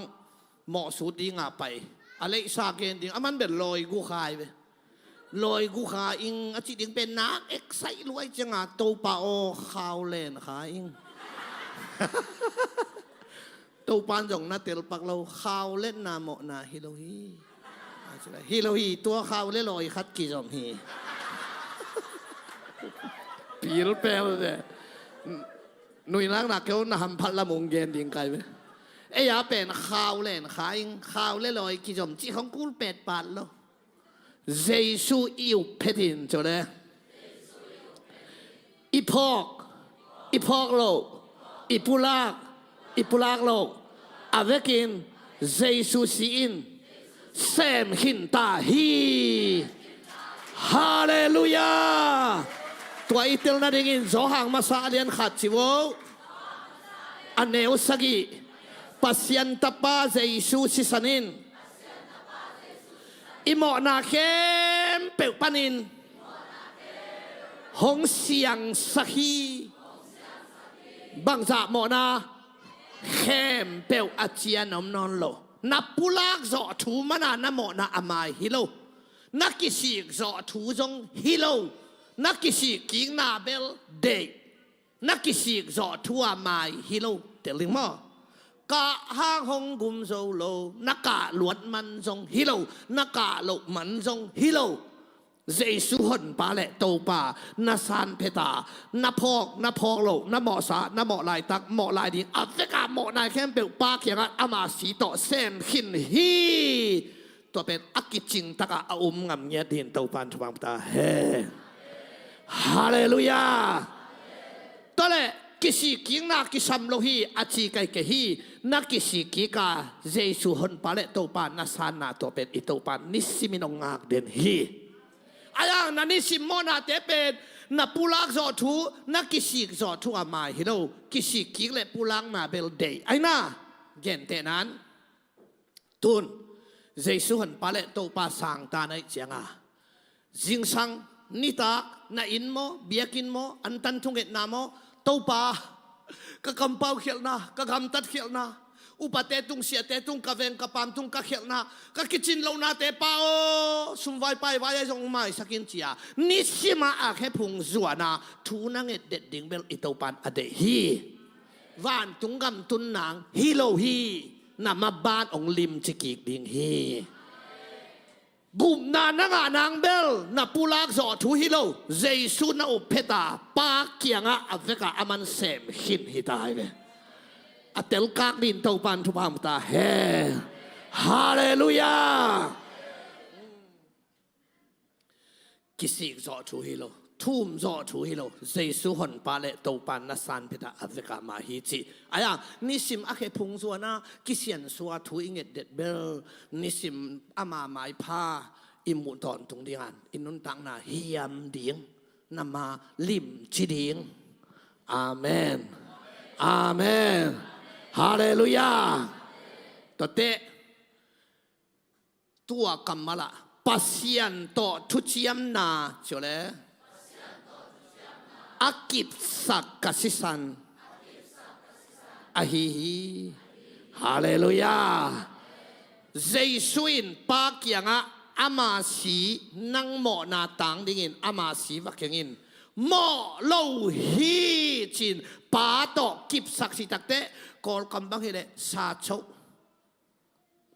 หมอสุดดิงาไปอะไรอีสาเกนดิงมันเป็นลอยกูคายไปลอยกูขาอิงอาทิตย์ยังเป็นนักเอ็กไซรวยจังอ่ะโตปาโอข่าวเล่นขาอิงโตปานจงนาเตลปักเราข่าวเล่นนาโมนาฮิโลฮีตัวข่าวเล่นลอยคัดกี่จอมฮีปีรถแปลเลยหนุ่ยนักหนักเขาหนำพัดละมงเย็นดิ่งไกลไหมไอ้ยาเป็นข่าวเล่นขาอิงข่าวเล่นลอยกี่จอมจีของกูเป็ดปาดแล้วเยซูอิวเพดินจ้ะเนี่ยอีพอกโลอีปุลากโลอาเวกินเยซูซีอินเซมหินตาฮีฮาเลลูยาตัวอีเตลนาดิ่งจอหางมาซาเลียนขัดชิวอันเนวสกีปัสยันตปาเยซูซิสันินอิโมนาเข้มเปิลปานินหงเสียงสักฮีบางจากโมนาเข้มเปิลอาเจียนอมนอนโลนับปุลากจอทูมานานะโมนาอามายฮิโลนักกิสิกจอทูจงฮิโลนักกิสิกิงนาเบลเดย์นักกิสิกจอทูอามายฮิโลเตลิงมอกะห้างหงกุมโซโลนักกะหลวดมันทรงฮิโลนักกะโลมันทรงฮิโลเจสุหนปาเลโตปานาซานเพตานาพอกโลนาหมอสานาหมอลายตักหมอลายดิอัฟริกาหมอนายแคมเปลปาเขียงอามาสีต่อเส้นขินฮีตัวเป็นอักิจิงตะกะอุมงำเงียดินโตปันทุบังตาเฮฮาเลลูยาตัวเล่กิสิกิงนักกิสัมโลฮีอาชีไกเกฮีนักกิสิกิกาเจสุหนปาเลโตปานาซานนาตัวเป็นอิโตปานิสิมินองากเดนฮีอายังนันนิสิมโมนาเตเป็นนับปูลักจอทูนักกิสิกจอทูอามาฮิโลกิสิกิเลปูลังนาเบลเดย์ไอ้น่าเย็นเตนั้นตุนเจสุหันปาเลโตปาสังตาในเจียงอ่ะจิงสังนิตานาอินโมเบียกินโมอันตันทุงเกตนาโมโตปากะกำเป้าเขียนนากะกำตัดเขียนนาอุปเตตุงเสียเตตุงกะเวนกะปามตุงกะเขียนนากะกิจินโลนาเตปาโอสุมไวไปไว้จงไม่สักินเจียนิสิมาอาแค่พุงจัวนาทูนังเอ็ดเด็ดดิ่งเบลอิโตปันอเดฮีวานตุงกำตุนนางฮิโลฮีนามาบ้านองลิมจิกิกดิ่งฮีบุมนานางานางเบลนับปูลักจอทูฮิโลเจสุนาอุเพตาปากเกียงอาเวกาอามันเซมหินฮิตายเลยอเตลกากดินโตปันทุบามตาเฮฮาเลลูยากิสิกจอทูฮิโลทุ่มจอทูฮิโลเจสุหนปาเลโตปันนัสานเพตาอเวกามาฮิจิอายังนิสิมอาเคพุงสัวนากิเซียนสัวทูอิงเด็ดเบลนิสิมอามาไม้พาอิมุตอนตรงเดียนอินุนตังนาฮิยามเดียงนามาลิมจิเดียงอาเมนอาเมนฮาเลลูยาตัวเตตัวกัมมาละปัสยันโตทุชิยมนาเฉลย อากิบสักกสิสันอาฮีฮาเลลูยาเจสุอินปากยังอามาสีนังโมนาตังดิ่งอามาสีวักยังโมโลฮีจินปาโตกิบสักสิตักเตกอลกำบังเฮเลซาโช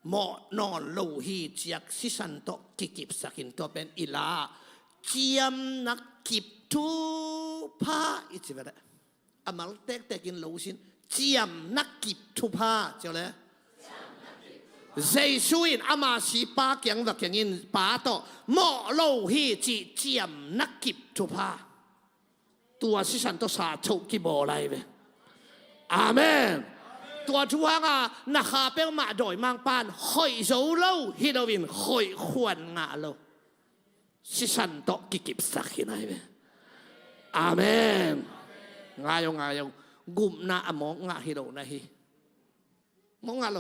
โมนอนโลฮีจักสิสันโตกิบสักินตัวเป็นอิลาเจียมนักกิบทุพาอิจิเวดอามัลเตกกินโลสินเจียมนักกิบทุพาเจ้าเลยเจสุอินอามาสีปาเกียงวักยังปาโตโมโลฮีจิเจียมนักกิบทุพาตัวสิสันโตสาโชกิโบไลเวอาเมนตัวทัวงานาคาเปลมาดอยมังปานหอยโซโลฮิโดวินหอยขวนงาโลสิสันโตกิกิบสักหินายเวอาเมนงายงกุมนาอมองงาฮิโดนะฮิมองงาโล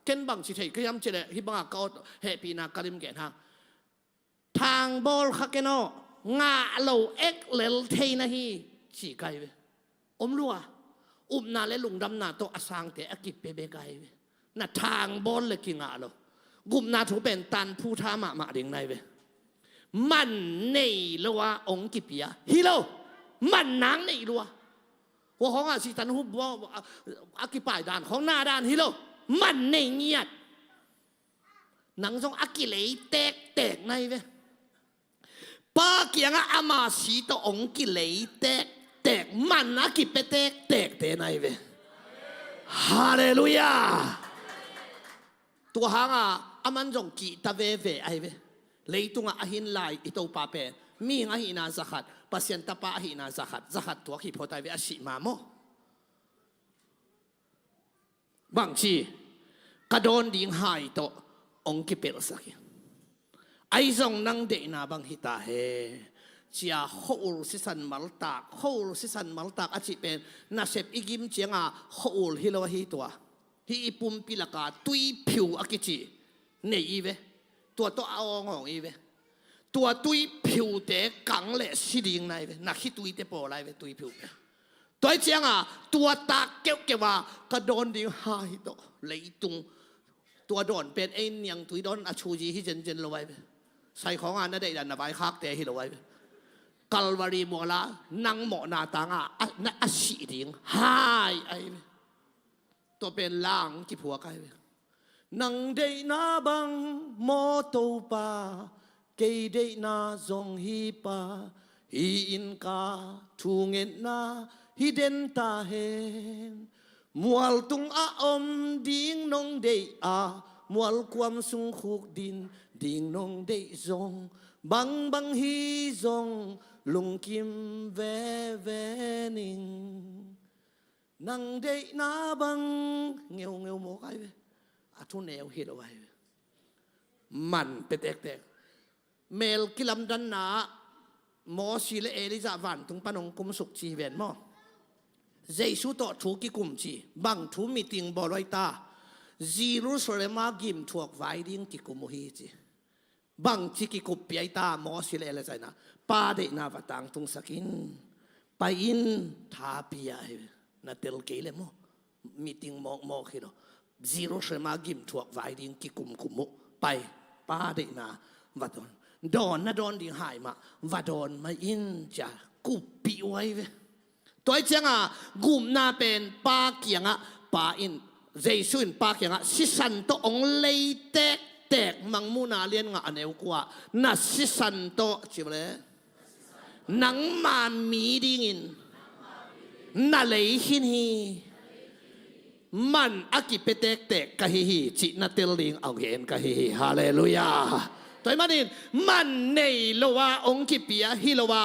เก่นบังสิเทก็ย้ำเจเลฮิบังก็เฮปีนากริมเกนฮะทางบอลคักเกโนงาโลเอ็กเลลเทนะฮีสี่ไกเวอมรัวอุบนาและลุงดำนาโตอสังเตอกิบเปเบไกเวน่ะทางบอลเลยกิงาโลกุมนาถูเป็นตันผู้ท้ามาเด้งในเวมันในลัวองกิปียฮิโลมันนางในลัวว่าของอาสิตันหุบว่าอากิปายดานของหน้าด้านฮิโลมันในเงียดหนังทรงอากิเลยแตกในเวปาเกียงอามาสีตองกิเลยแตกมันอากิเปแตกเตในเวฮาเลลูยาตัวหางอามันจงกีตาเวไอเวเลยตุงอาหินไลอิโตปาเปมีอาหินาสักขัดปัสยันตาปาอาหินาสักขัดตัวขีพอตาเวอสิมาโมบางทีกระโดนดิ่งหายโตองกิเปลสักไอ้ทรงนั่งเดนาบังฮิตาเฮเจียโฮลสิสันมัลตากโฮลสิสันมัลตากอาจิเป็นนาเซปอิกิมเจียงโฮลฮิโลฮิตัวฮิปุ่มปิลกาตุยผิวอากิจิเนยเวตัวเอางองอีเวตัวตุยผิวเตะกังเละสิดิงในเวนักฮิตุยเตปอไลเวตุยผิวตัวเจียงตัวตาเกี่ยวว่ากระโดนดิ่งหายโตเลยตุงตัวโดนเป็นไอ้ยังตุยโดนอาชูจีฮิเจนลอยไปใส่ของนั่นได้ดันนาใบคักแต่ฮิลอยไปกัลวารีมัวละนังหมอนาตังนักสิดิ่งหายไอ้ตัวเป็นล่างที่ผัวไกนังได้นาบังโมโตปาเกยได้นาจงฮีปาฮีอินกาทูเงินนาฮิเดนตาเฮนมัวลตุงอาอมดิ่งนงเดมัวลความสุงขุกดินดิ่งนงเดจงบังฮีจงลุงกิมเวนิงนังเดนาบังเงียวโมกไอเวอาทุนแนวฮิโลไอมันเป็นแตกเมลกิลัมดันนาโมสิเลเอลิซาวันตุงปนงกุมสุกจีเวนโมเจสุโตถูกิกุมจีบังถูมีติงบอลอยตาจีรุสเลมากิมถวกไวดิ้งกิกุมฮีจีบังจิกิกุปยตาโมสิเลเลใจนะปาเดนาวัตังตุงสกินไปอินทาปิยานาเตลเกเลโมมีติงโมคิโลจีรุสเลมากิมถวกไวดิ้งกิกุมมุไปปาเดนาวัดอนโดนดิ่งหายมาวัดอนมาอินจะกุปิไว้เวตัวเจ้ากุมนาเป็นปาเกียงปาอินเจสุนปาเกียงสิสันโตองเลยแตกมังมูนาเลียนอันเอวกว่าน่ะสิสันโตชิบเลยนังมามีดิ่งน่ะเลยหินฮีมันอากิเปเตกกะฮิจินาเตลิงเอาเห็นกะฮิฮาเลลูยาตัวมันนี่มันในโลวาองคิปียฮิโลวา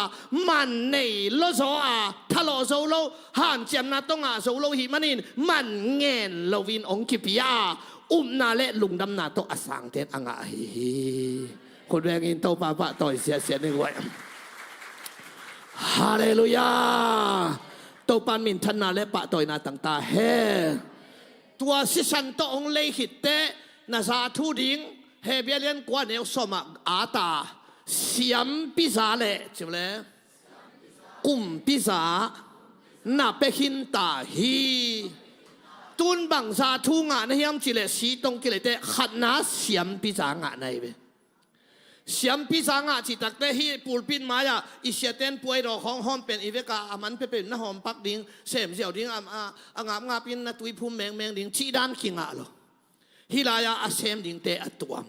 มันในโลโซอาทะโลโซโลหันเจียมนาตงอาโซโลหิมันนี่มันเงินโลวินองคิปียนาเลลุงดำนาโตอสังเทนอ่างะฮิคนแรงอินโตปาปะต่อยเสียหนึ่งไว้ฮาเลลูยาโตปันมินทนาเลปะต่อยนาต่างตาเฮตัวสิสันโตองเลหิตเตนาซาทูดิงเฮเบียเลียนกว่าเนวสมักอาตาเสียมพิซาเลใช่ไหม กุมพิสานาเปหินตาฮีตุนบังซาทุงะนะยามจิเลสีตงกิเลเตขัดนาเสียมพิสางะในเวเสียมพิสางะจิตักเตฮีปูลปินมายาอิเชียเตนป่วยรอของหอมเป็นอีเวกาอามันเป็นนะหอมปักดิงเสมเสียวดิงงาปินนะตุยภูมิแมงดิงชีดานขิงะโลฮิลายาอาเซมดิงเตอตัวม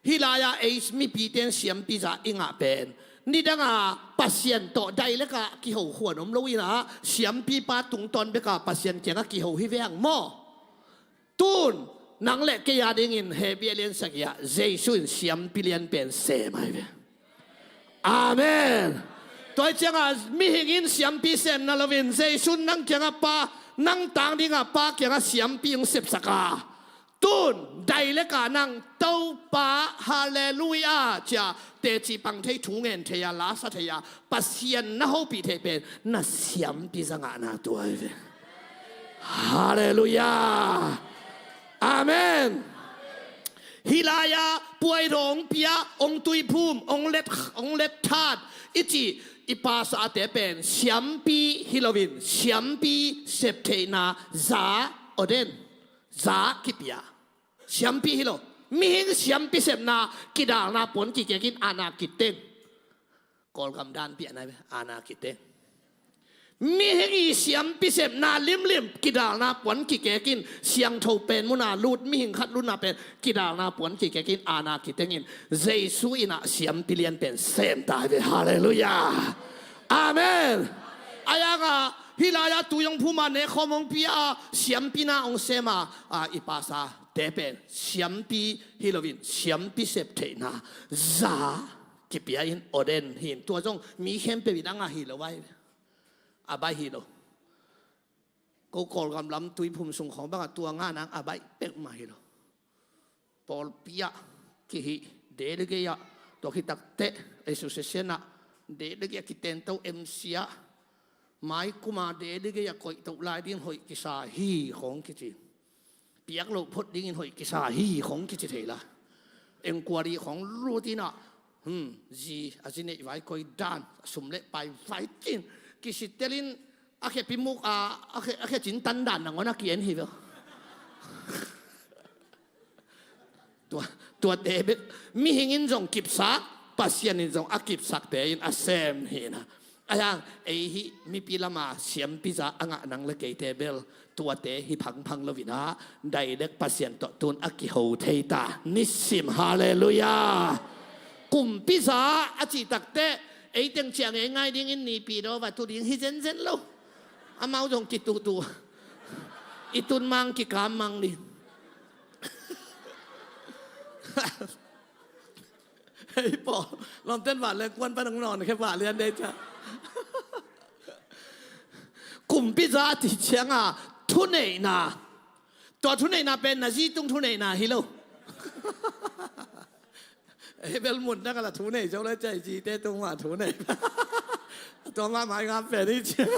ฮิลายาเอสมีปีเตนเสียมพิสาอิงะเป็นนี่ดังปัสยันโตได้แล้วก็กิโหขวดนมลุยนะเสียมปีปาตุงตอนเบกาปัสยันเจงกิโหฮิเวงหม้อตูนนังเล็กยาดิ่งินเฮเบียเลียนสักยาเจสุนเสียมปีเลียนเป็นเซมาเวอาเมนตัวเจ้ามีหิงินเสียมปีเซมนั่นละวินเจสุนนังเจ้าป้านังต่างดิ่งป้าเจ้าเสียมปีงเสพสักาตูนได้แล้วก็นังเต้าป้าฮาเลลูยาจ้าเตจิปังเทถุงเงินเทียลาสัตยาปัสยันนะฮูปีเทเป็นน่าเสียมปีสังอานาตัวเวฮาเลลูยาอาเมนฮิลายาป่วยร้องเปียองตุยภูมิองเล็ดธาตุอิจิอิปาสาเตเป็นเสียมปีฮิโลวินเสียมปีเซปเทนาซาโอเดนซาคิปยาเสียมปีฮิโลมีหิงเสียมปีเซปนากิดานาปนกิเกกินอานากิเตงกอลกำดานเปียนายอานากิเตงมีเฮงีเสียมพิเศษนาลิมกิดานาปวนกิเกกินเสียงโทเป็นมุนาลูดมีหิงคัดลูนาเป็นกิดานาปวนกิเกกินอานากิเตงินเจสุอินะเสียมพิเลียนเป็นเซมตายไปฮาเลลูยาอาเมนอายากาฮิลายาตุยงพูมาเนคอมงพิอาเสียมพินาองเซมาอิปัสาเตเป็นเสียมพิฮิโลวินเสียมพิเศษเทนาซากิปยาอินโอเดนหินตัวจงมีเข้มเปวิดังอาฮิโลไว้อาบายฮีโร่ก็กอลกำลังตุยภูมิส่งของบ้างตัวงานังอาบายเป็กมาฮีโร่ปอลปิยะกิฮิเดลเกียตัวคิดตักเตะเอสุเซเซนะเดลเกียคิดเต็นตัวเอ็มซียไม่กุมาเดลเกียคอยตัวลายดิ้งหอยกิสาฮีของกิจิปียกโลพดดิ้งหอยกิสาฮีของกิจิเทล่ะเอ็งกวารีของรูตินะจีอาจิเนไว้คอยด้านสมเล็ไปไฟจินกิสิเตลินอาเคปิมุกอาเคจินตันดันนังวนักเขียนหิวตัวเดบิมีหิงินจงกิบสักปัสยานินจงอากิบสักเตยินอาเซมหินะอายังเอฮิมีปีละมาเสียมพิจาอ่างนังเลกเตเบลตัวเตหิพังลวินะได้เล็กปัสยันต่อตุนอากิโฮเทตานิสิมฮาเลลูยากุมพิจาอาจิตักเตไอ้เต็งเชียงไอ้ง่ายดิ้งอินนี่ปีโดว่าตัวดิ้งฮิเซนเซนโลอามาจงกิตุตัวอิตุนมังกิกามมังนี่เฮ้ยปอลองเต้นหวานเลยกวนไปนอนแค่หวานเรียนได้จ้ะกลุ่มพิจารณาเชียงอ่ะทุนเนนาตัวทุนเนนาเป็นนาจีตุงทุนเนนาฮิโลเฮ้ยเบลมุนนักละทุนเนเจ้าเลยใจจีเตตุงว่าทุนเนตัวมาหมายงานเป็นนี่เชียง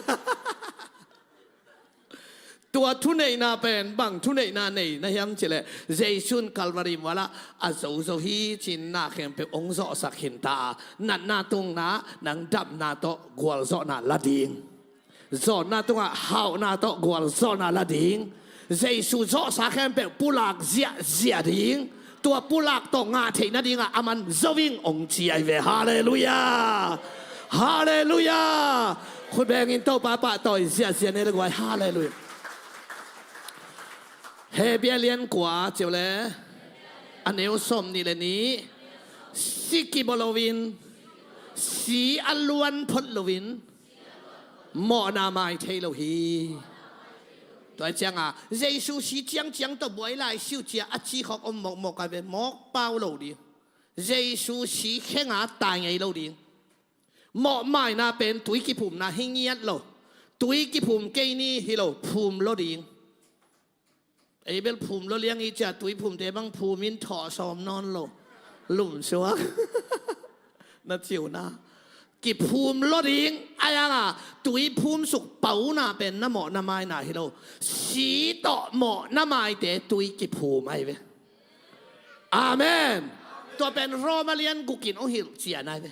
ตัวทุนเนนาเป็นบังทุนเนนาเนนะยังเจเลเจสุนคัลวาริมวละอาโซโซฮีจินนาเข้มเป็นองค์โซสักหินตานันนาตรงนานังดับนาโตกวลโซนาลาดิงโซนาตรงหาวนาโตกวลโซนาลาดิงเจสุโซสักเข้มเป็นปุลักเจียดิงตัวปุลักตงาเทนาดิงอามันโซวิงองค์เจียเวฮาเลลูยาฮาเลลูยาคุณแบงอินโตป้าต่อยเสียในเรื่องไว้ฮาเลลูยาเฮเบียเลียนกว่าเจ้าเลยอันเอวสมนี่เลยนี้สิกิบอลวินสีอัลวนพลวินหมอนาไมเทโลฮีตัวเจ้าเยซูสีจังตัวบวยไล่ชิวเจียอัจฉริของอมหมกกันเป็นหมกเป้าโลดีเยซูสีแข็งตายไงโลดีหมอไม่น่าเป็นตุยกิภูมิน่าหิ้งเงียดโลตุยกิภูมิเกนี่ฮิโลภูมิโลดีไอ้เบลภูมิเราเลี้ยงอีจ่าตุยภูมิแต่บางภูมินถอซอมนอนโลหลุ่มชัวน่าเจียวนะกิภูมิเราดิ้งไอ้ยังตุยภูมิสุกเป๋าน่ะเป็นน้ำหมอน้ำไม้น่ะฮิโลสีต่อหมอน้ำไม้แต่ตุยกิภูมิไอ้เว้อาเมนตัวเป็นโรมาเลียนกูกินโอหิลเสียนายเว้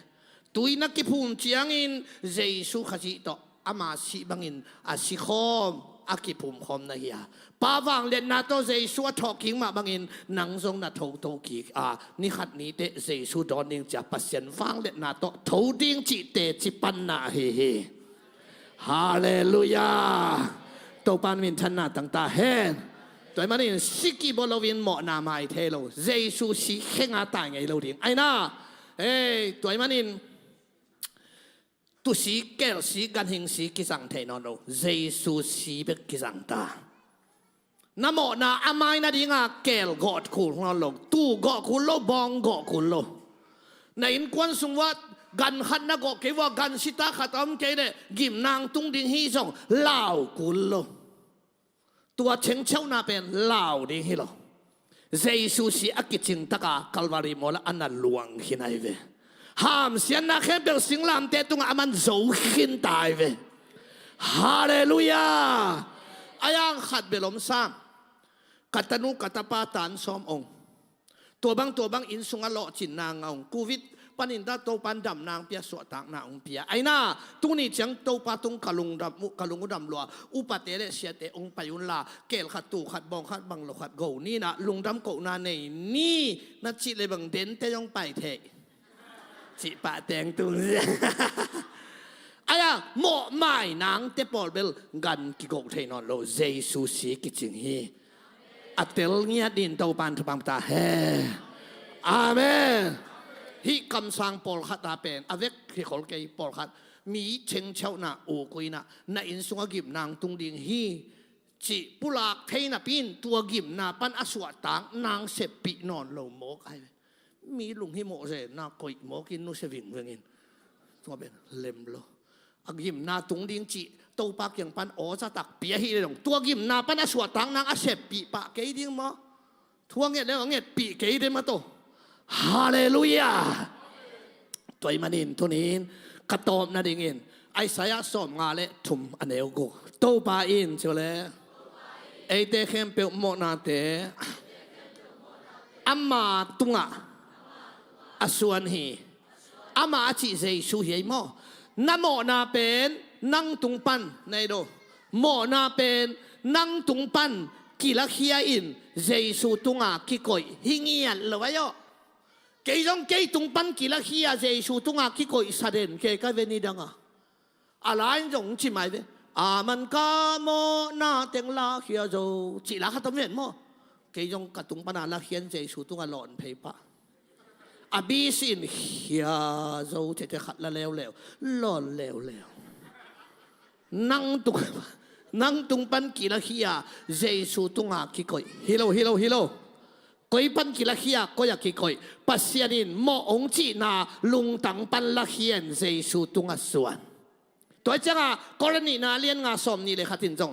ต ตุยนักกิภูมิเจียงอินเจสุขจิตอามาสิบังอินอาสิคอมอากิภูมิคอมนะเฮียป้าวังเล่นนาโตเจสุทอกิงมาบังอินนังทรงนาโตกินี่ขัดนี้เตเจสุดอนนิงจะปัสยันฟังเล่นนาโตทดิ้งจิเตจิปันนาเฮเฮฮาเลลูยาตัวปานวินทันนาต่างตาเฮนตัวมันนี่สิกิบอลวินหมอนาไมเทโลเจสุสิเข่งอาตายไงเราดิ้งไอ้น่าตัวมันนี่ตุสีเกลสีกันหิงสีกิสังเทนอนโลเจสุสีเบกิสังตาน้ำหมอนาอาไมนาดิ้งอาเกลกอดคุณนอนโลตู้กอดคุณโลบองกอดคุณโลในอินควันสุงวัดกันขัดนักก็เกี่ยวกันสิตาขัดอมเกเดกิมนางตุงดิ้งฮีส่งลาวคุณโลตัวเชงเช่านาเป็นลาวดิ้งฮีโลเจสุสีอักิจิงตะกาคัลวารีโมละอันนั้นหลวงหินไอเวห้ามเสียนนักแค่เปิดสิงลามเตตุงอามันโจหินตายเวฮาเลลูยาอายังขัดเบลมซ้ำกัตนุกัตปาตันซ้อมองตัวบางอินสุงอโลจินนางองโควิดปันินตาโตปันดำนางเปียสวตางนางเปียไอน่าตุนี่จังโตปาตุงกะลุงดำลัวอุปเตเลเสียเตองไปยุนลาเกลขัดตูขัดบองขัดบังโลขัดโกนี่นะลุงดำโกนาในนี่นัดจิเลยบังเด่นแต่ยองไปเทจิปะแตงตุงไอ้ยังหมอไม่นางเตปอลเบลกันกิโกเทนอนโลเจสุสีกิจิงฮีอัตเตลเงียดินโตปันทุบังตาเฮอาเมนฮิคำสั่งปอลขัดตาเป็นอเวกที่ขอเกยปอลขัดมีเชงเช่าหน้าโอกุยนะในอินสุงกิมนางตุงดิงฮีจิปุลากเทนะปินตัวกิมนาปันอสวตางนางเสพปีนอนโลโมกไอมีลุงฮิโมเจน่ากอยโมกินนุเสวิงเวงินตัวเป็นเล็มโลอักยิมนาตุงดิ้งจีโตปากยังปันโอจะตักเปียฮีเลยตัวกิมนาปันอสวตังนางอาเสพปีปะเกยดิ้งมาทั่วเงี้ยแล้วเงี้ยปีเกยดิ้งมาโตฮาเลลูยาตัวมันอินตัวนี้กระตอมนาดิ้งอินไอสายสอมงาเลทุมอันเอวกูโตปาอินเชียวเลยไอเตเข้มเปียวโมนาเตอัมมาตุงะอส่วนฮีอามาจิเจสุเฮโมน้ำหมอนาเป็นนั่งตุงปันในโดหมอนาเป็นนั่งตุงปันกิลักเฮียอินเจสุตุงอากิโกยหิงเงียนเลวะโยเกยจงเกยตุงปันกิลักเฮียเจสุตุงอากิโกยสะเด่นเกยก็เวนิดังอะไรจงจิไม่เวอามันกาโมนาเต็งลาเฮียโจจิลาขัดตะเวนโมเกยจงกัดตุงปันอาลาเฮียนเจสุตุงอาหลอนเพย์ปะอบีสินเฮียโจเจขัดละเลวหล่อนเลวนั่งตุงปันกิลักเฮียเจสุตุงอากิโกยฮิโลกอยปันกิลักเฮียก็อยากกิโกยปัสยานินโมองจีนาลุงตังปันลักเฮียนเจสุตุงอาส่วนตัวจังกรณีนาเลียนงาสมนี่เลยขัดตินจง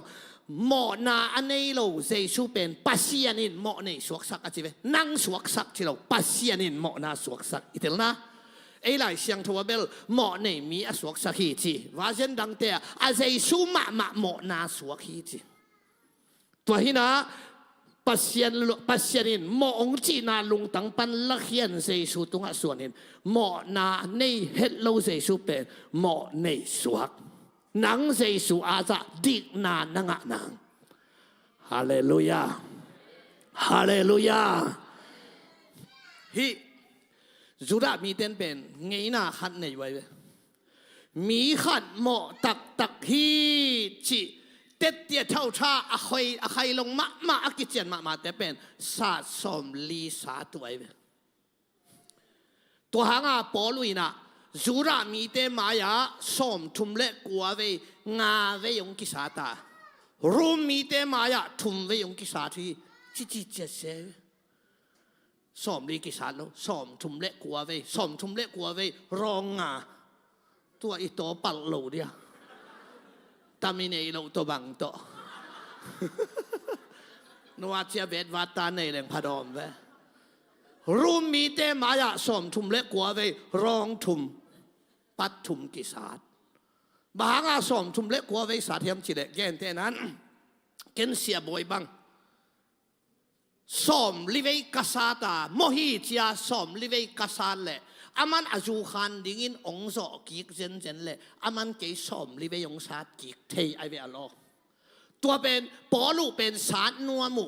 หมอนาอันนี้เราเจสุเป็นปัสยานินหมอในสวกสักอาจิเวนั่งสวกสักที่เราปัสยานินหมอนาสวกสักอีเทลนะไอ้หลายเสียงทัวเบลหมอในมีอสวกสักฮีจีว่าเช่นดังเตะอาเจสุมาหมอนาสวกฮีจีตัวที่นะปัสยานินหมอองจีนาลุงตังปันลักเฮียนเจสุตุงอาส่วนนินหมอนาในเฮดเราเจสุเป็นหมอในสวกนังเจสุอาจะดิกนานังนางฮาเลลูยาฮิจุดามีเต้นเป็นไงน่าขัดในไว้มีขัดหมอตักฮีจิเต็ดเตี้ยเท่าชาอะใครลงมาอักกิจเจนมาแต่เป็นศาสตร์สมลีสาตัวไว้ตัวหางปอลุยนะจุรามีเตมายาสมทุมเล็กกว่าเวงาเวยงกิสาตารูมีเตมายาทุมเวยงกิสาที่จิเจเซสมลีกิสาโลสมทุมเล็กกว่าเวสมทุมเล็กกว่าเวรองงาตัวอีโตปัลโลเดียตามิเนโลตัวบังโตนัวเชียเบดวัตตาในแหล่งพดอมเวรูมีเตมายาสมทุมเล็กกว่าเวรองทุมปัดทุมกิสาดบางอาสมทุมเล็กกว่าเวสาเทียมจิเลแกนเท่นั้นเกนเสียบอยบังสมลิเวกัสาตาโมหิจียสมลิเวกัสาเล อามันอาจูคันดิ่งินองโซกิกเจนเจนเลยอามันเกยสอมลิเวยงชาติกิกเทยไอเวอโลตัวเป็นปอลูเป็นสารนัวมุ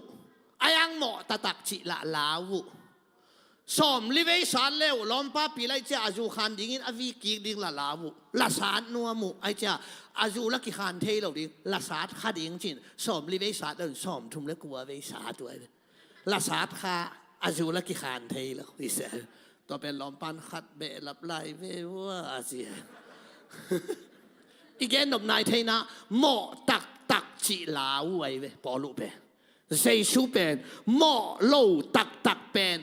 อายังเหมาะตะตักจิละลาวสอมลิเวสารเลวล้อมป้าปีไลเจ้าอาจูคันดิ่งินอวีกิกดิ่งละลาวละสารนัวมุไอเจ้าอาจูละกิคันเทยเราดิ่งละสารขาดิ่งจินสอมลิเวสารเดินสอมทุ่มเล็กกว่าเวสารตัวละสารขาอาจูละกิคันเทยเราดิเสตัวเป็นลอมปันขัดเบะลับไหลเวว่าเสียอีกแกนนายเทนะหมอตักจีลาวไว้เวปอลุเปเซซูเป็นหมอโลตักเป็น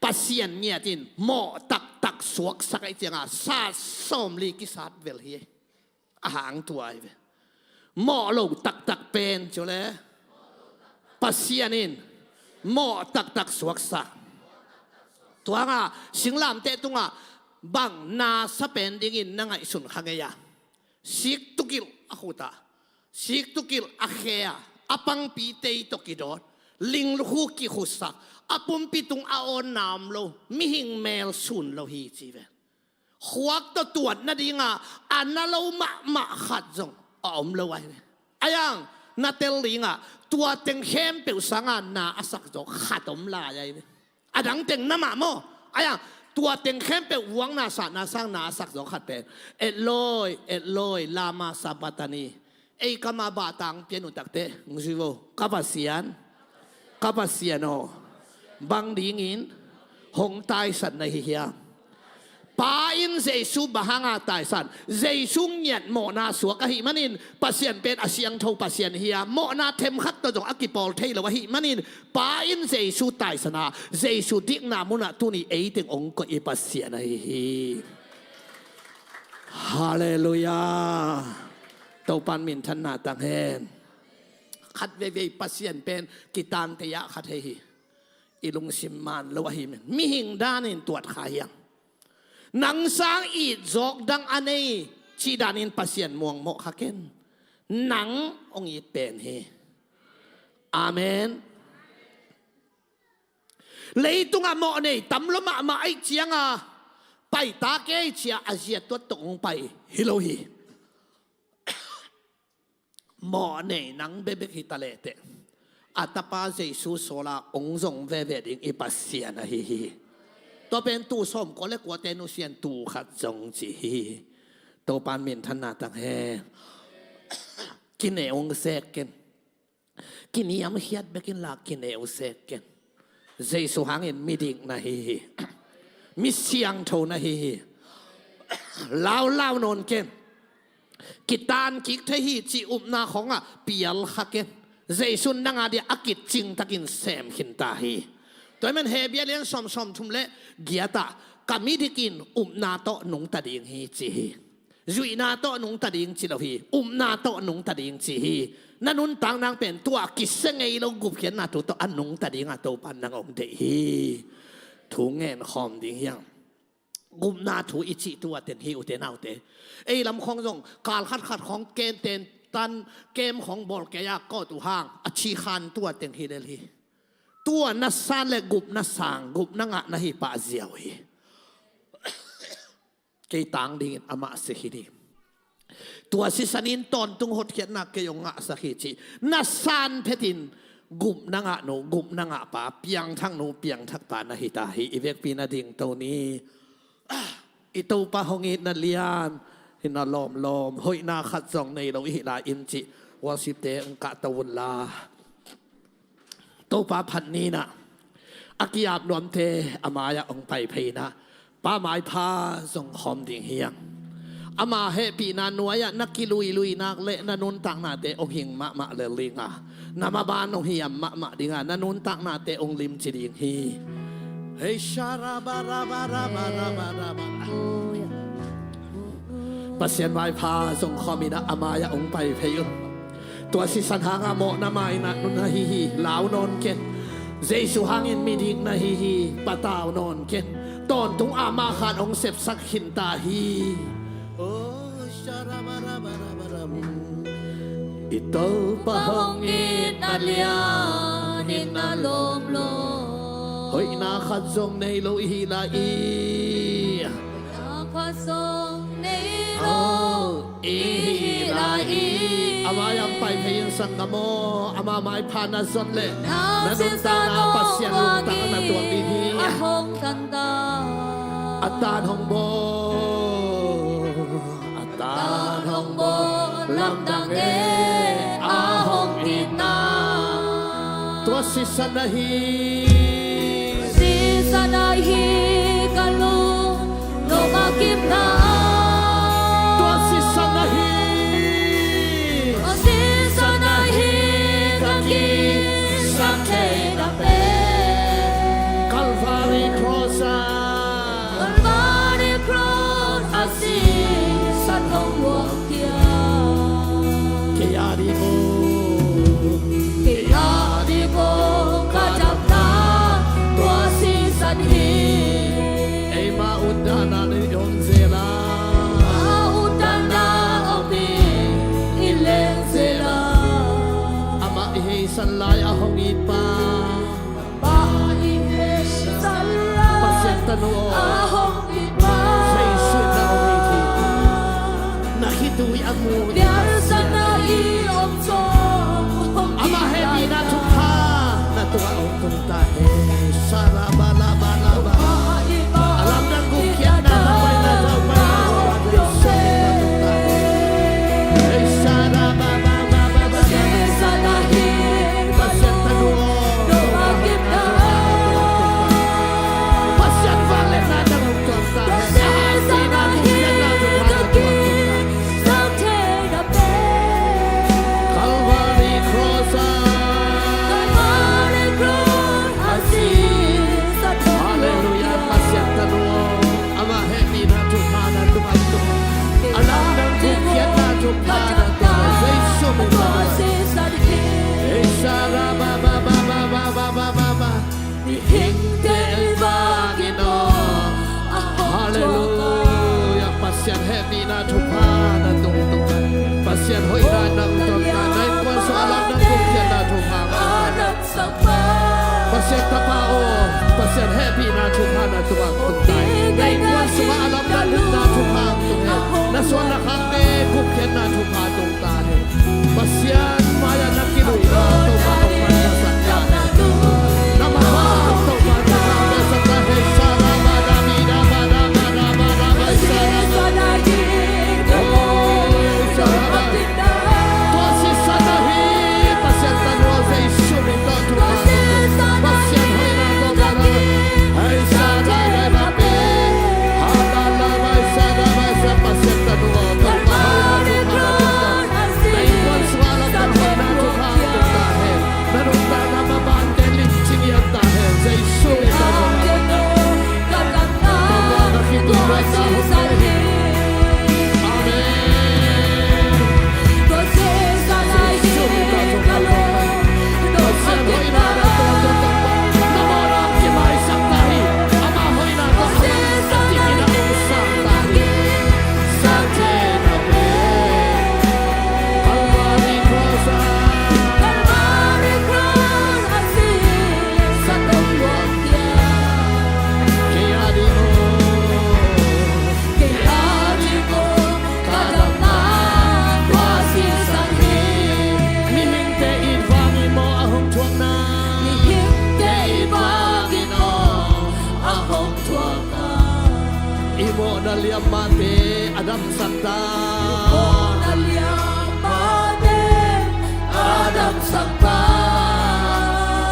ปัสยันเนี่ยจินหมอตักสวกสักไอเจียงอ่ะซาสอมลีกิสัดเวลเฮอาหางตัวไอเวหมอโลตักเป็นจุเลปัสยันินหมอตักสวกสักตัวงาสิงลามเตตุงาบังนาสเปนดิ่งอินนังไอสุนขังเงียสิกตุกิลอขุตาสิกตุกิลอเคียอปังปีเตยตุกิดอดลิงลูกกิขุสักอปุมปิตุงอาออนนามโลมิหิงเมลสุนโลฮีจีเวขวักตัวนั่นดิ่งาอันนั้นเรามะขัดจงอมโลไว้อายังนาเตลลิงาตัวเต็งเข้มเปิวสังอานาอสักจงขัดอมลายไว้อาดังเต็งน้ำมาโมอายังตัวเต็งเข้มเปิววังนาสันาสังนาสักจงขัดเป็นเอ็ดลอยลามาซาบัตานีเอกามาบาตังเปียนุตักเตงซิโวกัปเสียนโนบังดิ่งินหงตายสันในเฮียปาอินเจสุบหางาตายสันเจสุงเงียดโมนาสวกหิมันินปัสยันเป็นอาเซียงทูปัสยันเฮียโมนาเทมขัดตัวจงอักิปอลเทลวะหิมันินปาอินเจสุตายสนาเจสุดิกนามุนาตุนีเอติงองก็อีปัสยันฮีฮาเลลูยาตัวปันมินทันนาตังเฮนขัดเวปัสยันเป็นกิตานเตยะขัดเฮีอีลุงสิมมันลวะหิมมิหิงด้านินตรวจขายังนังสางอีจอกดังอันนี้ชีดานินปัสยันมวงโมขะเกนหนังองอีเป็นเฮอาเมนเลยตุงอะโมนี่ตำลมาไอเจียงอะไปตาเกเชียอาเซียตัวตรงไปฮิโลฮีโมนี่นังเบเบกิตาเลเตอัตปาเจสุโซลาองซงเวเวดิงอีปัสยันฮีตัวเป็นตู้ส้มก็เล็กกว่าเตนุเซียนตู้ขัดจงจีตัวปานมินทันนาตังเฮกินเอวเสกกันกินยามเฮียดเบกินลากินเอวเสกกันเจสุหางเงินมีดิ่งนะฮีมีเสียงโทนะฮีเล่านนกันกิตานกิกเทฮีจีอุบนาของอ่ะเปียลขักกันเจสุนนังอาเดียอากิจจริงตะกินแซมขินตาฮีตัวมันเฮเบียเลี้ยงสมทุ่มเละเกียตากามีที่กินนาโตหนุงตัดยิงฮีจีจุยนาโตหนุงตัดยิงจีเราฮีนาโตหนุงตัดยิงจีฮีนั่นนุนต่างนางเป็นตัวกิสเงยลงกุบเขียนนาตัวอันหนุงตัดยิงตัวปันนางองเดฮีถุงเงินหอมดิ่งยังกุมนาถูอิจิตัวเต็นฮีอุเตนเอาเตไอ้ลำของทรงการขัดของเกณฑ์เต็นตันเกมของบอลแกยากก็ตัวห้างอชีคันตัวเต็นฮีเดลีตัวนัสซานและกุบนัสสังกุบนังะนะฮิปะเจียวฮีเกยตังดิ่งอามาสิฮิดีตัวสิสันินตอนตุงหดเขียนนักเกยงะสักฮิจีนัสซานเพตินกุบนังะโนกุบนังะปะเปียงทั้งโนเปียงทักปานะฮิตาฮิอีเวกปีนาดิ่งตัวนี้อิตูปะหงิดนัลเลียนหินาลอมหอยนาขัดจองในเราอิลาอินจิวาสิเตองกะตะวุลลาตัวป้าพันนี้นะอากิยาบนวมเทอามายาองไปเพนะป้าหมายพาส่งหอมดิ่งเฮียงอามาเฮปีนานวยนักกิลุยนักเละนันุนตักนาเตองหิงมะเลลิงะนามาบานองเฮียมะดิ่งะนันุนตักนาเตองลิมจิดิ่งฮีเฮชาราบาราบาราบาราบาราบาปัสยันวายพาส่งหอมินะอามายาองไปเพยุตัวสิสันหางโมนาไม่นะนุนฮีฮีลาวนอนเกนเจสุหางินมีดิ่งนะฮีฮีปะตาวนอนเกนตอนตุงอามาขานองเสพสักหินตาฮีโอชาราบาราบาราบาราอิโตปะหงอินาเลียนินาลมโลหอยนาขัดจงในโลฮีลาอี pasong ni Oh, ro ihilai Ama yang pai phayin sang kamo ama mai phana zon le Nao na sin nun sa ta na no pasyan lung ta na tuang di hi ahong tanda atan hong bo atan hong bo lam dang e ahong ina tua si sanahi si sanahi kalung no makim na tua si sanahi si sanahi kaki samte na pe Calvary cross Calvary cross asi san hong wong kia kaya di mo kaya di ko kadap na tua si sanhi ay maudana ni yon zela Autan na omi ilen sila ama ihey sanlay ahong ipa Bahihe sala pasyan tanuo ahong iba sa isun na umiti nahitui amu Biar sana iom so ama hebi na tukha na tuwa o tuntahe saraba laba laba alam ng bukyan na naway na taway na wagay sa tuntahe ay saraba baba baba pasyan tanuo pasyan vale na ng tuntahe ahasi na bukyan na tukha na tuwa Calvary cross Hallelujah pasyan tanuo ama hebi na tukha na tumanto alam ng bukyan na tukha na tuwa sa isun na ay saraba baba baba baba baba Hingte bagino Hallelujah pasyan hebi na tukha na tungtungan pasyan hoy na ng tungtungan na ikuan sa alam ng bukyan na tukha pasyan tapao pasyan hebi na tukha na tungtungan na ikuan sa alam ng na tukha tungtungan na so nakakme bukyan na tukha tungtungan pasyan maya na kinuwi na tungtungan na sa kanya na mahal tungtungan na sa kanya sarama na mina mana mana mana mana sarama oh sarama Tuasi sanahi pasyan tanwa sa isumi to pasyan hoy na to para ay sana na pe hadala may sana may sa pasyan tanwa pagmahal na ikon swala tanwa na to tahe narunta na mabante liching yan tahe sa isumi tanwa Mama nakituwa sa hukay Amen Pasyan hoy na na to namora kimay sa tahi ama hoy na to tingin ako sa tahi sa tenabe Calvary cross sa tungwa kaya di mo mihinte ibangi mo ahong tuwang na imo na liyamate adam sakta Adam Sakta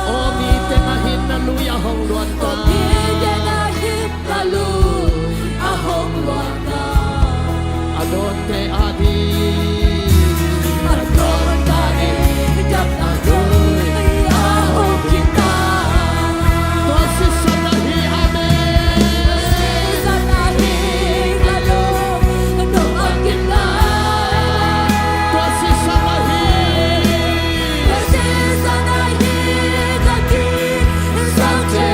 o mi tengahin na luya hong luan ta adon te adi Tuasi sanahi Tuasi sanahi Sante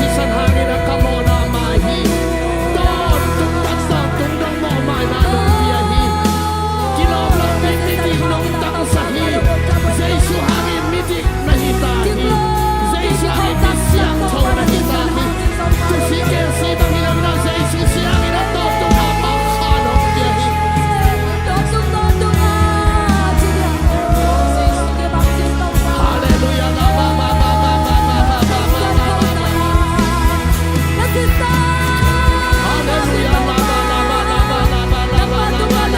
si san hangin na kamo na mahi Don tung patsang tung dong mo mai na nung biyahi Kilom lang bitik nung takasahi Zaisu hangin mitik na hitahi Zaisu hangin bisyang tau na hitahi Tusikin si banginam na Zaisu siyangin na to tung apang kanong biyahi Hallelujah na ba ba ba ba ba ba ba ba ba Hallelujah na ba ba ba ba ba ba ba ba ba ba ba ba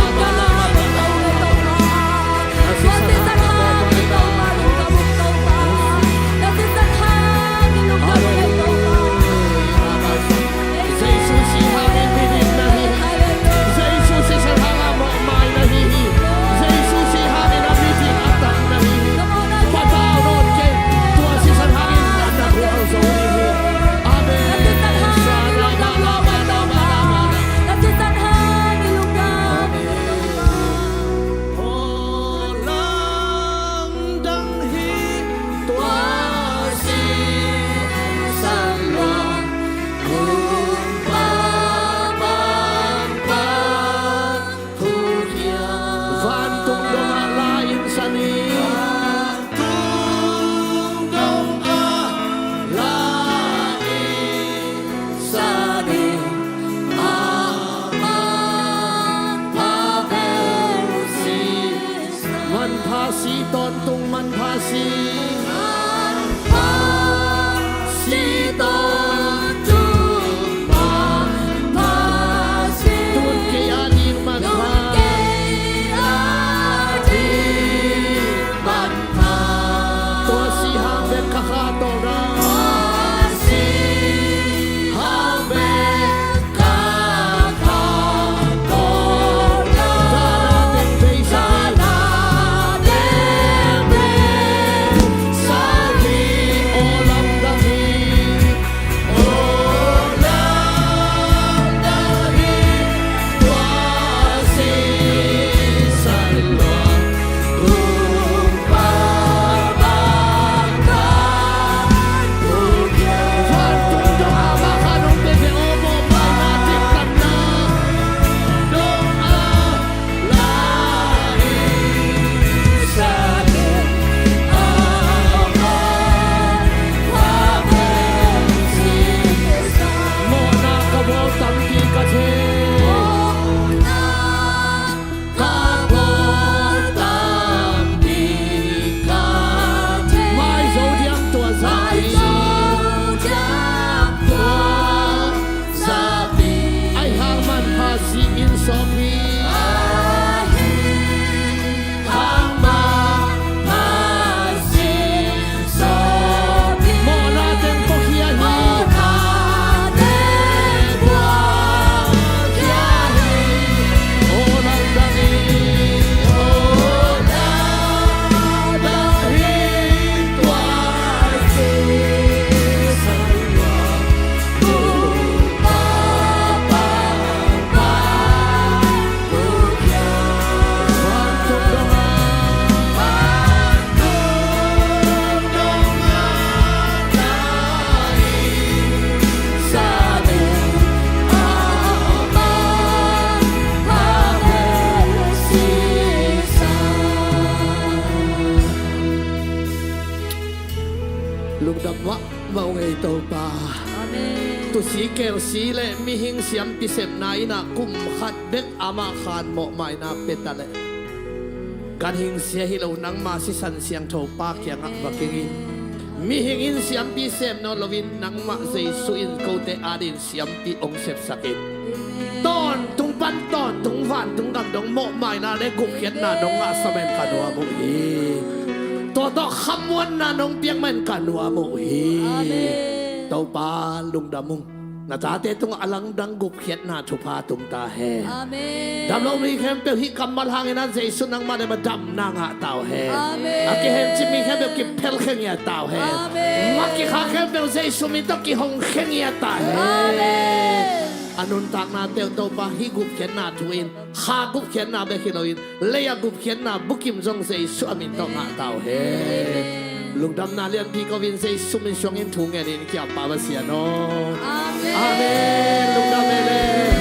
Lugdamwa maungay ito pa. Amen. Tu si ker si le mihing siyam pisem na ina kumkhat bek ama khan mo mai na petale. Ganhing siya hilaw ng masisan siyang topa kya nga bakingin. Mihingin siyam pisem no lovin ng ma suin kote adin siyam pi ong sep sakit. Ton tung pan ton tung van tung gam dong mo mai na le gup khiat na dong nga samen kanwa mo hi. Todo khamwan na nong piang man kanwa mo hi. Tau pa lung damong na tate tung alang dang gup khiat na chupa tung ta he. Amen. Dam lo mi khem pe hi kamal hangin na Jesus nang ma ma dam na nga tao he. Amen. Aki hem chi mi khem pe ki pel khen ya tao he. Amen. Ma ki kha khem pe Jesus mi to ki hong khen ya ta he. Amen. Anun tak na teo to pa hi gup khiat na tuin. Ha gup khiat na be hiloin. Leya gup khiat na bukim jong Jesus amin to nga tao he. ลุงดำนาเลียนพี่ก็วินเซซุมินช่วงอินทุงเงินนี่เกี่ยวปาบเสียโน อาเมน อาเมนลุงดำเล่